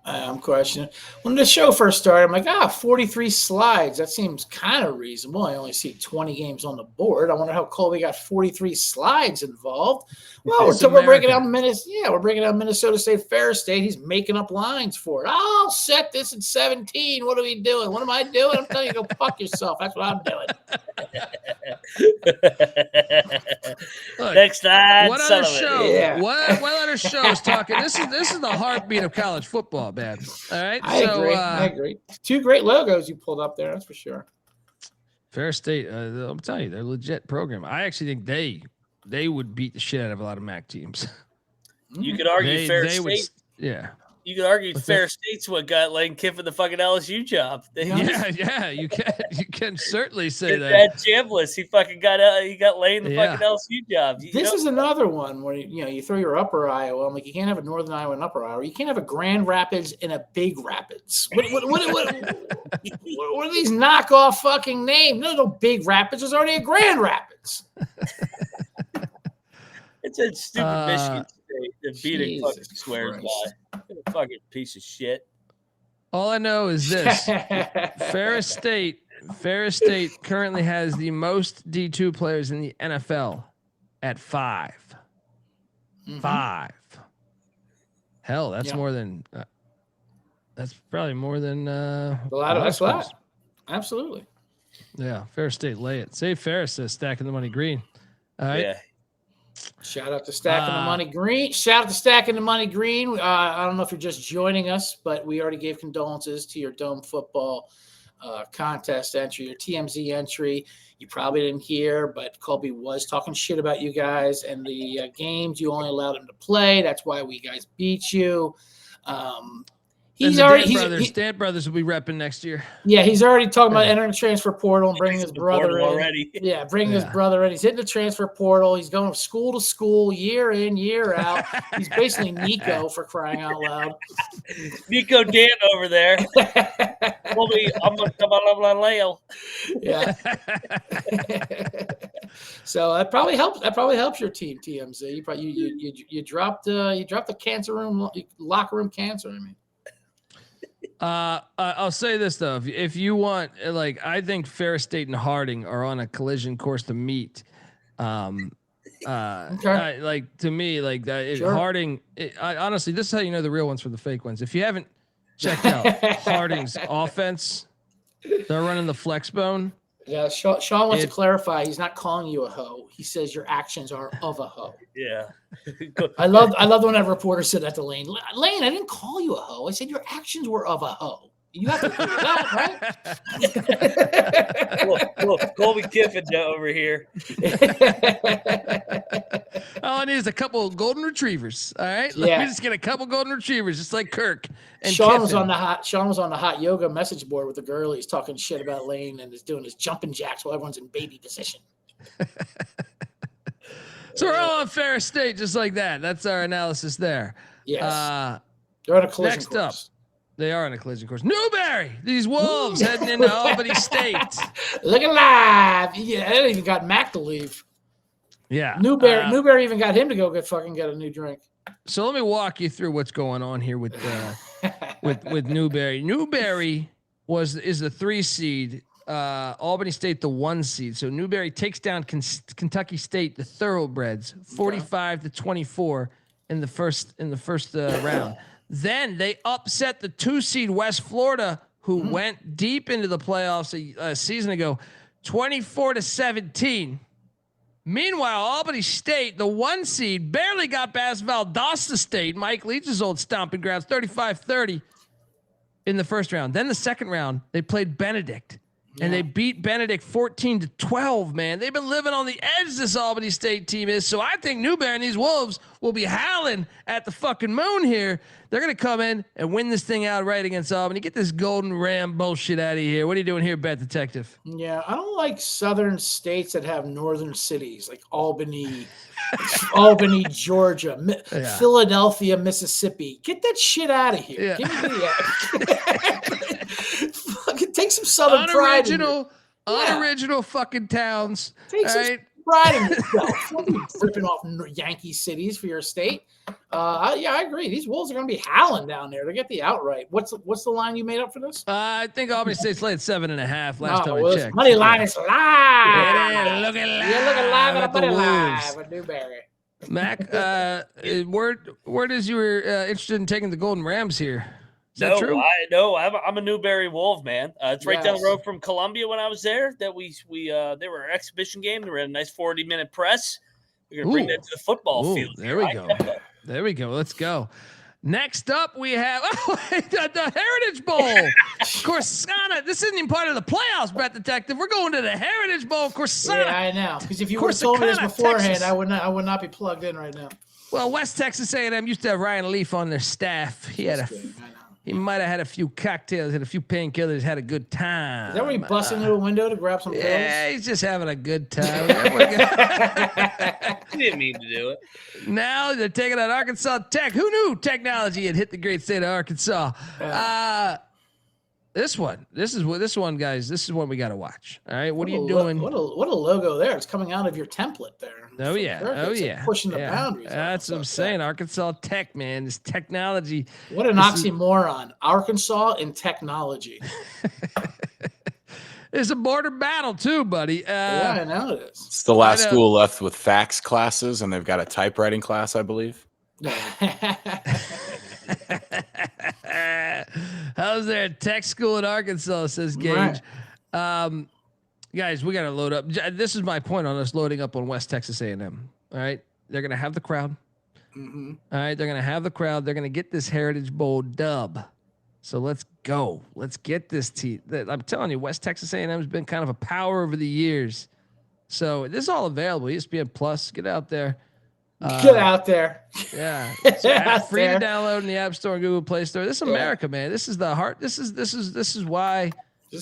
I'm questioning. When the show first started, I'm like, 43 slides. That seems kind of reasonable. I only see 20 games on the board. I wonder how Colby got 43 slides involved. Well, we're breaking down we're breaking down Minnesota State, Ferris State. He's making up lines for it. I'll set this at 17. What are we doing? What am I doing? I'm telling you, go fuck yourself. That's what I'm doing.
Look, next time,
what other show? Yeah. What other show is talking? This is the heartbeat of college football, man. All right,
I agree. Two great logos you pulled up there. That's for sure.
Ferris State, I'm telling you, they're a legit program. I actually think they would beat the shit out of a lot of MAC teams.
You could argue Ferris State.
Yeah.
You could argue Ferris State's what got Lane Kiffin the fucking LSU job.
Yeah, you can certainly say that.
That Chambliss, he got Lane the fucking LSU job.
This is another one where you throw your Upper Iowa. I'm like, you can't have a Northern Iowa and Upper Iowa. You can't have a Grand Rapids and a Big Rapids. What are these knockoff fucking names? No Big Rapids. There's already a Grand Rapids.
It's a stupid Michigan State that beating fucking swears by. A fucking piece of shit.
All I know is this: Ferris State currently has the most D2 players in the NFL at 5. Mm-hmm. 5. Hell, that's more than. That's probably more than
a lot of us. Absolutely.
Yeah, Ferris State lay it. Save Ferris says stacking the money green. All right.
Yeah. Shout out to Stacking the Money Green. Shout out to Stacking the Money Green. I don't know if you're just joining us, but we already gave condolences to your Dome football contest entry, your TMZ entry. You probably didn't hear, but Colby was talking shit about you guys and the games you only allowed him to play. That's why we guys beat you.
Stant Brothers will be repping next year.
Yeah, he's already talking about entering the transfer portal and bringing his brother in.
Already.
Yeah, bringing his brother in. He's hitting the transfer portal. He's going from school to school, year in, year out. He's basically Nico, for crying out loud.
Nico Dan over there. I'm going to come on Leo.
Yeah. So that probably helps. That probably helps your team, TMZ. You dropped the cancer room, locker room cancer. I mean.
I'll say this though, if you want, I think Ferris State and Harding are on a collision course to meet. Okay. To me, sure. Harding. Honestly, this is how you know the real ones from the fake ones. If you haven't checked out Harding's offense, they're running the flex bone.
Yeah, Sean wants to clarify. He's not calling you a hoe. He says your actions are of a hoe.
Yeah.
I love when a reporter said that to Lane. Lane, I didn't call you a hoe. I said your actions were of a hoe. You have to agree with that,
right? Look, Colby Kiffin over here.
All I need is a couple of golden retrievers. All right,
yeah.
Let me just get a couple golden retrievers, just like Kirk and
Sean
Kiffin.
was on the hot yoga message board with the girlies talking shit about Lane and is doing his jumping jacks while everyone's in baby position.
So we're all on Ferris State, just like that. That's our analysis there.
Yes. They're on a collision course.
They are on a collision course. Newberry, these Wolves heading into Albany State.
Look alive. Yeah, they even got Mac to leave.
Yeah.
Newberry even got him to go get a new drink.
So let me walk you through what's going on here with Newberry. Newberry is the 3 seed. Albany State, the 1 seed. So Newberry takes down Kentucky State, the Thoroughbreds, 45-24 in the first round. Then they upset the 2 seed West Florida, who went deep into the playoffs a season ago, 24-17. Meanwhile, Albany State, the 1 seed, barely got past Valdosta State, Mike Leach's old stomping grounds, 35-30 in the first round. Then the second round, they played Benedict. And they beat Benedict 14-12, man. They've been living on the edge, this Albany State team is. So I think Newberry and these Wolves will be howling at the fucking moon here. They're going to come in and win this thing outright against Albany. Get this Golden Ram bullshit out of here. What are you doing here, Bet Detective?
Yeah, I don't like southern states that have northern cities like Albany, Georgia, Philadelphia, Mississippi. Get that shit out of here. Give me fucking take some southern pride.
Unoriginal fucking towns.
Take some pride in yourself. Don't be ripping off Yankee cities for your state. I agree. These Wolves are going to be howling down there to get the outright. What's the line you made up for this?
I think Albany State's laid 7.5 last time I checked.
Money line is live.
Yeah, looking live
at the Wolves. With Newberry.
Mac, word is you were interested in taking the Golden Rams here. Is that true?
I'm a Newberry Wolf, man. It's right down the road from Columbia. When I was there, they were an exhibition game. They were a nice 40-minute press. We're gonna bring that to the football field.
There we go. There we go. Let's go. Next up, we have the Heritage Bowl. Corsana. This isn't even part of the playoffs, Bet Detective. We're going to the Heritage Bowl, Corsana.
Yeah, I know. Because if you would have told me this beforehand, I would not be plugged in right now.
Well, West Texas A&M used to have Ryan Leaf on their staff. He might have had a few cocktails, had a few painkillers, had a good time.
Is that where he busts into a window to grab some pills?
Yeah, he's just having a good time.
He didn't mean to do it.
Now they're taking out Arkansas Tech. Who knew technology had hit the great state of Arkansas? This one, guys. This is one we got to watch. All right, what are you doing?
What a logo there! It's coming out of your template there.
Oh yeah,
like pushing the boundaries.
That's what I'm saying. Arkansas Tech, man, this technology.
What an oxymoron! Arkansas and technology.
It's a border battle too, buddy.
Yeah, I know it is.
It's the last school left with fax classes, and they've got a typewriting class, I believe.
How's there a tech school in Arkansas, says Gage. Right. Guys, we got to load up. This is my point on us loading up on West Texas A&M. All right. They're going to have the crowd.
Mm-hmm.
All right. They're going to have the crowd. They're going to get this Heritage Bowl dub. So let's go. Let's get this team. I'm telling you, West Texas A&M has been kind of a power over the years. So this is all available. ESPN Plus. Get out there.
Get out there.
Yeah. It's free to download in the App Store and Google Play Store. This is America, man. This is the heart. This is why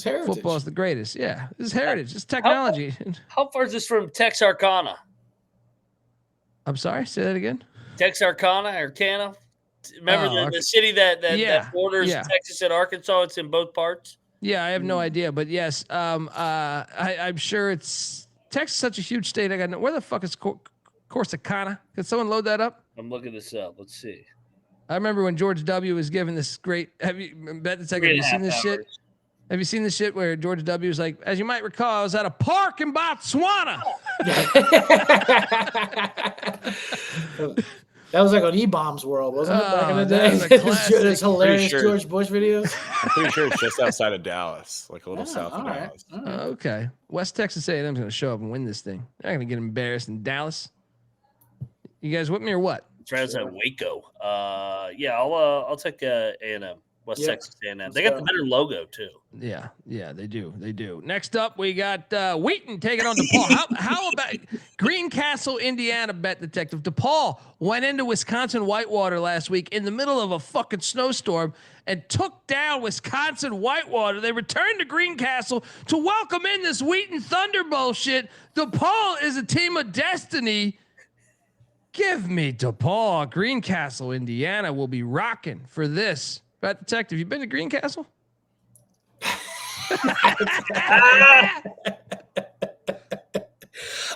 football is the greatest. Yeah. This is heritage. This is technology.
How far is this from Texarkana?
I'm sorry. Say that again.
Arcana. Remember the city that borders Texas and Arkansas? It's in both parts.
Yeah, I have no idea, but yes, I'm sure it's Texas is such a huge state. I got where the fuck is Corsicana? Can someone load that up?
I'm looking this up. Let's see.
I remember when George W. was given this great. Have you seen this shit? Have you seen this shit where George W. was like, as you might recall, I was at a park in Botswana.
That was like on E-Bombs World, wasn't it? Back in the day. Those hilarious George Bush videos.
I'm pretty sure it's just outside of Dallas, like a little south of Dallas.
All right.
Okay. West Texas A&M's going to show up and win this thing. They're not going to get embarrassed in Dallas. You guys with me or what?
It's right outside Waco. I'll take A&M. West Texas A&M. They got the better logo too.
Yeah, they do. Next up, we got Wheaton taking on DePaul. How about Greencastle, Indiana, Bet Detective? DePaul went into Wisconsin Whitewater last week in the middle of a fucking snowstorm and took down Wisconsin Whitewater. They returned to Greencastle to welcome in this Wheaton Thunder bullshit. DePaul is a team of destiny. Give me DePaul. Greencastle, Indiana will be rocking for this Bat Detective, you been to Greencastle?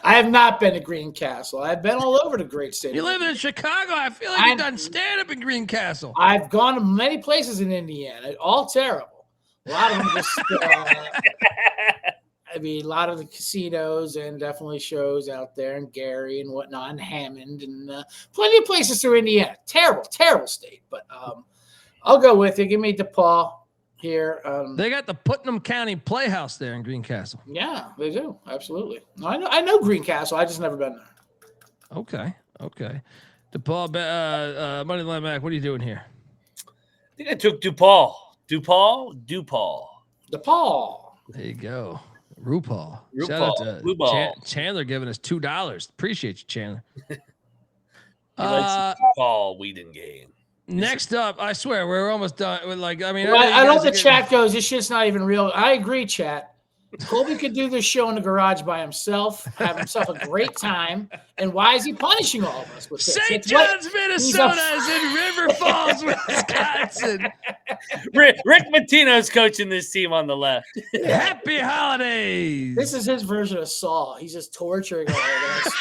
I have not been to Greencastle. I've been all over the great state.
You live in Chicago. I feel like you've done stand-up in Greencastle.
I've gone to many places in Indiana. All terrible. A lot of them just I mean, a lot of the casinos and definitely shows out there in Gary and whatnot, and Hammond, and plenty of places through Indiana. Terrible, terrible state. But I'll go with you. Give me DePaul here.
They got the Putnam County Playhouse there in Greencastle.
Yeah, they do. Absolutely. I know Greencastle. I just never been there.
Okay. DePaul, Moneyline Mac, what are you doing here?
I think I took DePaul. DePaul.
There you go. RuPaul. Shout out to Chandler giving us $2. Appreciate you, Chandler.
He likes the DePaul Whedon game.
Next up, I swear we're almost done.
I love the chat goes. This shit's not even real. I agree, chat. Colby could do this show in the garage by himself, have himself a great time. And why is he punishing all of us with this?
St. John's, Minnesota is in River Falls, Wisconsin.
Rick Pitino's coaching this team on the left.
Happy holidays.
This is his version of Saul. He's just torturing all of us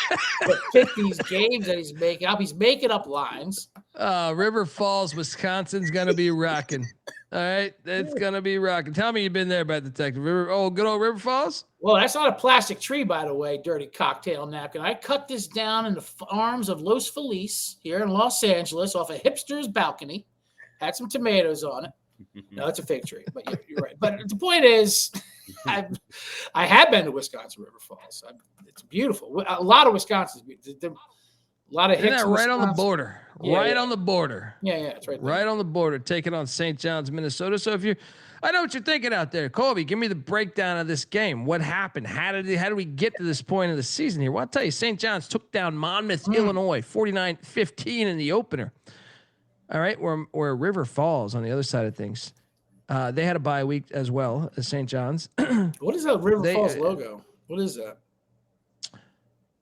to pick these games that he's making up. He's making up lines.
River Falls, Wisconsin's going to be rocking. All right, it's gonna be rocking. Tell me you've been there, Bat Detective. Good old River Falls.
Well, that's not a plastic tree, by the way. Dirty cocktail napkin. I cut this down in the arms of Los Feliz here in Los Angeles, off a hipster's balcony. Had some tomatoes on it. No, it's a fig tree, but you're right. But the point is, I have been to Wisconsin River Falls. It's beautiful. A lot of Wisconsin's beautiful. A lot of hits.
Isn't that right on the border? On the border.
Yeah, it's right there.
Right on the border, taking on St. John's, Minnesota. So I know what you're thinking out there. Colby, give me the breakdown of this game. What happened? How did we get to this point of the season here? Well, I'll tell you, St. John's took down Monmouth, Illinois, 49-15 in the opener. All right, where River Falls on the other side of things. They had a bye week as well as St. John's.
What is that River Falls logo? What is that?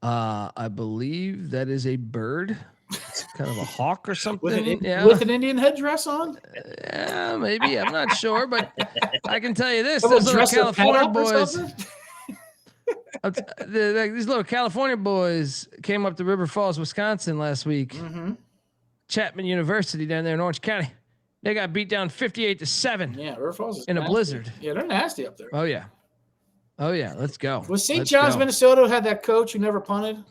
I believe that is a bird. It's kind of a hawk or something.
With an Indian headsress on?
Yeah, maybe. I'm not sure, but I can tell you this. Those little California boys. These little California boys came up to River Falls, Wisconsin last week.
Mm-hmm.
Chapman University down there in Orange County. They got beat down 58-7.
Yeah, River Falls is
in
nasty.
A blizzard.
Yeah, they're nasty up there.
Oh yeah, let's go.
Was St. John's, Minnesota had that coach who never punted?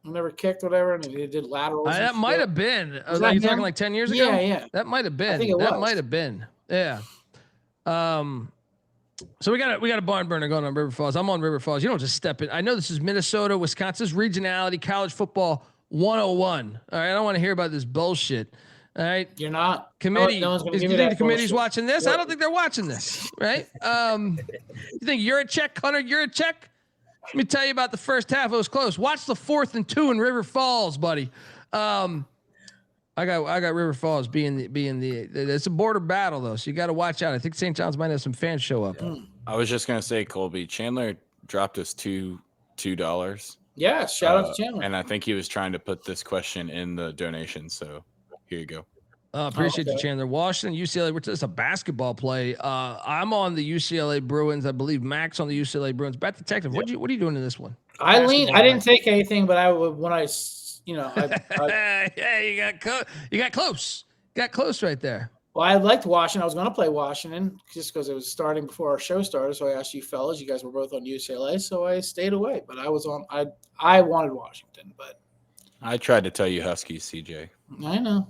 Who never kicked, whatever, and he did laterals.
That might have been. Are you talking like 10 years ago?
Yeah.
That might have been.
I think it was.
Might have been. Yeah. So we got a barn burner going on River Falls. I'm on River Falls. You don't just step in. I know this is Minnesota, Wisconsin's regionality, college football 101. All right, I don't want to hear about this bullshit. All right,
you're not
committee.
No one's gonna
do
give
you
you
think
that
the committee's
bullshit.
watching this? I don't think they're watching this. Right? You think you're a check, Hunter? You're a check. Let me tell you about the first half. It was close. Watch the 4th and 2 in River Falls, buddy. I got River Falls being the it's a border battle though, so you got to watch out. I think St. John's might have some fans show up.
I was just gonna say, Colby Chandler dropped us $2.
Yeah, shout out to Chandler.
And I think he was trying to put this question in the donation. So here you go.
Appreciate you, Chandler. Washington, UCLA. It's a basketball play. I'm on the UCLA Bruins. I believe Max on the UCLA Bruins. Bat Detective, what are you doing in this one?
I didn't take anything, but I would when I.
Yeah, you got close. Got close right there.
Well, I liked Washington. I was going to play Washington just because it was starting before our show started. So I asked you fellas. You guys were both on UCLA, so I stayed away. But I was on. I wanted Washington, but
I tried to tell you Huskies, CJ.
I know.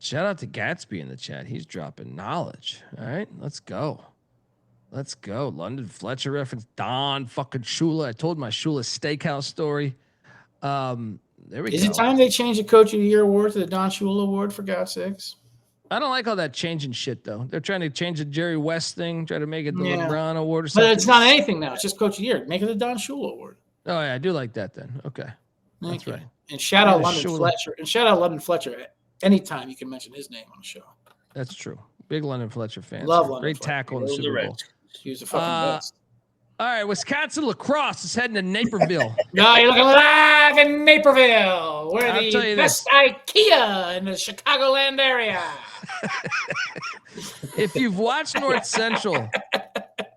Shout out to Gatsby in the chat. He's dropping knowledge. All right, let's go. London Fletcher reference. Don fucking Shula. I told my Shula Steakhouse story. There we go.
Is it time they change the Coach of the Year award to the Don Shula Award, for God's sakes?
I don't like all that changing shit, though. They're trying to change the Jerry West thing, try to make it the LeBron Award or something.
But it's not anything now. It's just Coach of the Year. Make it the Don Shula Award.
Oh, yeah, I do like that then. Okay.
That's
right.
And shout out London Fletcher. Anytime you can mention his name on the show.
That's true. Big London Fletcher fan.
Love London
Great
Fletcher.
tackle in the Super Bowl.
He was a fucking best.
All right, Wisconsin lacrosse is heading to Naperville.
No, you're looking live in Naperville. We're
I'll tell
the
you
best IKEA in the Chicagoland area.
If you've watched North Central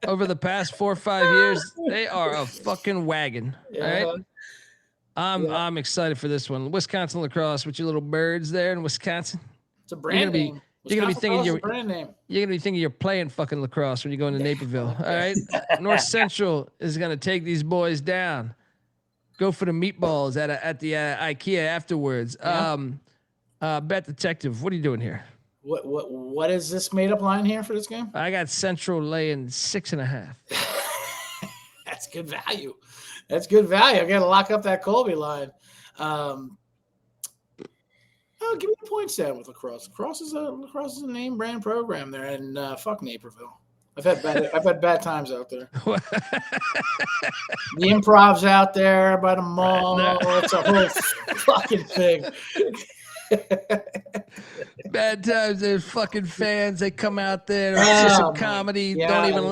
over the past 4 or 5 years, they are a fucking wagon. All right. I'm excited for this one. Wisconsin lacrosse with your little birds there in Wisconsin.
It's a brand name.
You're gonna be thinking you're
brand name.
Playing fucking lacrosse when you go into Naperville. All right. North Central is gonna take these boys down. Go for the meatballs at the IKEA afterwards. Yeah. Bet Detective, what are you doing here?
What is this made up line here for this game?
I got Central laying 6.5.
That's good value. That's good value. I got to lock up that Colby line. Give me the points down with lacrosse. Lacrosse is a name brand program there, and fuck Naperville. I've had bad times out there. The Improv's out there by the mall. It's a whole fucking thing.
Bad times. There's fucking fans. They come out there. It's some comedy.
Yeah.
Don't even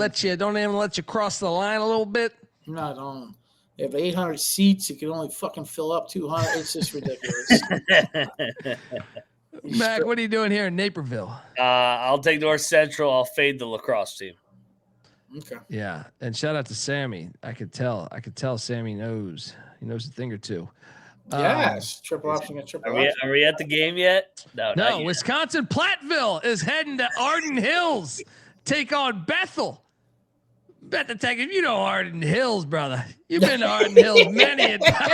let you cross the line a little bit.
Not on. They have 800 seats. You can only fucking fill up 200. It's just ridiculous.
Mac, what are you doing here in Naperville?
I'll take North Central. I'll fade the lacrosse team.
Okay.
Yeah, and shout out to Sammy. I could tell Sammy knows. He knows a thing or two.
Yes, triple option.
Are we at the game yet?
No. Wisconsin Platteville is heading to Arden Hills. Take on Bethel. Bet Detective, you know Arden Hills, brother. You've been to Arden Hills many a time.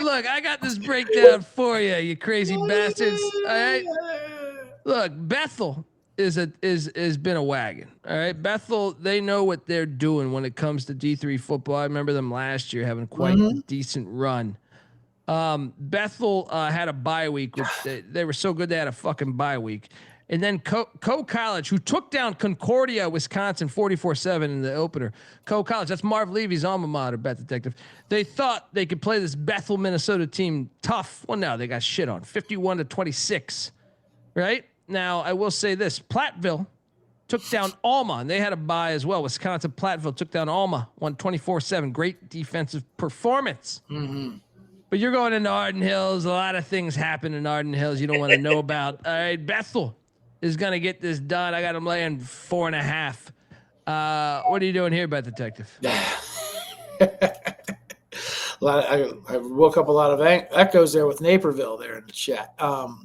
Look, I got this breakdown for you, you crazy bastards. All right. Look, Bethel is been a wagon. All right. Bethel, they know what they're doing when it comes to D3 football. I remember them last year having quite a decent run. Bethel had a bye week. They were so good they had a fucking bye week. And then Co College, who took down Concordia, Wisconsin, 44-7 in the opener. Co College, that's Marv Levy's alma mater, Bet Detective. They thought they could play this Bethel, Minnesota team tough. Well, no, they got shit on, 51-26. Right? Now, I will say this. Platteville took down Alma, and they had a bye as well. Wisconsin Platteville took down Alma, won 24-7. Great defensive performance. Mm-hmm. But you're going into Arden Hills. A lot of things happen in Arden Hills you don't want to know about. All right, Bethel is going to get this done. I got them laying 4.5. What are you doing here, Bet Detective?
I woke up a lot of echoes there with Naperville there in the chat. How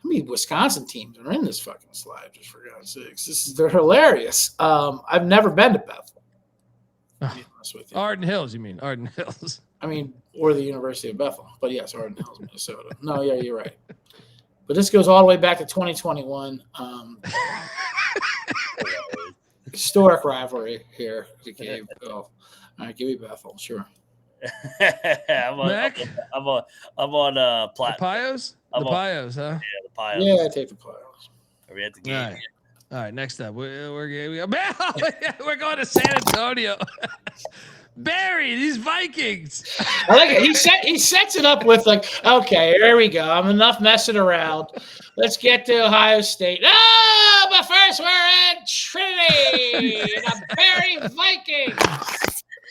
many Wisconsin teams are in this fucking slide? Just for God's sakes, they're hilarious. I've never been to Bethel. To be honest with you.
Arden Hills, you mean? Arden Hills.
I mean, or the University of Bethel. But yes, Arden Hills, Minnesota. No, yeah, you're right. But this goes all the way back to 2021. Historic rivalry here. Okay. All right, give me Bethel, sure.
I'm on Platte.
The Pios? The Pios, huh?
Yeah, the Pios.
Yeah, I take the Pios.
Are we at the game?
All right, next up. We're going to San Antonio. Barry, these Vikings.
I like it. He sets it up with like, okay, here we go. I'm enough messing around. Let's get to Ohio State. Oh, but first we're at Trinity, the Barry Vikings.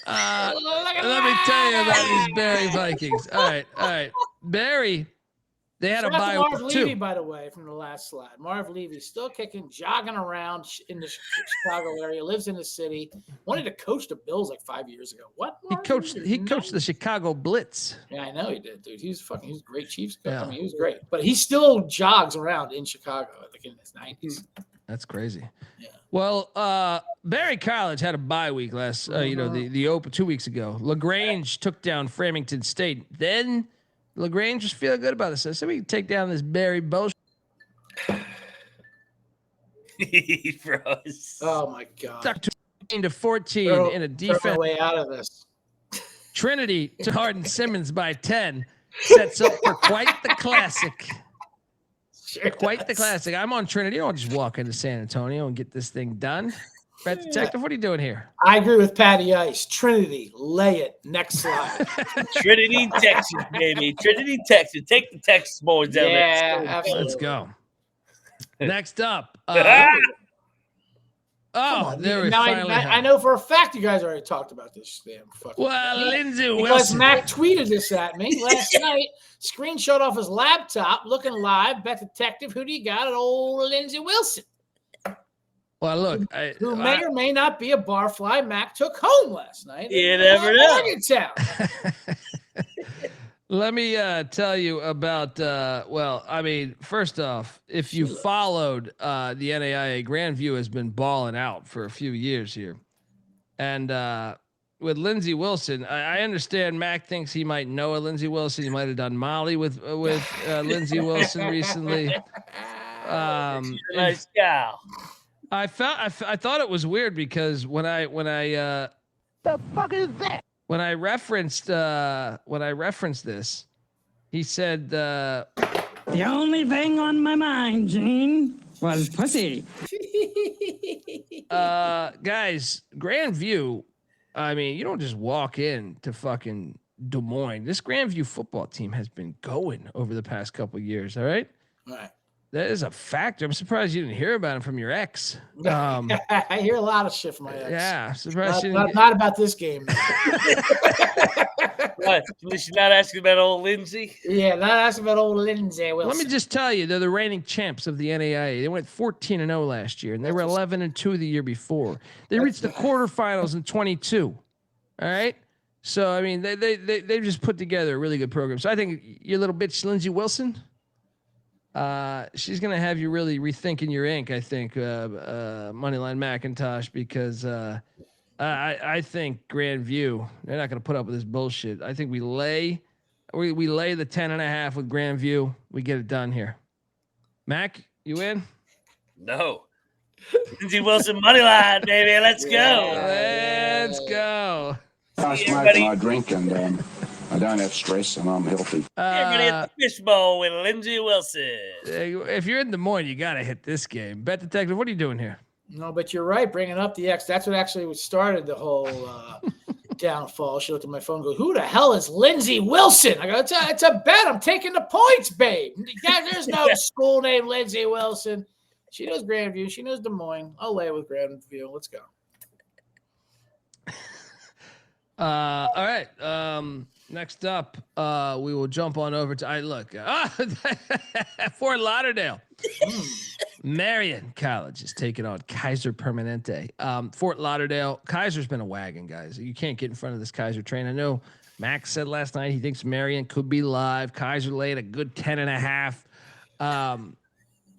Let me tell you about these Barry Vikings. All right. Barry, they had a bye week
Marv Levy, by the way, from the last slide. Marv Levy still kicking, jogging around in the Chicago area, lives in the city. Wanted to coach the Bills like 5 years ago. What?
He coached the Chicago Blitz.
Yeah, I know he did, dude. He was a great Chiefs coach. Yeah. I mean, he was great. But he still jogs around in Chicago, like in his 90s.
That's crazy.
Yeah.
Well, Barry College had a bye week last, the open 2 weeks ago. LaGrange took down Framingham State. Then LaGrange was feeling good about this. I said we can take down this Barry bullshit.
He froze.
Oh my God.
13-14 in a defense.
Way out of this.
Trinity to Hardin Simmons by 10 sets up for quite the classic.
Sure
quite the classic. I'm on Trinity. I don't just walk into San Antonio and get this thing done. Bet Detective, what are you doing here?
I agree with Patty Ice. Trinity, lay it. Next slide.
Trinity, Texas, baby. Trinity, Texas. Take the Texas boys down there.
Yeah, absolutely.
Let's go. Next up, Oh, there we
now
finally
I know for a fact you guys already talked about this damn fucking.
Well, Lindsey
because
Wilson.
Mac tweeted this at me last night. Screenshot off his laptop, looking live. Bet detective, who do you got? At old Lindsey Wilson.
Well, look,
who may or may not be a barfly Mac took home last night.
You never know.
Morgantown.
Let me tell you about, first off, if you followed the NAIA, Grandview has been balling out for a few years here. And with Lindsey Wilson, I understand Mac thinks he might know a Lindsey Wilson. He might have done Molly with Lindsey Wilson recently.
Nice gal.
I thought it was weird because when I the fuck is that? When I referenced this, he said the
only thing on my mind, Gene, was pussy.
Guys, Grandview, I mean, you don't just walk in to fucking Des Moines. This Grandview football team has been going over the past couple of years, all right?
All right.
That is a factor. I'm surprised you didn't hear about him from your ex.
I hear a lot of shit from my ex.
Yeah, surprised
not about this game.
What? She's not asking about old Lindsey?
Yeah, not asking about old Lindsey Wilson.
Let me just tell you, they're the reigning champs of the NAIA. They went 14-0 last year, and they were 11-2 the year before. They reached the quarterfinals in 22. All right? So, I mean, they've just put together a really good program. So I think your little bitch, Lindsey Wilson, she's going to have you really rethinking your ink, I think, Moneyline McIntosh, because I think Grandview, they're not going to put up with this bullshit. I think we lay the 10.5 with Grandview. We get it done here. Mac, you in?
No. Lindsey Wilson moneyline, baby. Let's go.
Let's go.
I smoke and I drink, and I don't have stress, and I'm healthy.
Everybody at the fishbowl with Lindsey Wilson.
If you're in Des Moines, you got to hit this game. Bet detective, what are you doing here?
No, but you're right. Bringing up the X. That's what actually started the whole downfall. She looked at my phone and goes, who the hell is Lindsey Wilson? I go, it's a bet. I'm taking the points, babe. There's no school named Lindsey Wilson. She knows Grandview. She knows Des Moines. I'll lay with Grandview. Let's go.
All right. Next up, we will jump on over to Fort Lauderdale. Marion College is taking on Kaiser Permanente. Fort Lauderdale, Kaiser's been a wagon, guys. You can't get in front of this Kaiser train. I know Max said last night he thinks Marion could be live. Kaiser laid a good 10.5.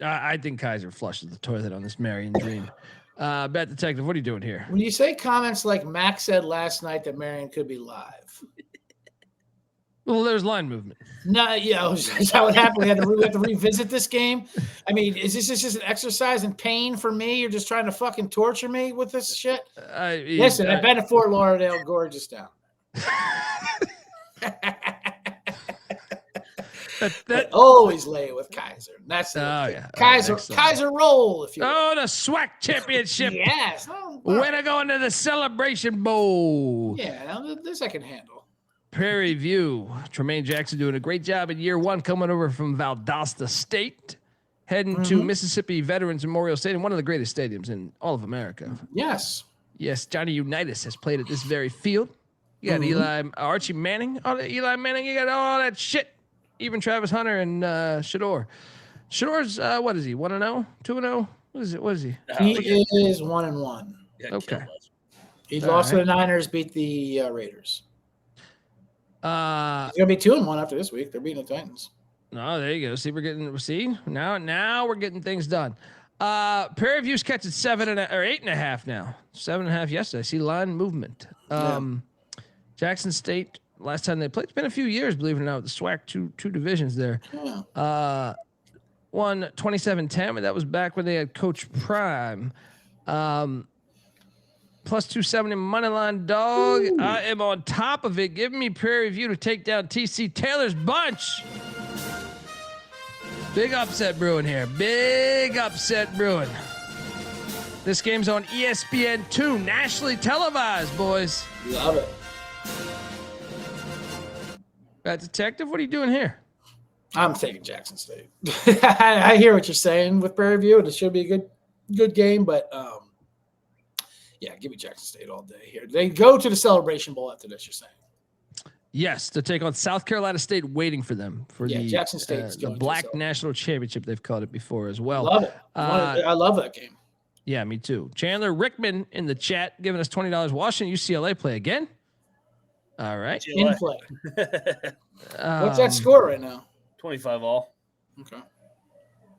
I think Kaiser flushes the toilet on this Marion dream. Bet detective, what are you doing here?
When you say comments like Max said last night that Marion could be live.
Well, there's line movement.
No, is that what happened? We have to revisit this game. I mean, is this just an exercise in pain for me? You're just trying to fucking torture me with this shit? Listen, I've been to Fort Lauderdale, gorgeous town. That always lay it with Kaiser. That's Kaiser roll. If you
the SWAC championship.
Yes.
When go into the Celebration Bowl.
Yeah, now this I can handle.
Prairie View. Tremaine Jackson doing a great job in year one, coming over from Valdosta State, heading to Mississippi Veterans Memorial Stadium, one of the greatest stadiums in all of America.
Yes.
Yes, Johnny Unitas has played at this very field. You got Archie Manning. Eli Manning, you got all that shit. Even Travis Hunter and Shador. Shador's, what is he, 1-0? 2-0? What is he?
He is 1-1.
Okay.
He lost to the Niners, beat the Raiders. He's gonna be 2-1 after this week. They're beating the Titans.
No, there you go. Now we're getting things done. Prairie View's catching 8.5 now. 7.5 yesterday. I see line movement. Jackson State, last time they played, it's been a few years, believe it or not, with the SWAC two divisions there.
Yeah.
Won 27-10, but that was back when they had Coach Prime. Plus 270 moneyline dog. Ooh. I am on top of it. Give me Prairie View to take down TC Taylor's bunch. Big upset brewing here. Big upset brewing. This game's on ESPN2, nationally televised, boys.
Love it.
Bet detective, what are you doing here?
I'm taking Jackson State. I hear what you're saying with Prairie View. It should be a good game, but Yeah, give me Jackson State all day here. They go to the Celebration Bowl after this, you're saying?
Yes, to take on South Carolina State, waiting for them for the
Jackson State's
the Black National Championship. They've called it before as well.
Love it. I love that game.
Yeah, me too. Chandler Rickman in the chat giving us $20. Washington UCLA play again. All right,
in play. What's that score right now?
25-all.
Okay.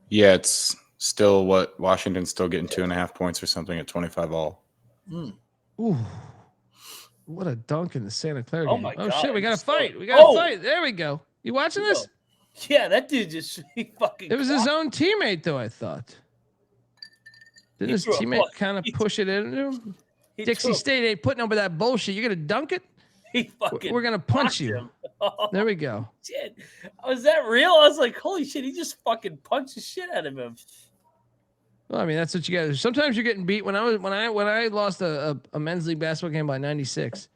Yeah, it's still what Washington's still getting 2.5 points or something at 25-all.
Ooh. What a dunk in the Santa Clara
Oh
game.
my
Oh,
God.
shit. We got to fight. We got to fight. There we go. You watching this?
Yeah, that dude just fucking.
It was his own teammate, though, I thought. Didn't his teammate kind of push it into him? Dixie State ain't putting up with that bullshit. You're going to dunk it? We're going to punch you.
Oh,
there we go.
Shit. Was that real? I was like, holy shit. He just fucking punched the shit out of him.
Well, I mean, that's what you got. Sometimes you're getting beat. When I lost a men's league basketball game by 96,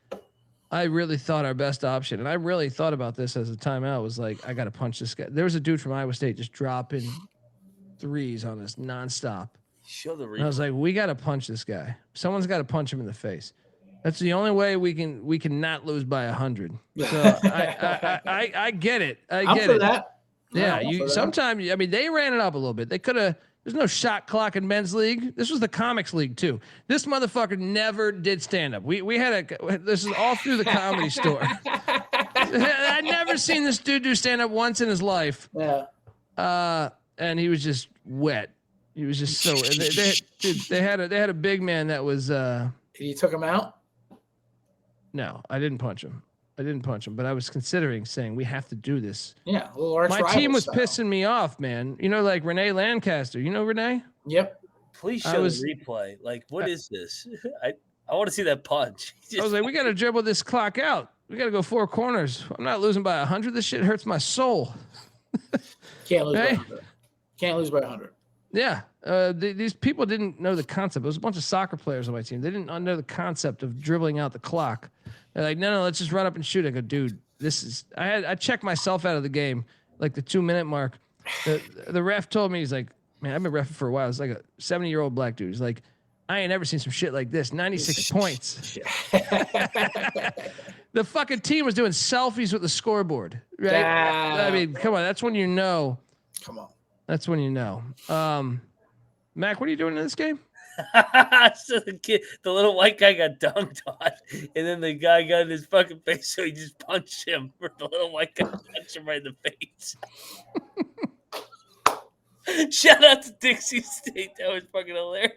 I really thought our best option, and I really thought about this as a timeout, was like, I got to punch this guy. There was a dude from Iowa State just dropping threes on us nonstop.
Show the replay.
And I was like, we got to punch this guy. Someone's got to punch him in the face. That's the only way we can not lose by 100. So I get it. I get it.
That.
Yeah, sometimes. I mean, they ran it up a little bit. They could have. There's no shot clock in men's league. This was the comics league too. This motherfucker never did stand up. We had this is all through the Comedy Store. I'd never seen this dude do stand up once in his life.
Yeah.
And he was just wet. He was just so. They had a big man that was.
You took him out?
No, I didn't punch him. But I was considering saying we have to do this.
Yeah, a little arch
my team was pissing me off, man. You know, like Renee Lancaster. You know Renee?
Yep.
Please show the replay. Like, what is this? I want to see that punch.
I was like, we got to dribble this clock out. We got to go four corners. I'm not losing by 100. This shit hurts my soul.
Can't lose by 100. Can't lose by 100.
Yeah. These people didn't know the concept. It was a bunch of soccer players on my team. They didn't know the concept of dribbling out the clock. They're like, no, let's just run up and shoot. I go, dude, this is. I checked myself out of the game, like the 2-minute mark. The ref told me, he's like, man, I've been reffing for a while. It's like a 70-year-old black dude. He's like, I ain't ever seen some shit like this. 96 points. The fucking team was doing selfies with the scoreboard, right? I mean, come on, that's when you know.
Come on.
That's when you know. Mac, what are you doing in this game?
So the little white guy got dunked on, and then the guy got in his fucking face, so he just punched him. For the little white guy punched him right in the face. Shout out to Dixie State. That was fucking hilarious.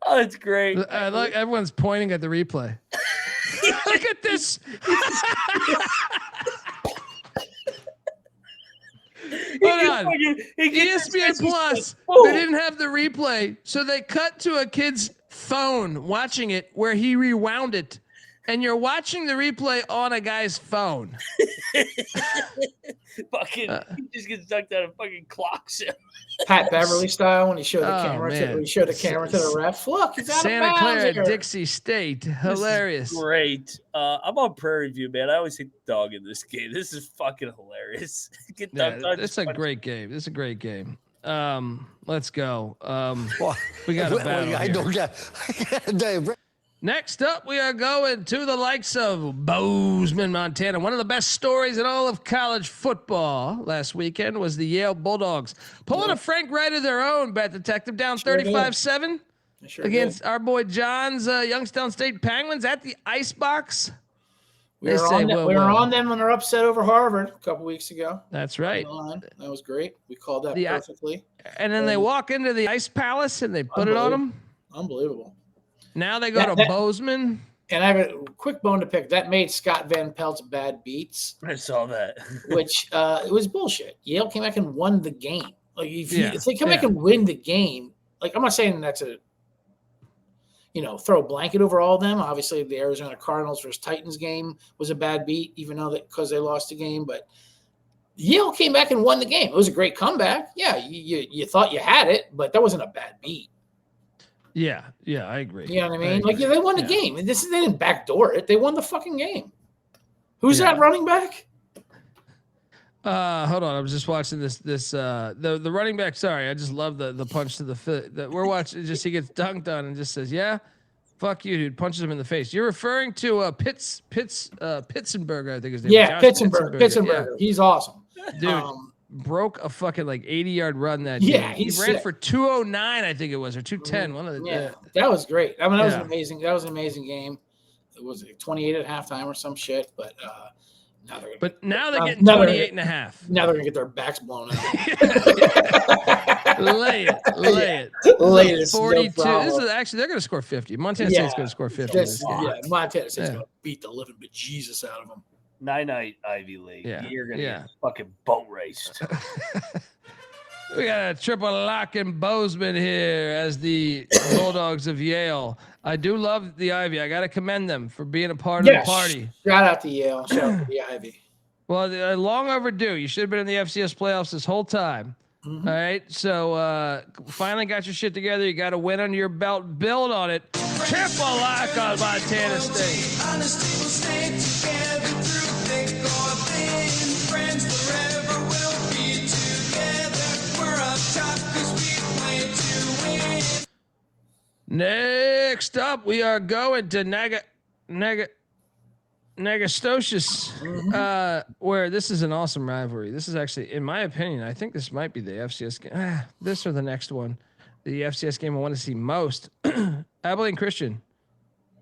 Oh, it's great.
I like everyone's pointing at the replay. Look at this. Hold on. ESPN Plus, they didn't have the replay, so they cut to a kid's phone watching it where he rewound it, and you're watching the replay on a guy's phone.
Fucking, he just gets dunked out and fucking clocks him.
Pat Beverly style when he showed the camera to the ref. Look, he's out
Santa
of bounds
Clara,
here.
Dixie State, hilarious.
Great. I'm on Prairie View, man. I always hate the dog in this game. This is fucking hilarious.
It's a great game. This is a great game. Let's go. We got a battle
I don't get.
Next up, we are going to the likes of Bozeman, Montana. One of the best stories in all of college football last weekend was the Yale Bulldogs pulling a Frank Wright of their own, Bet Detective, down 35-7 against our boy John's Youngstown State Penguins at the Icebox.
We were on them when they're upset over Harvard a couple weeks ago.
That's right.
That was great. We called that perfectly.
And then they walk into the Ice Palace and they put it on them.
Unbelievable.
Now they go to Bozeman.
And I have a quick bone to pick. That made Scott Van Pelt's bad beats.
I saw that.
Which it was bullshit. Yale came back and won the game. Like if they come back and win the game, like I'm not saying that's a throw a blanket over all of them. Obviously, the Arizona Cardinals versus Titans game was a bad beat, even though because they lost the game. But Yale came back and won the game. It was a great comeback. Yeah, you thought you had it, but that wasn't a bad beat.
Yeah, I agree.
You know what I mean? Like, they won the game. And they didn't backdoor it. They won the fucking game. Who's that running back?
Hold on. I was just watching the running back. Sorry, I just love the punch to the foot that we're watching. Just he gets dunked on and just says, "Yeah, Fuck you, dude. Punches him in the face. You're referring to Pitzenberger, I think his name.
Yeah, Pitzenberger. Yeah. He's awesome,
dude. Broke a fucking like 80-yard run that
yeah,
game. He ran for 209, I think it was, or 210. One of the
that was great. I mean, that was amazing. That was an amazing game. It was 28 at halftime or some shit, but
now they're getting 28 and a half.
Now they're gonna get their backs blown out.
Lay it. 42. This is actually they're gonna score 50. Montana State's gonna score 50.
Montana State's gonna beat the living bejesus out of them.
Night Ivy League.
Yeah.
You're gonna get fucking boat raced.
We got a triple lock in Bozeman here as the Bulldogs of Yale. I do love the Ivy. I got to commend them for being a part of the party.
Shout out to Yale. Shout out to the Ivy.
Well, long overdue. You should have been in the FCS playoffs this whole time. Mm-hmm. All right. So finally got your shit together. You got a win under your belt. Build on it. Triple lock on Montana State. Next up, we are going to Nagastosius, where this is an awesome rivalry. This is actually, in my opinion, I think this might be the FCS game. This or the next one, the FCS game I want to see most. Abilene Christian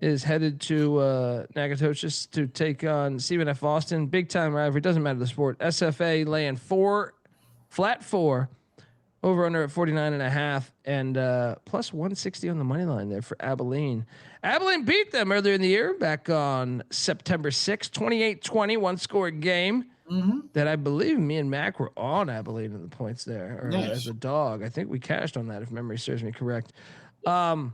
is headed to Nagastosius to take on Stephen F. Austin. Big time rivalry. Doesn't matter the sport. SFA laying flat 4. Over under at 49.5 and plus 160 on the money line there for Abilene. Abilene beat them earlier in the year back on September 6th, 28-20, one-score game that I believe me and Mac were on Abilene in the points there, or as a dog. I think we cashed on that if memory serves me correct. I'm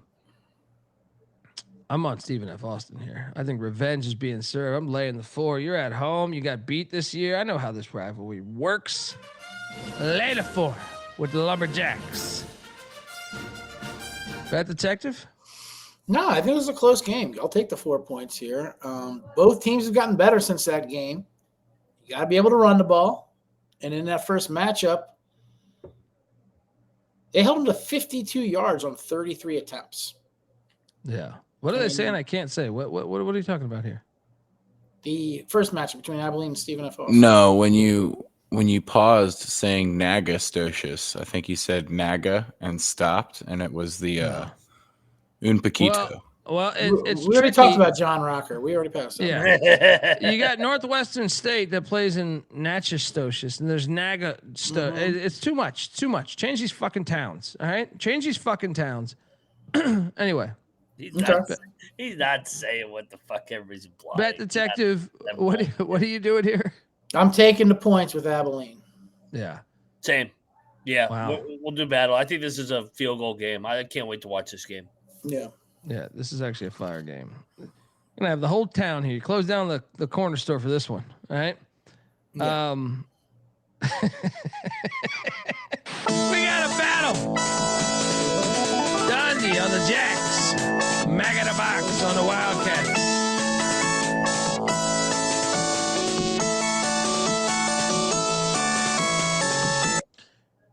on Stephen F. Austin here. I think revenge is being served. I'm laying the 4. You're at home. You got beat this year. I know how this rivalry works. Lay the 4. With the Lumberjacks. Bet detective?
No, I think it was a close game. I'll take the 4 points here. Both teams have gotten better since that game. You got to be able to run the ball. And in that first matchup, they held them to 52 yards on 33 attempts.
Yeah. What are they saying? I can't say. What are you talking about here?
The first matchup between Abilene and Stephen F. Austin.
No, when you paused saying Nagastosius, I think you said Naga and stopped, and it was the un poquito.
Well, it's
we already talked about John Rocker. We already passed that.
Yeah. You got Northwestern State that plays in Natchitoches, and there's Naga. It's too much. Change these fucking towns. All right, change these fucking towns. Anyway,
he's not saying what the fuck everybody's implying.
Bet detective, what are you doing here?
I'm taking the points with Abilene.
Yeah.
Same. Yeah.
Wow.
We'll do battle. I think this is a field goal game. I can't wait to watch this game.
Yeah.
Yeah. This is actually a fire game. You're going to have the whole town here. You close down the corner store for this one. All right. Yeah. We got a battle. Dundee on the Jacks. Mac in the box on the Wildcats.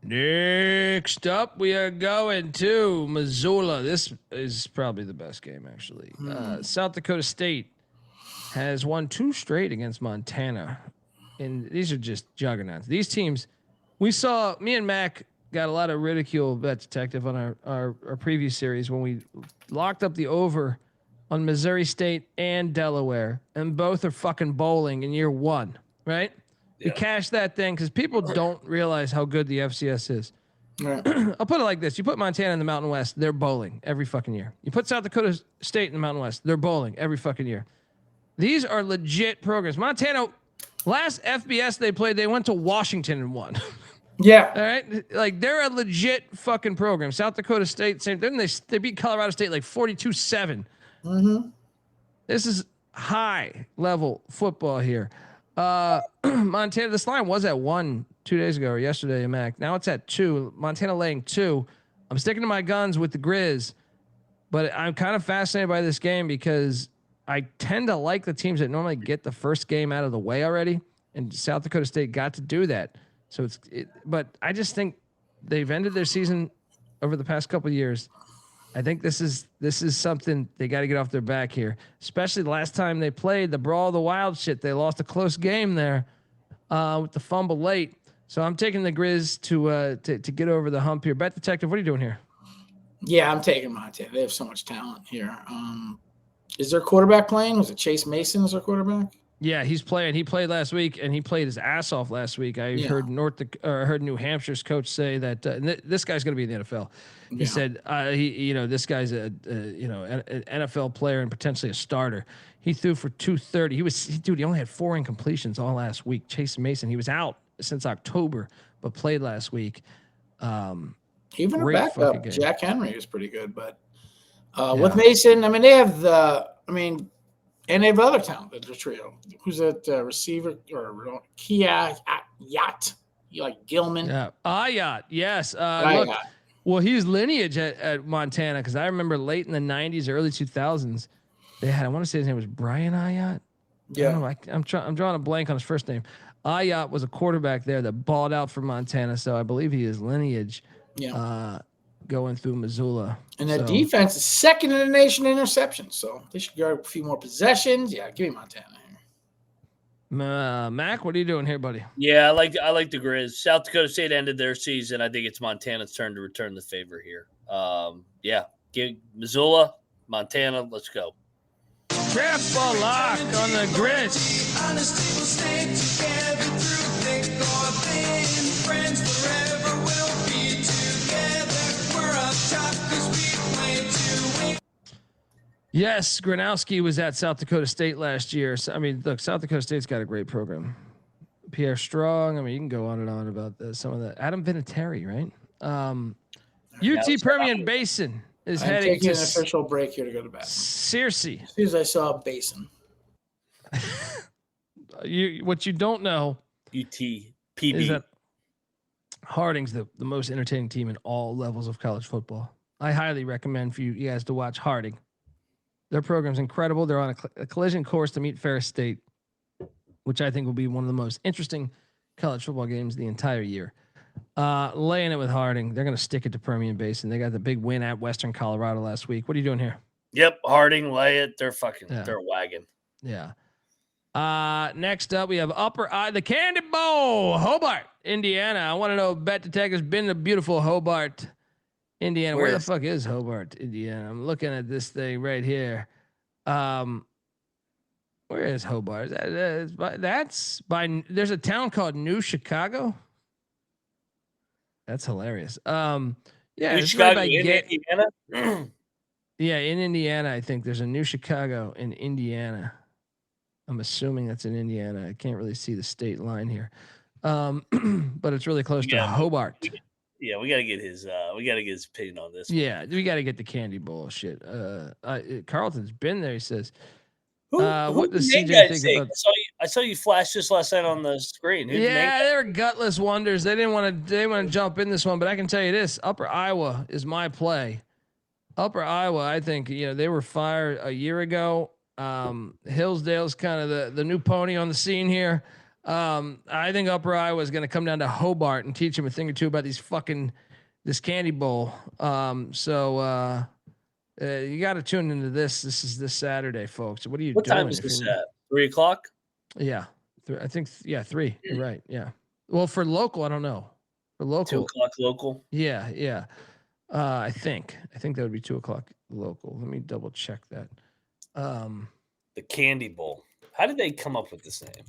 Next up, we are going to Missoula. This is probably the best game, actually. South Dakota State has won 2 straight against Montana. And these are just juggernauts. These teams, me and Mac got a lot of ridicule, Bet Detective, on our preview series when we locked up the over on Missouri State and Delaware. And both are fucking bowling in year 1, right? You cash that thing because people don't realize how good the FCS is. Right. I'll put it like this. You put Montana in the Mountain West, they're bowling every fucking year. You put South Dakota State in the Mountain West, they're bowling every fucking year. These are legit programs. Montana, last FBS they played, they went to Washington and won.
Yeah.
All right. Like, they're a legit fucking program. South Dakota State, same thing. They beat Colorado State like 42-7.
Mm-hmm.
This is high level football here. Montana, this line was at 1 2 days ago or yesterday, Mac. Now it's at 2. Montana laying 2. I'm sticking to my guns with the Grizz, but I'm kind of fascinated by this game because I tend to like the teams that normally get the first game out of the way already, and South Dakota State got to do that. So but I just think they've ended their season over the past couple of years I think this is something they got to get off their back here, especially the last time they played the Brawl of the Wild shit. They lost a close game there with the fumble late. So I'm taking the Grizz to get over the hump here. Bet Detective, what are you doing here?
Yeah, I'm taking Montana. They have so much talent here. Is their quarterback playing? Was it Chase Mason as their quarterback?
Yeah, he's playing. He played last week, and he played his ass off last week. I heard heard New Hampshire's coach say that this guy's going to be in the NFL. He said, this guy's an NFL player and potentially a starter. He threw for 230. He only had 4 incompletions all last week. Chase Mason, he was out since October, but played last week.
Even a backup, Jack Henry was pretty good, but with Mason, I mean, they have and they have other talent. The trio. Who's that receiver or Yacht? You like Gilman?
Yeah, Ayat. Yes. Look, well, he's lineage at Montana because I remember late in the '90s, early 2000s, they had. I want to say his name was Brian Ayat.
Yeah,
I'm drawing a blank on his first name. Ayat was a quarterback there that balled out for Montana, so I believe he is lineage.
Yeah.
Going through Missoula.
And the defense is second in the nation in interceptions, so they should go a few more possessions. Yeah, give me Montana here.
Mac, what are you doing here, buddy?
Yeah, I like the Grizz. South Dakota State ended their season. I think it's Montana's turn to return the favor here. Give Missoula, Montana. Let's go.
Triple lock on the Grizz.
Friends forever will be together. We're up top 'cause we play to win.
Yes, Gronowski was at South Dakota State last year. So, I mean, look, South Dakota State's got a great program. Pierre Strong. I mean, you can go on and on about some of the Adam Vinatieri, right? UT Permian Basin is heading
taking an official break here to go to bed.
Searcy.
As soon as I saw Basin.
What you don't know,
UTPB,
is that Harding's the most entertaining team in all levels of college football. I highly recommend for you guys to watch Harding. Their program's incredible. They're on a collision course to meet Ferris State, which I think will be one of the most interesting college football games the entire year. Laying it with Harding. They're going to stick it to Permian Basin. They got the big win at Western Colorado last week. What are you doing here?
Yep, Harding, lay it. They're wagging.
Yeah. Next up, we have the Candy Bowl, Hobart, Indiana. I want to know, Bet Detective's been to beautiful Hobart, Indiana. Where the fuck is Hobart, Indiana? I'm looking at this thing right here. Where is Hobart? That's by. There's a town called New Chicago. That's hilarious. Yeah,
New Chicago in Indiana.
Yeah, in Indiana, I think there's a New Chicago in Indiana. I'm assuming that's in Indiana. I can't really see the state line here, but it's really close to Hobart.
We got to get his opinion on this.
Yeah, we got to get the Candy Bowl shit. Carlton's been there. He says.
Who
what does
CJ
CJ think about?
I saw you flash this last night on the screen.
They're gutless wonders. They didn't want to jump in this one, but I can tell you this: Upper Iowa is my play. Upper Iowa, I think they were fired a year ago. Hillsdale's kind of the new pony on the scene here. I think Upper Iowa is going to come down to Hobart and teach him a thing or two about this Candy Bowl. You got to tune into this. This is this Saturday, folks. What are you doing?
What time is this at? 3:00?
Yeah. I think 3. You're right. Yeah. Well, for local, I don't know. For local.
2:00 local.
Yeah. I think that would be 2:00 local. Let me double check that.
The Candy Bowl. How did they come up with this name?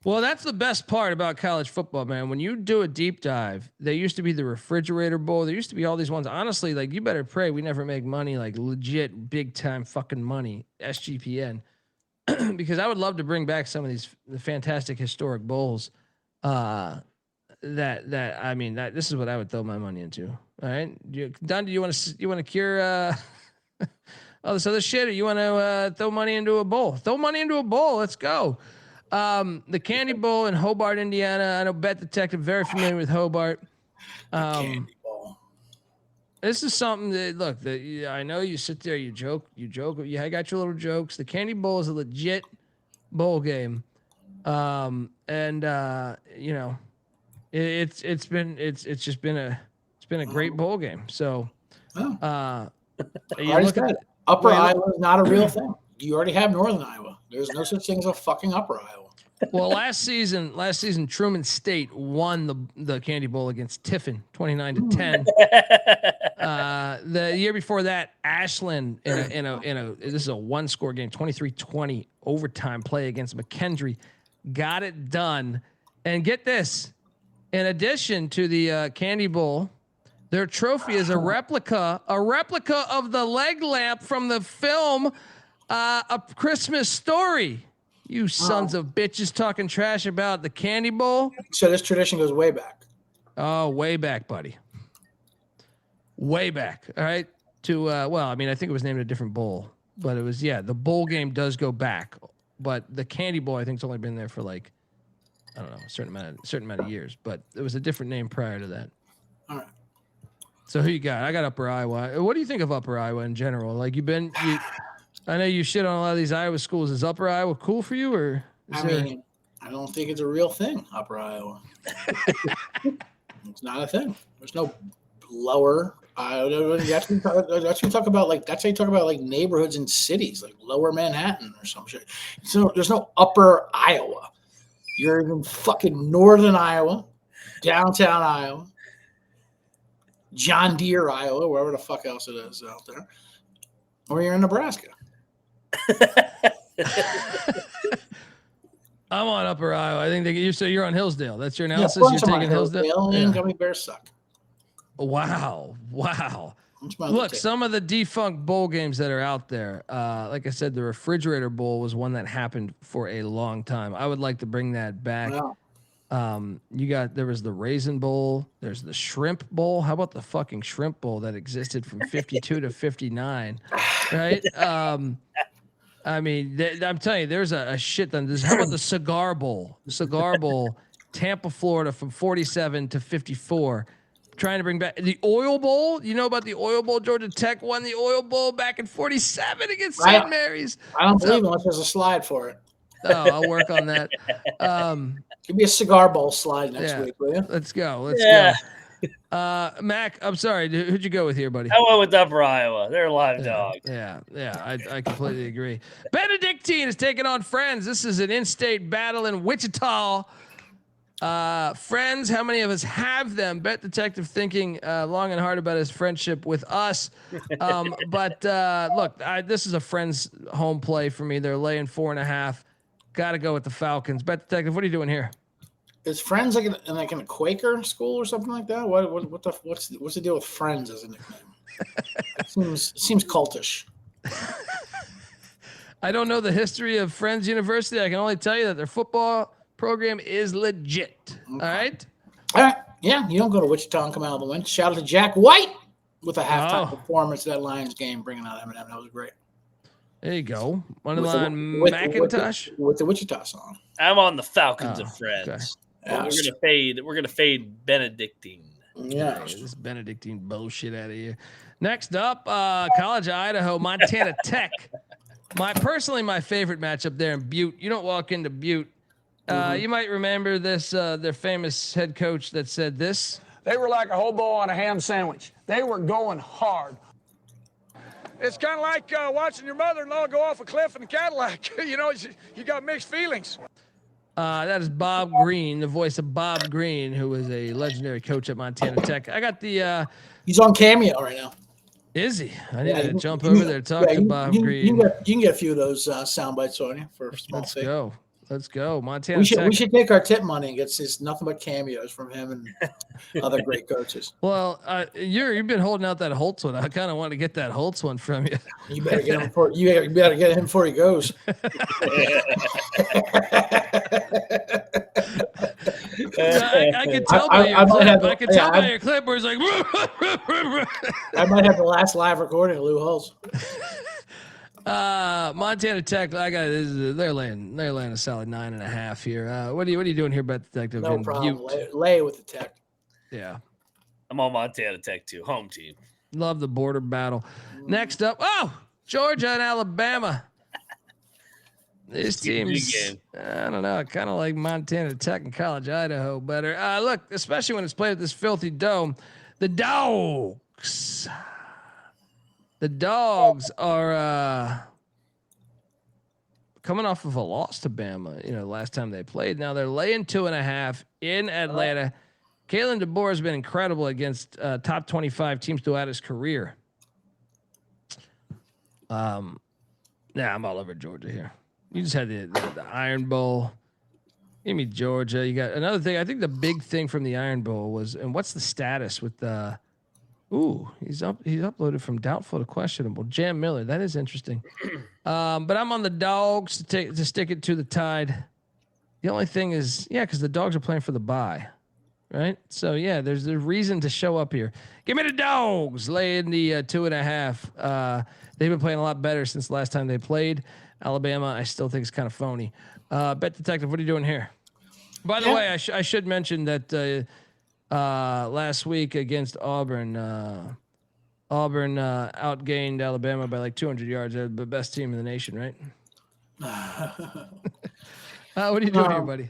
Well, that's the best part about college football, man. When you do a deep dive, there used to be the Refrigerator Bowl. There used to be all these ones. Honestly, like, you better pray we never make money, like legit big time fucking money, SGPN, because I would love to bring back some of the fantastic historic bowls. This is what I would throw my money into. All right, Dundee, you want to cure all this other shit, or you want to throw money into a bowl? Throw money into a bowl. Let's go. The Candy Bowl in Hobart, Indiana. I know Bet Detective, very familiar with Hobart.
Candy Bowl.
This is something that I know you sit there, you joke. Yeah, I got your little jokes. The Candy Bowl is a legit bowl game. It's been a great bowl game. So,
Upper Iowa is not a real thing. You already have Northern Iowa. There's no such thing as a fucking Upper Iowa.
Well, last season, Truman State won the Candy Bowl against Tiffin, 29-10. The year before that, Ashland in a this is a one-score game, 23-20 overtime play against McKendree, got it done. And get this, in addition to the Candy Bowl, their trophy is a replica of the leg lamp from the film A Christmas Story. You sons of bitches talking trash about the Candy Bowl.
So this tradition goes way back.
Oh, way back, buddy. Way back. All right. To I think it was named a different bowl, but it was the bowl game does go back, but the Candy Bowl I think it's only been there for like I don't know a certain amount of years, but it was a different name prior to that.
All right.
So who you got? I got Upper Iowa. What do you think of Upper Iowa in general? Like I know you shit on a lot of these Iowa schools. Is Upper Iowa cool for you, or?
I don't think it's a real thing, Upper Iowa. It's not a thing. There's no lower Iowa. That's how you talk about like neighborhoods and cities, like Lower Manhattan or some shit. So there's no Upper Iowa. You're in fucking Northern Iowa, downtown Iowa, John Deere, Iowa, wherever the fuck else it is out there, or you're in Nebraska.
I'm on Upper Iowa. I think you're on Hillsdale. That's your analysis. You're taking Hillsdale.
And Gummy Bears suck.
Wow. Look, some of the defunct bowl games that are out there. Like I said, the Refrigerator Bowl was one that happened for a long time. I would like to bring that back. Wow. There was the Raisin Bowl. There's the Shrimp Bowl. How about the fucking Shrimp Bowl that existed from 52 to 59? Right. I'm telling you, there's a shit ton. How about the Cigar Bowl? The Cigar Bowl, Tampa, Florida, from 47 to 54. Trying to bring back the Oil Bowl. You know about the Oil Bowl? Georgia Tech won the Oil Bowl back in 47 against St. Mary's.
I don't believe unless there's a slide for it.
Oh, I'll work on that.
Give me a Cigar Bowl slide next week, will you?
Let's go. Mac, I'm sorry. Who'd you go with here, buddy?
I went with Upper Iowa. They're a live dog.
Yeah. I completely agree. Benedictine is taking on Friends. This is an in-state battle in Wichita. Friends, how many of us have them? Bet Detective thinking long and hard about his friendship with us. But look, this is a Friends home play for me. They're laying 4.5. Got to go with the Falcons. Bet Detective, what are you doing here?
Is Friends like in a Quaker school or something like that? What's the deal with Friends as a nickname? It seems cultish.
I don't know the history of Friends University. I can only tell you that their football program is legit. Okay. All right.
Yeah, you don't go to Wichita and come out of the win. Shout out to Jack White with a halftime performance of that Lions game, bringing out Eminem. That was great.
There you go. McIntyre
with the Wichita song.
I'm on the Falcons of Friends. Okay. We're gonna fade Benedictine.
Yeah,
this Benedictine bullshit out of here. Next up, College of Idaho, Montana Tech. My favorite matchup there in Butte. You don't walk into Butte. You might remember this. Their famous head coach that said this.
They were like a hobo on a ham sandwich. They were going hard. It's kind of like watching your mother-in-law go off a cliff in a Cadillac. You got mixed feelings.
That is Bob Green, the voice of Bob Green, who was a legendary coach at Montana Tech. I got the.
He's on Cameo right now.
Is he? I need to jump over there, talk to Bob Green.
You can get a few of those sound bites on you for a small fee.
Let's go. Montana Tech.
We should take our tip money and get nothing but cameos from him and other great coaches.
Well, you've been holding out that Holtz one. I kind of want to get that Holtz one from you.
You better get him before he goes.
I can tell by your clip. I can tell by your clip where he's like.
I might have the last live recording of Lou Holtz.
Montana Tech. They're laying a solid 9.5 here. What are you doing here, Bet Detective?
No problem. Lay with the Tech.
Yeah,
I'm on Montana Tech too. Home team.
Love the border battle. Next up, Georgia and Alabama. These teams, I don't know. I kind of like Montana Tech and College Idaho better. Look, especially when it's played at this filthy dome. The Dogs. The Dogs are coming off of a loss to Bama, last time they played. Now they're laying 2.5 in Atlanta. Kalen DeBoer has been incredible against top 25 teams throughout his career. I'm all over Georgia here. You just had the Iron Bowl. Give me Georgia. You got another thing. I think the big thing from the Iron Bowl was, and what's the status with the? He's uploaded from doubtful to questionable. Jam Miller. That is interesting. But I'm on the Dogs to stick it to the Tide. The only thing is, because the Dogs are playing for the bye, right? So there's a reason to show up here. Give me the Dogs. Lay in the 2.5. They've been playing a lot better since the last time they played. Alabama, I still think is kind of phony. Bet Detective, what are you doing here? By the way, I should mention that last week against Auburn, Auburn outgained Alabama by like 200 yards. They're the best team in the nation, right? What are you doing here, buddy?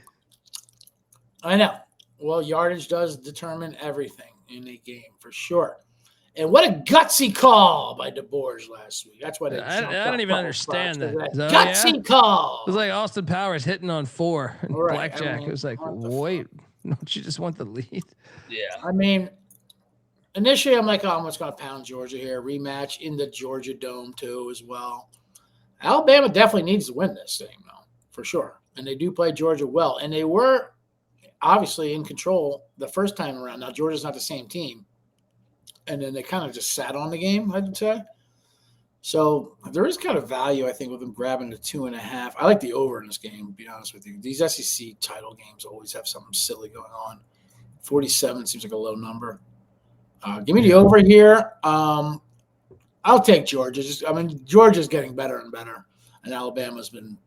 I know. Well, yardage does determine everything in a game for sure. And what a gutsy call by DeBoer last week. That's what
I don't even understand that.
Gutsy call.
It was like Austin Powers hitting on 4 and
Right.
blackjack. It was like, wait, don't you just want the lead?
Yeah.
I mean, initially I'm like, I'm just going to pound Georgia here. Rematch in the Georgia Dome too as well. Alabama definitely needs to win this thing though, for sure. And they do play Georgia well. And they were obviously in control the first time around. Now Georgia's not the same team. And then they kind of just sat on the game, I'd say. So there is kind of value, I think, with them grabbing the 2.5. I like the over in this game, to be honest with you. These SEC title games always have something silly going on. 47 seems like a low number. Give me the over here. I'll take Georgia. Georgia's getting better and better. And Alabama's been,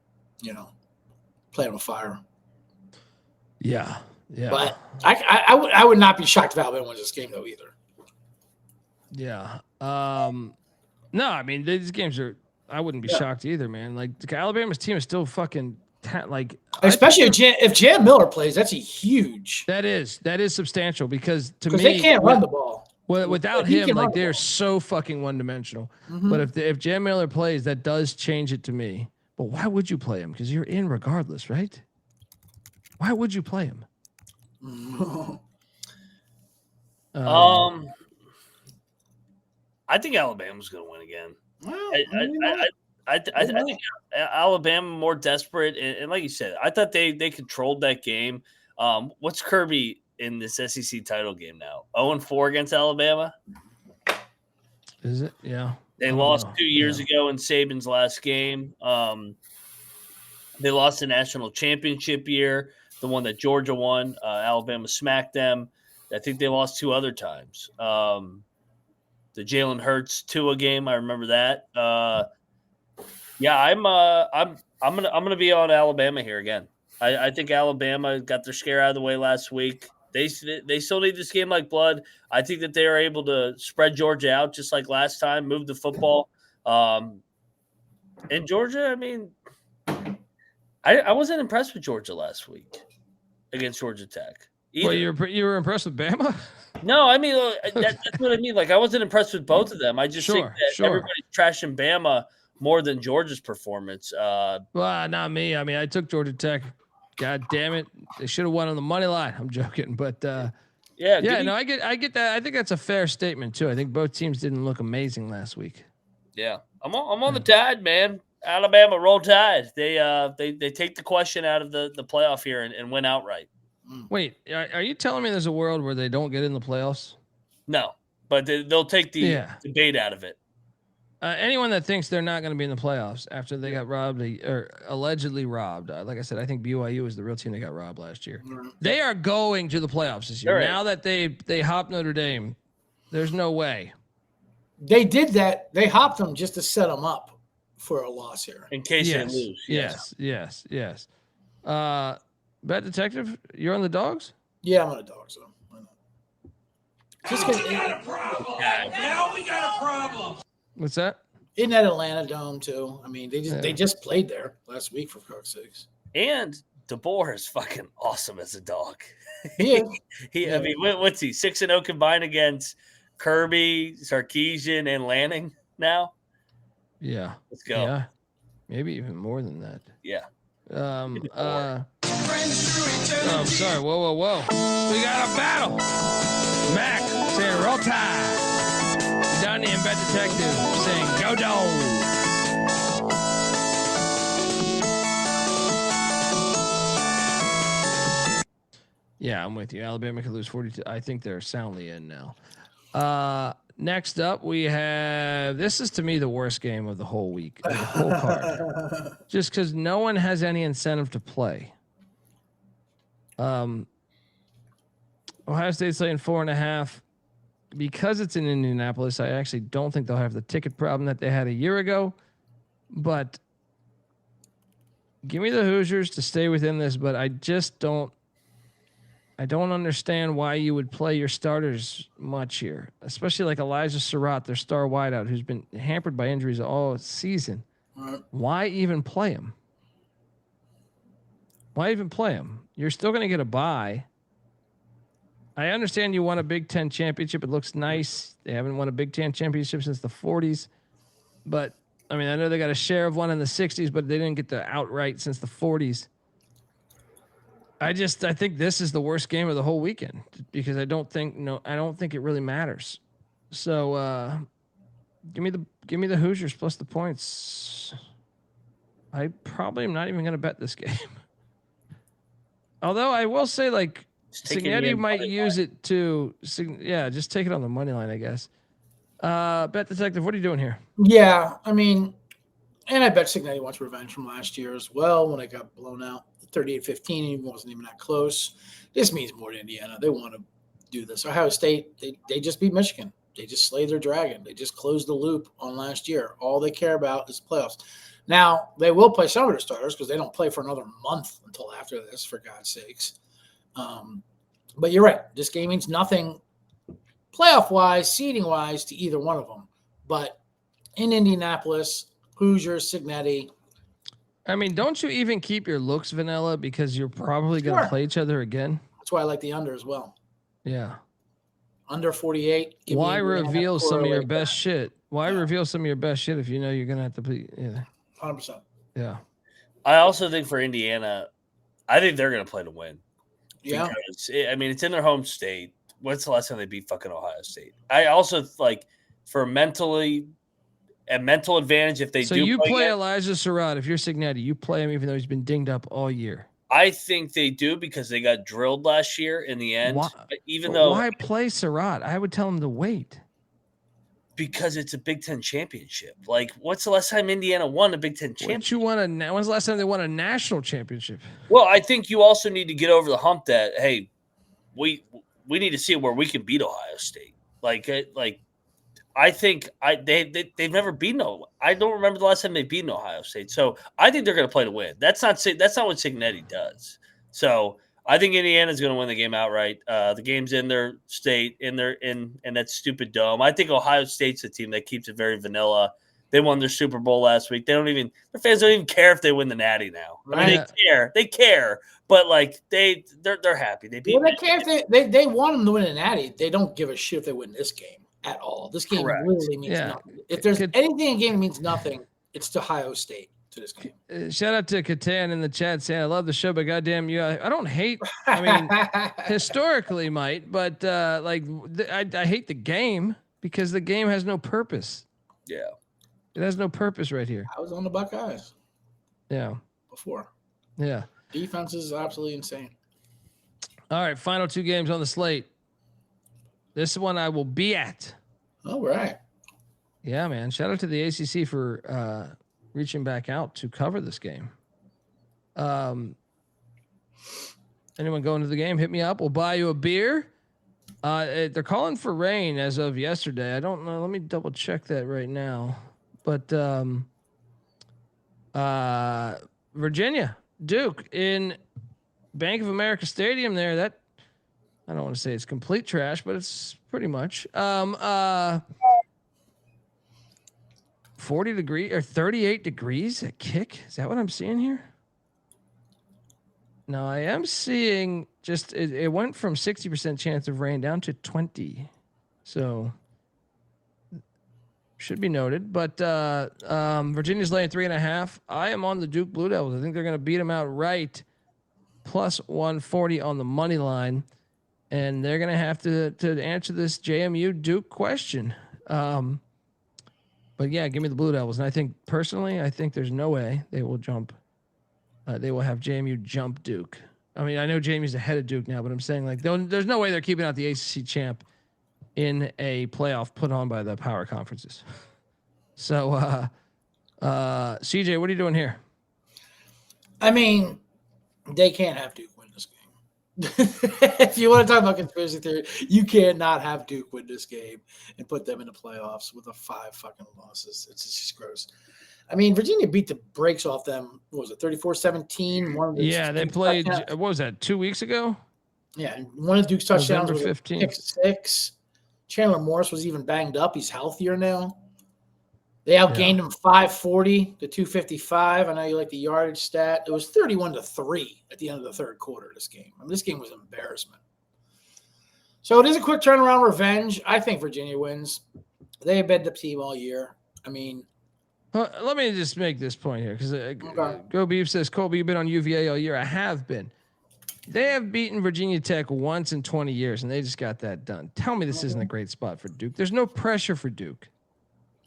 playing with fire.
Yeah.
But I would not be shocked if Alabama wins this game, though, either.
Yeah. No, I mean, these games are, I wouldn't be shocked either, man. Like, Alabama's team is still fucking,
especially if Jam Miller plays, that's a huge.
That is substantial because to me,
they can't run the ball.
Well, without him, they're so fucking one-dimensional. Mm-hmm. But if Jam Miller plays, that does change it to me. But why would you play him? Because you're in regardless, right? Why would you play him?
I think Alabama's going to win again. Well, I think Alabama more desperate, and like you said, I thought they controlled that game. What's Kirby in this SEC title game now? 0-4 against Alabama.
Is it? Yeah.
They lost 2 years ago in Saban's last game. They lost the national championship year, the one that Georgia won. Alabama smacked them. I think they lost 2 other times. The Jalen Hurts Tua game, I remember that. I'm gonna be on Alabama here again. I think Alabama got their scare out of the way last week. They still need this game like blood. I think that they are able to spread Georgia out just like last time, move the football. And Georgia, I mean, I wasn't impressed with Georgia last week against Georgia Tech.
Well, you were impressed with Bama?
No, I mean that's what I mean. Like I wasn't impressed with both of them. I just think that everybody's trashing Bama more than Georgia's performance.
Well, not me. I mean, I took Georgia Tech. God damn it, they should have won on the money line. I'm joking, but I get that. I think that's a fair statement too. I think both teams didn't look amazing last week.
Yeah, I'm on the Tide, man. Alabama roll Tide. They take the question out of the playoff here and win outright.
Wait, are you telling me there's a world where they don't get in the playoffs?
No, but they'll take the debate out of it.
Anyone that thinks they're not going to be in the playoffs after they got robbed or allegedly robbed, like I said, I think BYU is the real team that got robbed last year. They are going to the playoffs this year. Now that they hopped Notre Dame, there's no way.
They did that. They hopped them just to set them up for a loss here.
In case they lose.
Yes. Bet Detective, you're on the Dogs?
Yeah, I'm on the Dogs. Though. Why not?
Just because now we got a problem.
What's that?
In that Atlanta Dome too. I mean, they just played there last week for fuck's sakes.
And DeBoer is fucking awesome as a dog.
Yeah.
I mean, what's he 6-0 combined against Kirby, Sarkisian, and Lanning? now.
Yeah.
Let's go.
Yeah. Maybe even more than that.
Yeah.
Oh, I'm sorry. Whoa. We got a battle. Mac saying roll tide. Dundee and Bet Detective saying go dog. Yeah, I'm with you. Alabama could lose 42. I think they're soundly in now. Next up, we have, this is to me the worst game of the whole week, the whole card, just because no one has any incentive to play. Ohio State's laying 4.5. Because it's in Indianapolis, I actually don't think they'll have the ticket problem that they had a year ago. But give me the Hoosiers to stay within this, but I just don't. I don't understand why you would play your starters much here, especially like Elijah Surratt, their star wideout, who's been hampered by injuries all season. Why even play him? Why even play him? You're still going to get a bye. I understand you won a Big Ten championship. It looks nice. They haven't won a Big Ten championship since the 40s. But, I mean, I know they got a share of one in the 60s, but they didn't get the outright since the 40s. I think this is the worst game of the whole weekend because I don't think it really matters. So give me the Hoosiers plus the points. I probably am not even going to bet this game. Although I will say, like, Signetti might use it to, just take it on the money line, I guess. Bet Detective, what are you doing here?
Yeah, I mean, and I bet Signetti wants revenge from last year as well when it got blown out. 38-15, he wasn't even that close. This means more to Indiana. They want to do this. Ohio State, they just beat Michigan. They just slayed their dragon. They just closed the loop on last year. All they care about is playoffs. Now, they will play some of their starters because they don't play for another month until after this, for God's sakes. But you're right. This game means nothing playoff-wise, seeding-wise to either one of them. But in Indianapolis, Hoosiers, Signetti.
I mean, don't you even keep your looks vanilla because you're probably going to play each other again?
That's why I like the under as well.
Yeah.
Under 48.
Why reveal some of your best shit? Why reveal some of your best shit if you know you're going to have to play? Yeah.
100%.
Yeah.
I also think for Indiana, I think they're going to play to win.
Yeah.
Because, I mean, it's in their home state. When's the last time they beat fucking Ohio State? I also like for a mental advantage if they do.
So you play Elijah Surratt. If you're Signetti, you play him even though he's been dinged up all year.
I think they do because they got drilled last year in the end. Why
play Surratt? I would tell him to wait.
Because it's a Big Ten championship. Like, what's the last time Indiana won a Big Ten championship?
When's the last time they won a national championship?
Well, I think you also need to get over the hump that, hey, we need to see where we can beat Ohio State. I think they've never beaten. I don't remember the last time they've beaten Ohio State. So I think they're going to play to win. That's not what Signetti does. So I think Indiana's going to win the game outright. The game's in their state, in that stupid dome. I think Ohio State's a team that keeps it very vanilla. They won their Super Bowl last week. Their fans don't even care if they win the Natty now. I mean, they care, but like they're happy. They beat.
Well, they care if they want them to win a Natty. They don't give a shit if they win this game at all. This game literally means nothing. If there's anything in the game that means nothing, it's to Ohio State. To this game.
Shout out to Catan in the chat saying, I love the show, but goddamn you. I don't hate, I mean, historically might, but I hate the game because the game has no purpose.
Yeah.
It has no purpose right here.
I was on the Buckeyes.
Yeah.
Before.
Yeah.
Defense is absolutely insane.
All right. Final two games on the slate. This one I will be at.
All right.
Yeah, man. Shout out to the ACC for, reaching back out to cover this game. Anyone going to the game, hit me up. We'll buy you a beer. They're calling for rain as of yesterday. I don't know. Let me double check that right now. But Virginia, Duke in Bank of America Stadium there. That I don't want to say it's complete trash, but it's pretty much. 40 degrees or 38 degrees a kick. Is that what I'm seeing here? No, I am seeing just it went from 60% chance of rain down to 20. So should be noted. But Virginia's laying 3.5. I am on the Duke Blue Devils. I think they're going to beat them outright. Plus 140 on the money line. And they're going to have to answer this JMU Duke question. But yeah, give me the Blue Devils. And I think personally, there's no way they will jump. They will have JMU jump Duke. I mean, I know JMU's ahead of Duke now, but I'm saying like there's no way they're keeping out the ACC champ in a playoff put on by the power conferences. So, CJ, what are you doing here?
I mean, they can't have Duke win this game. If you want to talk about conspiracy theory, you cannot have Duke win this game and put them in the playoffs with 5 fucking losses. It's just gross. I mean, Virginia beat the brakes off them. What was it, 34-17?
Yeah, they played, what was that, 2 weeks ago?
Yeah, and one of Duke's touchdowns was
15th.
6. Chandler Morris was even banged up. He's healthier now. They outgained him 540 to 255. I know you like the yardage stat. It was 31-3 at the end of the third quarter of this game. I mean, this game was an embarrassment. So it is a quick turnaround revenge. I think Virginia wins. They have been the team all year. I mean,
let me just make this point here because Go Beef says, Colby, you've been on UVA all year. I have been. They have beaten Virginia Tech once in 20 years, and they just got that done. Tell me this isn't a great spot for Duke. There's no pressure for Duke.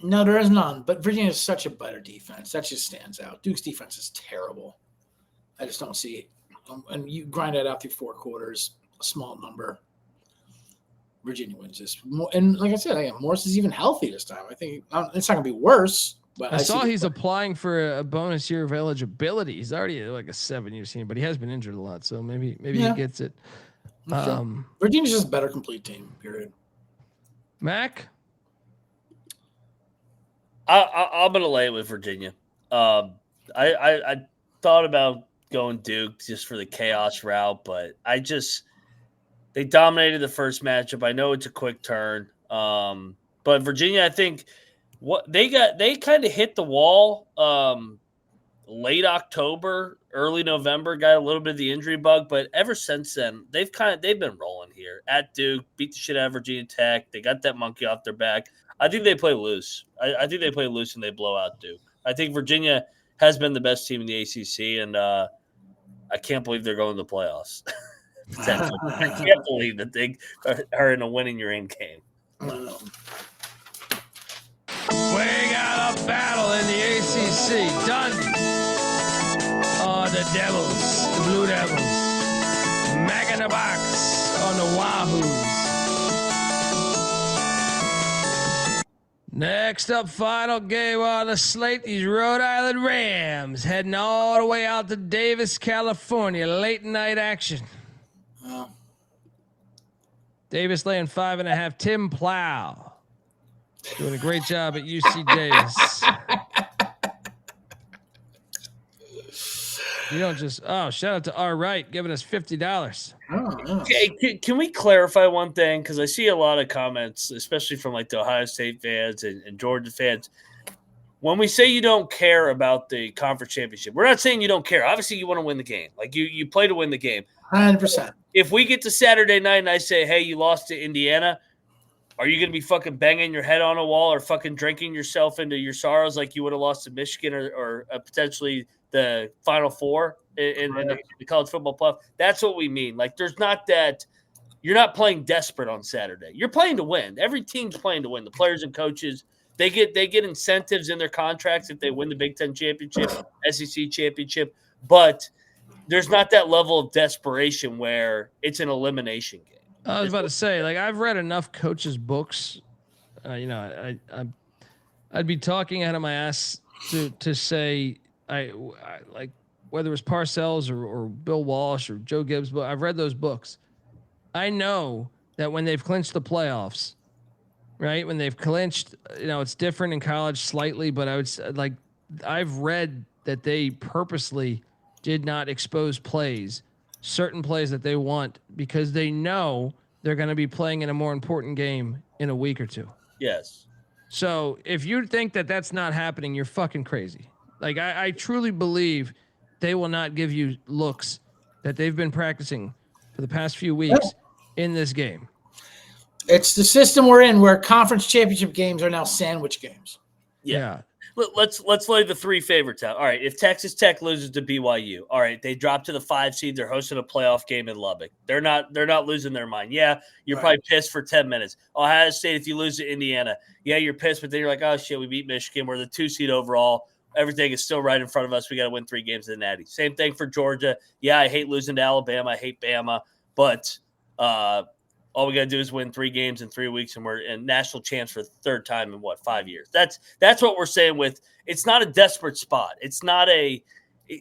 No, there is none. But Virginia is such a better defense. That just stands out. Duke's defense is terrible. I just don't see it. And you grind that out through 4 quarters, a small number. Virginia wins this. And like I said, Morris is even healthy this time. I think it's not going to be worse. But
I saw he's applying for a bonus year of eligibility. He's already like a 7-year senior, but he has been injured a lot. So maybe he gets it.
Virginia's just a better complete team, period.
Mac?
I'm gonna lay it with Virginia. I thought about going Duke just for the chaos route, but they dominated the first matchup. I know it's a quick turn, but Virginia, I think they kind of hit the wall late October, early November. Got a little bit of the injury bug, but ever since then they've been rolling here at Duke. Beat the shit out of Virginia Tech. They got that monkey off their back. I think they play loose. I think they play loose and they blow out Duke. I think Virginia has been the best team in the ACC, and I can't believe they're going to the playoffs. I can't believe that they are in a winning your end game.
We got a battle in the ACC. Dundee. Oh, the Devils, the Blue Devils. Mac in the box on the Wahoos. Next up, final game on the slate, these Rhode Island Rams heading all the way out to Davis, California. Late night action.
Oh.
Davis laying 5.5. Tim Plow doing a great job at UC Davis. You don't just shout out to R Wright giving us $50.
Okay, can we clarify one thing? Because I see a lot of comments, especially from like the Ohio State fans and Georgia fans. When we say you don't care about the conference championship, we're not saying you don't care. Obviously, you want to win the game. Like you play to win the game.
100%.
If we get to Saturday night and I say, hey, you lost to Indiana, are you going to be fucking banging your head on a wall or fucking drinking yourself into your sorrows like you would have lost to Michigan or potentially the Final Four in the college football playoff? That's what we mean. Like, there's not that – you're not playing desperate on Saturday. You're playing to win. Every team's playing to win. The players and coaches, they get incentives in their contracts if they win the Big Ten championship, SEC championship. But there's not that level of desperation where it's an elimination game.
I was about to say, like, I've read enough coaches' books. I'd be talking out of my ass to say I like whether it was Parcells or Bill Walsh or Joe Gibbs, but I've read those books. I know that when they've clinched the playoffs, right? When they've clinched, it's different in college slightly, but I would say, like, I've read that they purposely did not expose certain plays that they want because they know they're going to be playing in a more important game in a week or two.
Yes.
So if you think that that's not happening, you're fucking crazy. Like, I truly believe they will not give you looks that they've been practicing for the past few weeks in this game.
It's the system we're in where conference championship games are now sandwich games.
Yeah. Let's lay the three favorites out. All right, if Texas Tech loses to BYU, all right, they drop to the 5 seed. They're hosting a playoff game in Lubbock. They're not losing their mind. Yeah, you're probably pissed for 10 minutes. Ohio State, if you lose to Indiana, yeah, you're pissed, but then you're like, oh shit, we beat Michigan. We're the 2 seed overall. Everything is still right in front of us. We got to win 3 games in the Natty. Same thing for Georgia. Yeah, I hate losing to Alabama. I hate Bama, but all we got to do is win 3 games in 3 weeks, and we're in national champs for the 3rd time in 5 years. That's what we're saying with it's not a desperate spot. It's not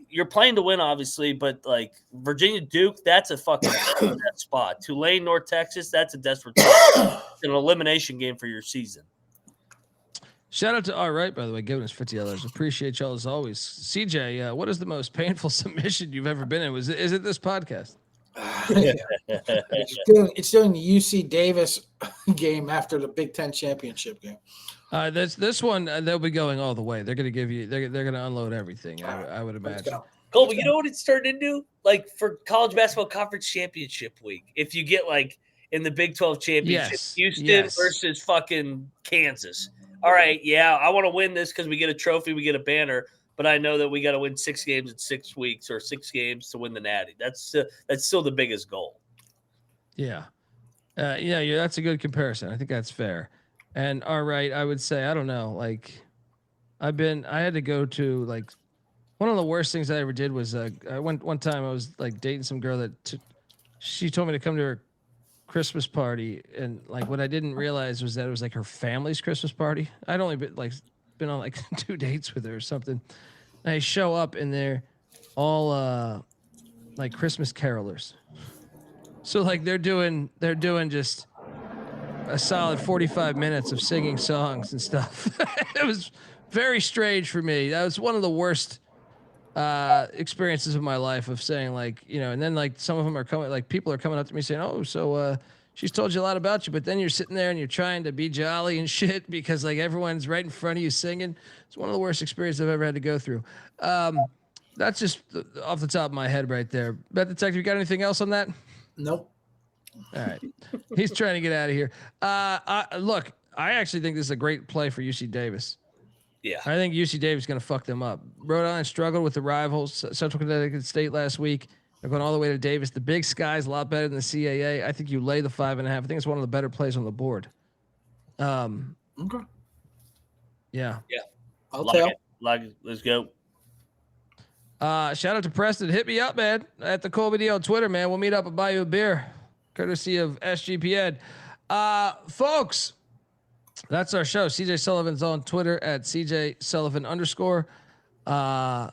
you're playing to win, obviously, but like Virginia Duke, that's a fucking desperate spot. Tulane, North Texas, that's a desperate spot. It's an elimination game for your season.
Shout out to All Right, by the way, giving us $50. Appreciate y'all as always. CJ, what is the most painful submission you've ever been in? Is it this podcast?
It's doing the UC Davis game after the Big Ten championship game.
This one they'll be going all the way. They're gonna give you. They're gonna unload everything. I would imagine.
Cole, you know what it's turned into? Like for college basketball conference championship week, if you get like in the Big 12 championship, Houston versus fucking Kansas. All right, yeah, I want to win this because we get a trophy, we get a banner. But I know that we got to win 6 games in 6 weeks or 6 games to win the Natty. That's still the biggest goal.
Yeah. That's a good comparison. I think that's fair. And All Right, I would say, I don't know, like I had to go to like one of the worst things I ever did was I went one time I was like dating some girl that she told me to come to her Christmas party, and like what I didn't realize was that it was like her family's Christmas party. I'd only been on like 2 dates with her or something. And I show up and they're all like Christmas carolers. So like they're doing just a solid 45 minutes of singing songs and stuff. It was very strange for me. That was one of the worst experiences of my life of saying like, and then like some of them are coming, like people are coming up to me saying, oh, so she's told you a lot about you, but then you're sitting there and you're trying to be jolly and shit because like everyone's right in front of you singing. It's one of the worst experiences I've ever had to go through. That's just off the top of my head right there. Bet Detective, you got anything else on that?
Nope.
All right. He's trying to get out of here. Look, I actually think this is a great play for UC Davis.
Yeah.
I think UC Davis is going to fuck them up. Rhode Island struggled with the rivals, Central Connecticut State last week. They're going all the way to Davis. The Big Sky's a lot better than the CAA. I think you lay the 5.5. I think it's one of the better plays on the board.
Okay.
Yeah.
Yeah.
I'll tell.
Let's go.
Shout out to Preston. Hit me up, man, at the Colby D on Twitter, man. We'll meet up and buy you a beer, courtesy of SGPN. Folks, that's our show. CJ Sullivan's on Twitter at CJ Sullivan _.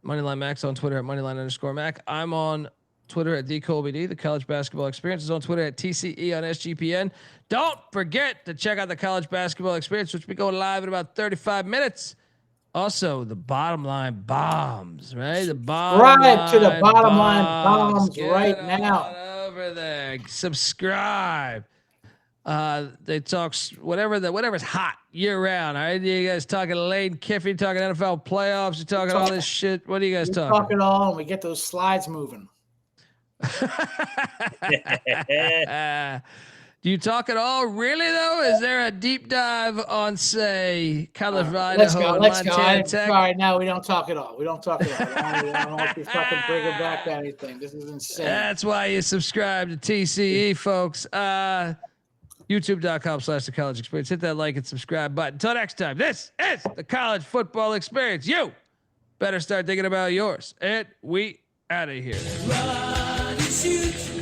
Moneyline Max on Twitter at Moneyline_Mac. I'm on Twitter at DColbyD. The College Basketball Experience is on Twitter at TCE on SGPN. Don't forget to check out the College Basketball Experience, which will be going live in about 35 minutes. Also, the Bottom Line Bombs, right? The
Subscribe to the Bottom Line Bombs right now.
Over there, subscribe. They talk whatever's hot year round. All right, you guys talking Lane Kiffin, talking NFL playoffs, you talking all this shit. What are you guys talking?
Talk it all, and we get those slides moving.
Do you talk at all? Really though? Is there a deep dive on say Colorado, Montana Tech?
All right, now we don't talk at all. We don't talk at all. I don't want you fucking bringing back anything. This is insane.
That's why you subscribe to TCE, folks. YouTube.com/The College Experience. Hit that like and subscribe button. Until next time, this is the College Football Experience. You better start thinking about yours. And we out of here.
Run and shoot.